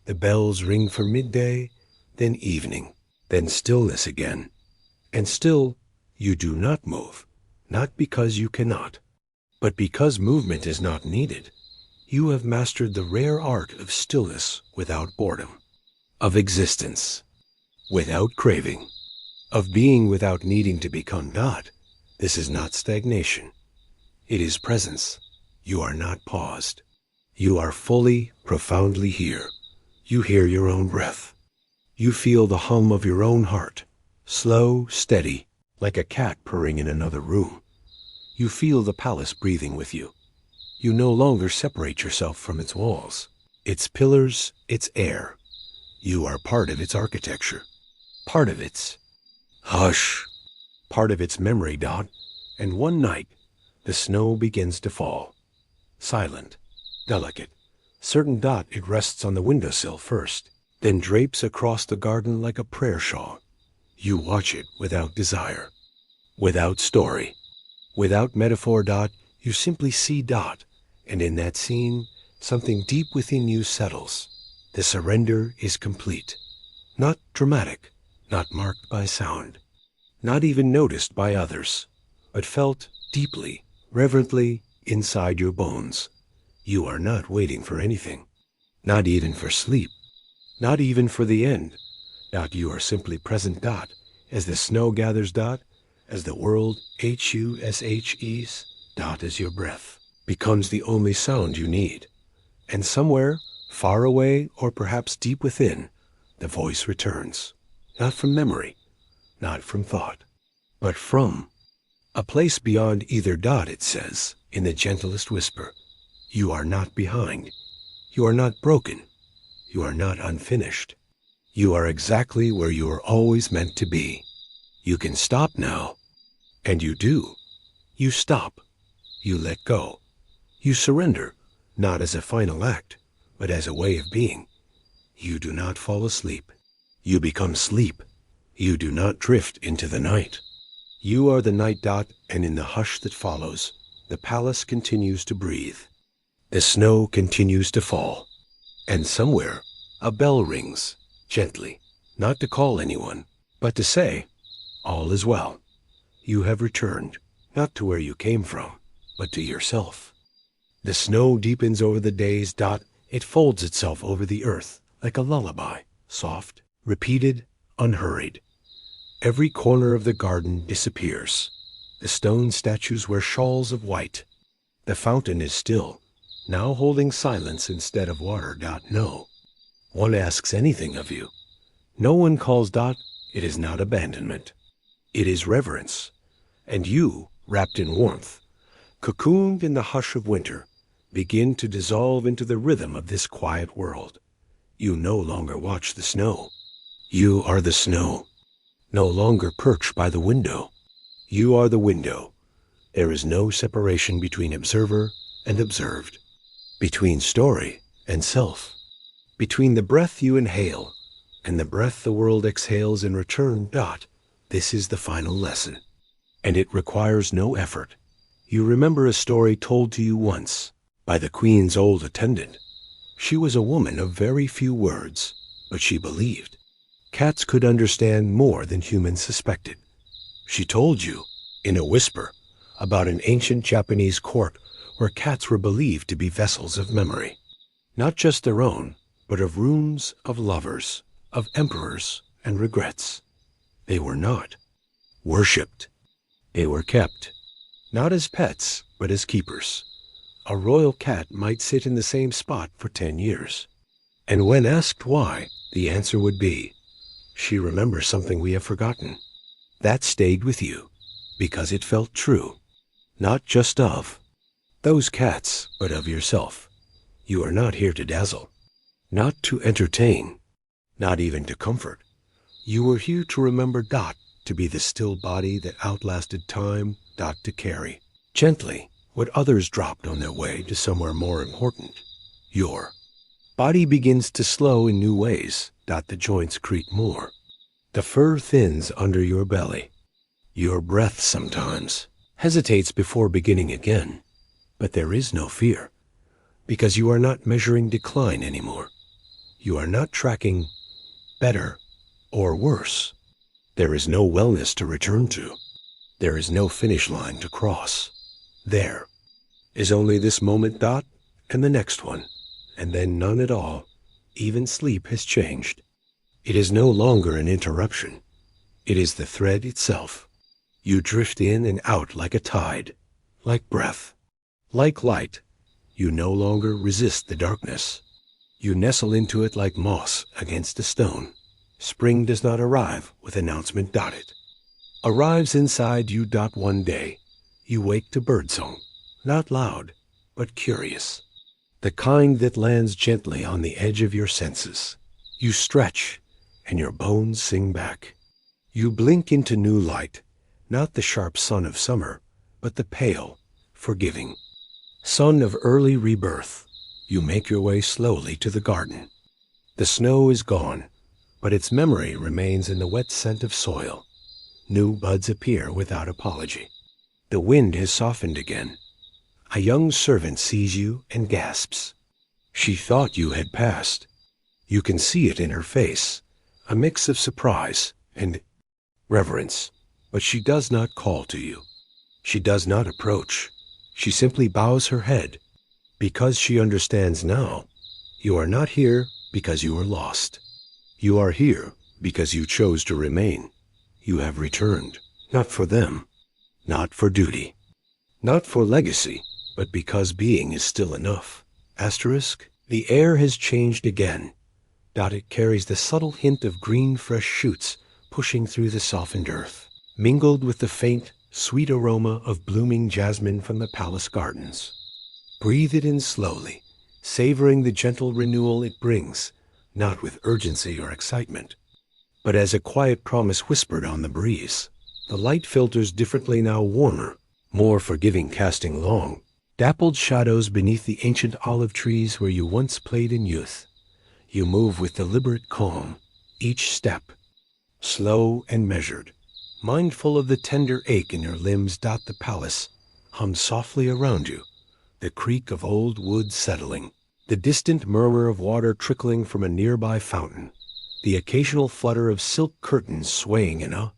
The bells ring for midday, then evening, then stillness again. And still, you do not move, not because you cannot, but because movement is not needed. You have mastered the rare art of stillness without boredom, of existence without craving, of being without needing to become Dot. This is not stagnation. It is presence. You are not paused. You are fully, profoundly here. You hear your own breath. You feel the hum of your own heart, slow, steady, like a cat purring in another room. You feel the palace breathing with you. You no longer separate yourself from its walls, its pillars, its air. You are part of its architecture, part of its hush, part of its memory. Dot, and one night, the snow begins to fall. Silent, delicate, certain. Dot, it rests on the windowsill first, then drapes across the garden like a prayer shawl. You watch it without desire, without story, without metaphor. Dot, you simply see Dot, And in that scene, something deep within you settles. The surrender is complete. Not dramatic, not marked by sound, not even noticed by others, but felt deeply, reverently inside your bones. You are not waiting for anything, not even for sleep, not even for the end. You are simply present. As the snow gathers. As the world hushes. As your breath becomes the only sound you need. And somewhere, far away or perhaps deep within, the voice returns, not from memory, not from thought, but from a place beyond either. It says, in the gentlest whisper, you are not behind. You are not broken. You are not unfinished. You are exactly where you are always meant to be. You can stop now. And you do. You stop. You let go. You surrender, not as a final act, but as a way of being. You do not fall asleep. You become sleep. You do not drift into the night. You are the night. And in the hush that follows, the palace continues to breathe. The snow continues to fall. And somewhere, a bell rings, gently, not to call anyone, but to say, all is well. You have returned, not to where you came from, but to yourself. The snow deepens over the days. It folds itself over the earth like a lullaby, soft, repeated, unhurried. Every corner of the garden disappears. The stone statues wear shawls of white. The fountain is still, now holding silence instead of water. No one asks anything of you. No one calls. It is not abandonment. It is reverence. And you, wrapped in warmth, cocooned in the hush of winter, begin to dissolve into the rhythm of this quiet world. You no longer watch the snow. You are the snow. No longer perch by the window. You are the window. There is no separation between observer and observed, between story and self, between the breath you inhale and the breath the world exhales in return. This is the final lesson, and it requires no effort. You remember a story told to you once by the queen's old attendant. She was a woman of very few words, but she believed. Cats could understand more than humans suspected. She told you, in a whisper, about an ancient Japanese court where cats were believed to be vessels of memory. Not just their own, but of runes of lovers, of emperors and regrets. They were not worshipped. They were kept, not as pets, but as keepers. A royal cat might sit in the same spot for 10 years. And when asked why, the answer would be, she remembers something we have forgotten. That stayed with you, because it felt true, not just of those cats, but of yourself. You are not here to dazzle, not to entertain, not even to comfort. You were here to remember. To be the still body that outlasted time. To carry, gently, what others dropped on their way to somewhere more important. Your body begins to slow in new ways. The joints creak more. The fur thins under your belly. Your breath sometimes hesitates before beginning again. But there is no fear, because you are not measuring decline anymore. You are not tracking better or worse. There is no wellness to return to. There is no finish line to cross. There is only this moment. And the next one, and then none at all. Even sleep has changed. It is no longer an interruption. It is the thread itself. You drift in and out like a tide, like breath, like light. You no longer resist the darkness. You nestle into it like moss against a stone. Spring does not arrive with announcement. It arrives inside you. One day, you wake to birdsong, not loud, but curious. The kind that lands gently on the edge of your senses. You stretch, and your bones sing back. You blink into new light, not the sharp sun of summer, but the pale, forgiving sun of early rebirth. You make your way slowly to the garden. The snow is gone, but its memory remains in the wet scent of soil. New buds appear without apology. The wind has softened again. A young servant sees you and gasps. She thought you had passed. You can see it in her face, a mix of surprise and reverence, but she does not call to you. She does not approach. She simply bows her head, because she understands now, you are not here because you were lost. You are here because you chose to remain. You have returned, not for them, not for duty, not for legacy, but because being is still enough. Asterisk, the air has changed again. It carries the subtle hint of green fresh shoots pushing through the softened earth, mingled with the faint, sweet aroma of blooming jasmine from the palace gardens. Breathe it in slowly, savoring the gentle renewal it brings, not with urgency or excitement, but as a quiet promise whispered on the breeze. The light filters differently now, warmer, more forgiving, casting long, dappled shadows beneath the ancient olive trees where you once played in youth. You move with deliberate calm, each step slow and measured, mindful of the tender ache in your limbs. The palace hums softly around you, the creak of old wood settling, the distant murmur of water trickling from a nearby fountain, the occasional flutter of silk curtains swaying in a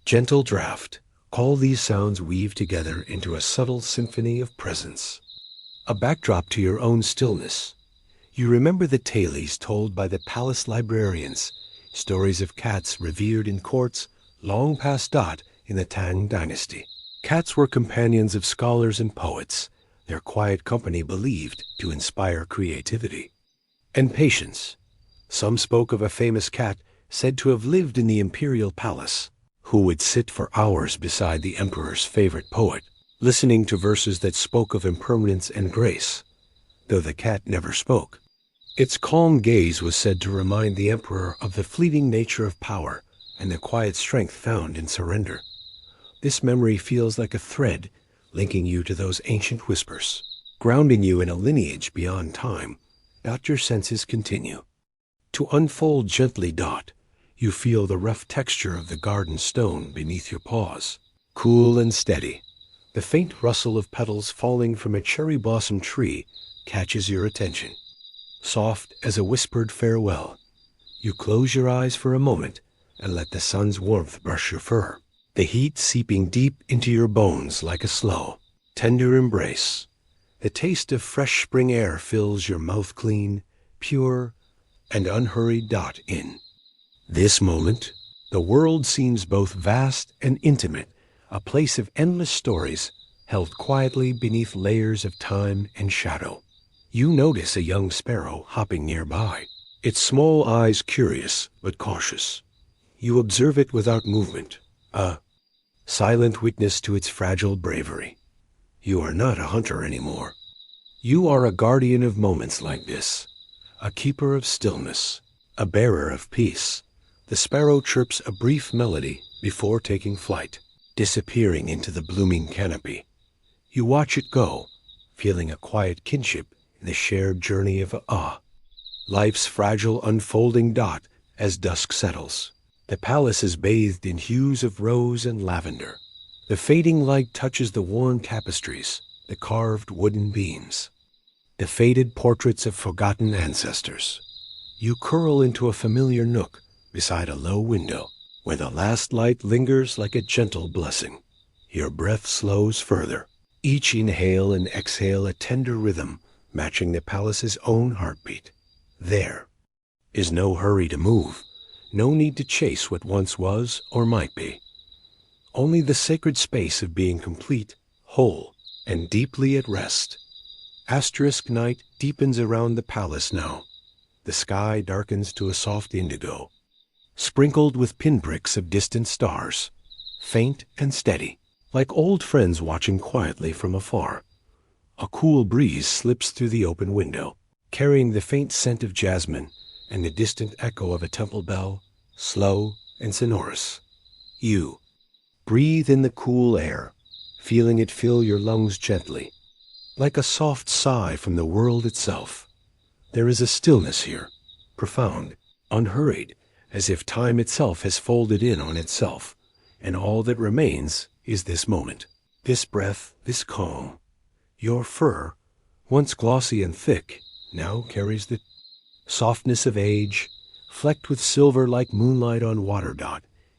gentle draft. All these sounds weave together into a subtle symphony of presence, a backdrop to your own stillness. You remember the tales told by the palace librarians, stories of cats revered in courts long past in the Tang Dynasty. Cats were companions of scholars and poets, their quiet company believed to inspire creativity and patience. Some spoke of a famous cat said to have lived in the imperial palace, who would sit for hours beside the emperor's favorite poet, listening to verses that spoke of impermanence and grace, though the cat never spoke. Its calm gaze was said to remind the emperor of the fleeting nature of power and the quiet strength found in surrender. This memory feels like a thread linking you to those ancient whispers, grounding you in a lineage beyond time. Your senses continue to unfold gently. You feel the rough texture of the garden stone beneath your paws, cool and steady. The faint rustle of petals falling from a cherry blossom tree catches your attention, soft as a whispered farewell. You close your eyes for a moment and let the sun's warmth brush your fur, the heat seeping deep into your bones like a slow, tender embrace. The taste of fresh spring air fills your mouth, clean, pure, and unhurried. In this moment, the world seems both vast and intimate, a place of endless stories held quietly beneath layers of time and shadow. You notice a young sparrow hopping nearby, its small eyes curious but cautious. You observe it without movement, a silent witness to its fragile bravery. You are not a hunter anymore. You are a guardian of moments like this, a keeper of stillness, a bearer of peace. The sparrow chirps a brief melody before taking flight, disappearing into the blooming canopy. You watch it go, feeling a quiet kinship in the shared journey of life's fragile unfolding. As dusk settles, the palace is bathed in hues of rose and lavender. The fading light touches the worn tapestries, the carved wooden beams, the faded portraits of forgotten ancestors. You curl into a familiar nook beside a low window, where the last light lingers like a gentle blessing. Your breath slows further, each inhale and exhale a tender rhythm matching the palace's own heartbeat. There is no hurry to move, no need to chase what once was or might be. Only the sacred space of being complete, whole, and deeply at rest. Night deepens around the palace now. The sky darkens to a soft indigo, sprinkled with pinpricks of distant stars, faint and steady, like old friends watching quietly from afar. A cool breeze slips through the open window, carrying the faint scent of jasmine and the distant echo of a temple bell, slow and sonorous. You breathe in the cool air, feeling it fill your lungs gently, like a soft sigh from the world itself. There is a stillness here, profound, unhurried, as if time itself has folded in on itself, and all that remains is this moment, this breath, this calm. Your fur, once glossy and thick, now carries the softness of age, flecked with silver like moonlight on water.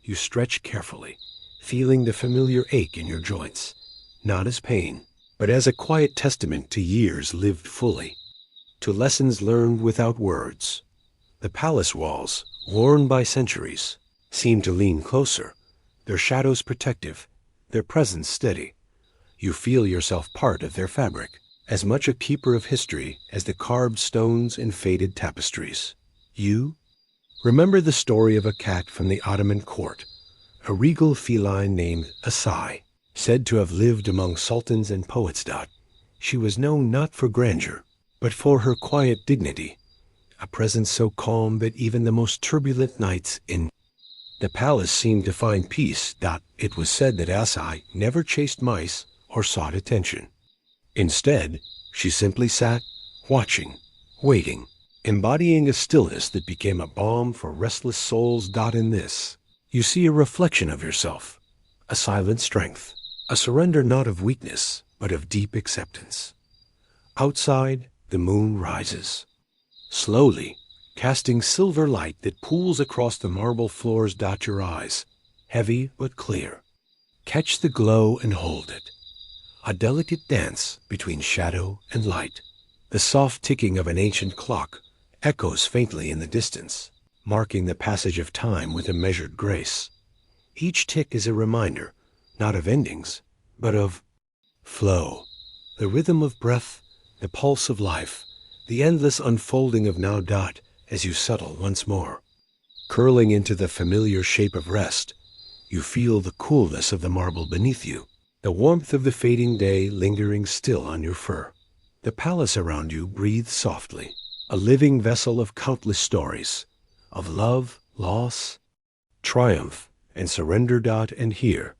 You stretch carefully, feeling the familiar ache in your joints, not as pain, but as a quiet testament to years lived fully, to lessons learned without words. The palace walls, worn by centuries, seem to lean closer, their shadows protective, their presence steady. You feel yourself part of their fabric, as much a keeper of history as the carved stones and faded tapestries. You remember the story of a cat from the Ottoman court, a regal feline named Asai, said to have lived among sultans and poets. She was known not for grandeur, but for her quiet dignity, a presence so calm that even the most turbulent nights in the palace seemed to find peace. It was said that Asai never chased mice or sought attention. Instead, she simply sat, watching, waiting, embodying a stillness that became a balm for restless souls. In this, you see a reflection of yourself, a silent strength, a surrender not of weakness, but of deep acceptance. Outside, the moon rises, slowly, casting silver light that pools across the marble floors. Your eyes, heavy but clear, catch the glow and hold it. A delicate dance between shadow and light. The soft ticking of an ancient clock echoes faintly in the distance, marking the passage of time with a measured grace. Each tick is a reminder, not of endings, but of flow, the rhythm of breath, the pulse of life, the endless unfolding of now. As you settle once more, curling into the familiar shape of rest, you feel the coolness of the marble beneath you, the warmth of the fading day lingering still on your fur. The palace around you breathes softly, a living vessel of countless stories, of love, loss, triumph, and surrender. And here,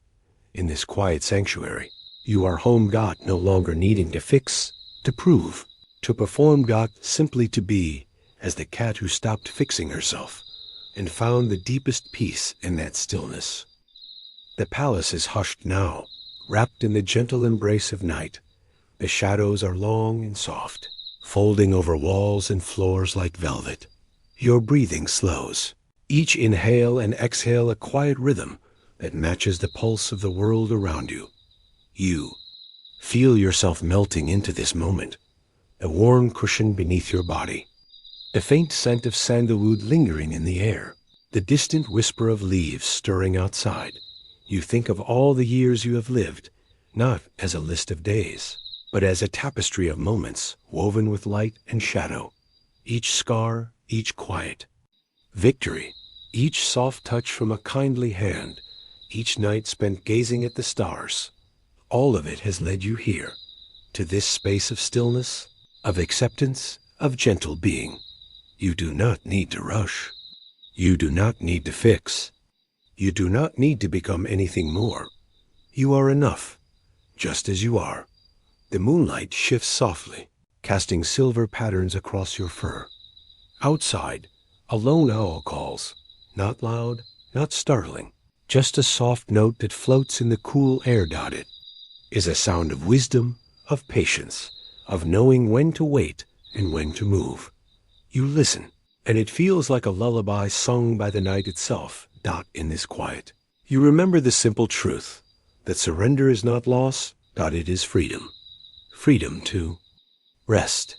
in this quiet sanctuary, you are home. No longer needing to fix, to prove, to perform. Simply to be, as the cat who stopped fixing herself and found the deepest peace in that stillness. The palace is hushed now, wrapped in the gentle embrace of night. The shadows are long and soft, folding over walls and floors like velvet. Your breathing slows, each inhale and exhale a quiet rhythm that matches the pulse of the world around you. You feel yourself melting into this moment, a warm cushion beneath your body, the faint scent of sandalwood lingering in the air, the distant whisper of leaves stirring outside. You think of all the years you have lived, not as a list of days, but as a tapestry of moments woven with light and shadow. Each scar, each quiet victory, each soft touch from a kindly hand, each night spent gazing at the stars, all of it has led you here, to this space of stillness, of acceptance, of gentle being. You do not need to rush. You do not need to fix. You do not need to become anything more. You are enough, just as you are. The moonlight shifts softly, casting silver patterns across your fur. Outside, a lone owl calls, not loud, not startling, just a soft note that floats in the cool air. It is a sound of wisdom, of patience, of knowing when to wait and when to move. You listen, and it feels like a lullaby sung by the night itself. In this quiet, you remember the simple truth that surrender is not loss. It is freedom. Freedom to rest.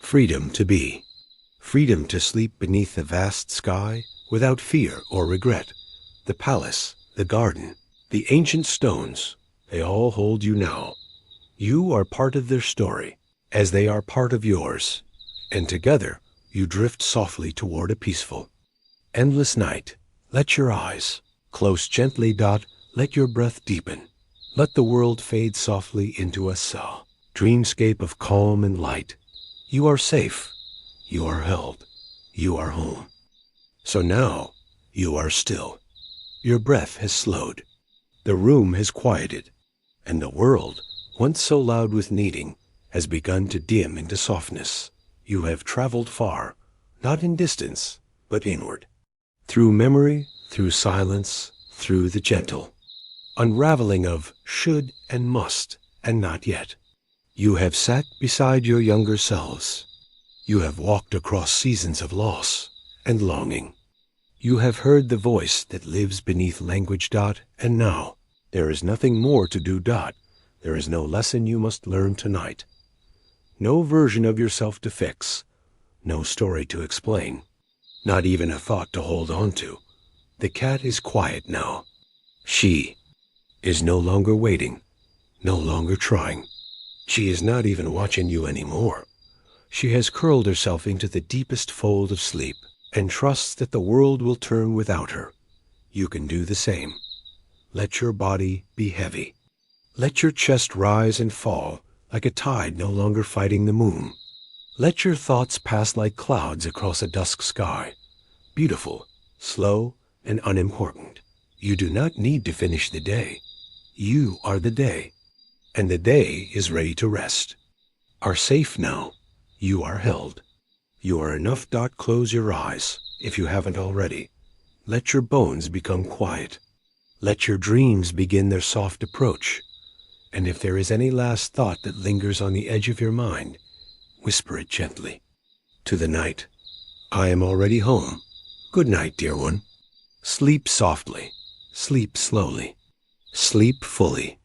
Freedom to be. Freedom to sleep beneath the vast sky without fear or regret. The palace, the garden, the ancient stones, they all hold you now. You are part of their story, as they are part of yours, and together you drift softly toward a peaceful, endless night. Let your eyes close gently. Let your breath deepen. Let the world fade softly into a dreamscape of calm and light. You are safe. You are held. You are home. So now you are still. Your breath has slowed. The room has quieted, and the world, once so loud with needing, has begun to dim into softness. You have traveled far, not in distance, but inward. Through memory, through silence, through the gentle unraveling of should and must and not yet. You have sat beside your younger selves. You have walked across seasons of loss and longing. You have heard the voice that lives beneath language. And now, there is nothing more to do. There is no lesson you must learn tonight. No version of yourself to fix. No story to explain. Not even a thought to hold on to. The cat is quiet now. She is no longer waiting, no longer trying. She is not even watching you anymore. She has curled herself into the deepest fold of sleep and trusts that the world will turn without her. You can do the same. Let your body be heavy. Let your chest rise and fall like a tide no longer fighting the moon. Let your thoughts pass like clouds across a dusk sky, beautiful, slow, and unimportant. You do not need to finish the day. You are the day, and the day is ready to rest. Are safe now. You are held. You are enough. Close your eyes, if you haven't already. Let your bones become quiet. Let your dreams begin their soft approach. And if there is any last thought that lingers on the edge of your mind, whisper it gently. To the night, I am already home. Good night, dear one. Sleep softly. Sleep slowly. Sleep fully.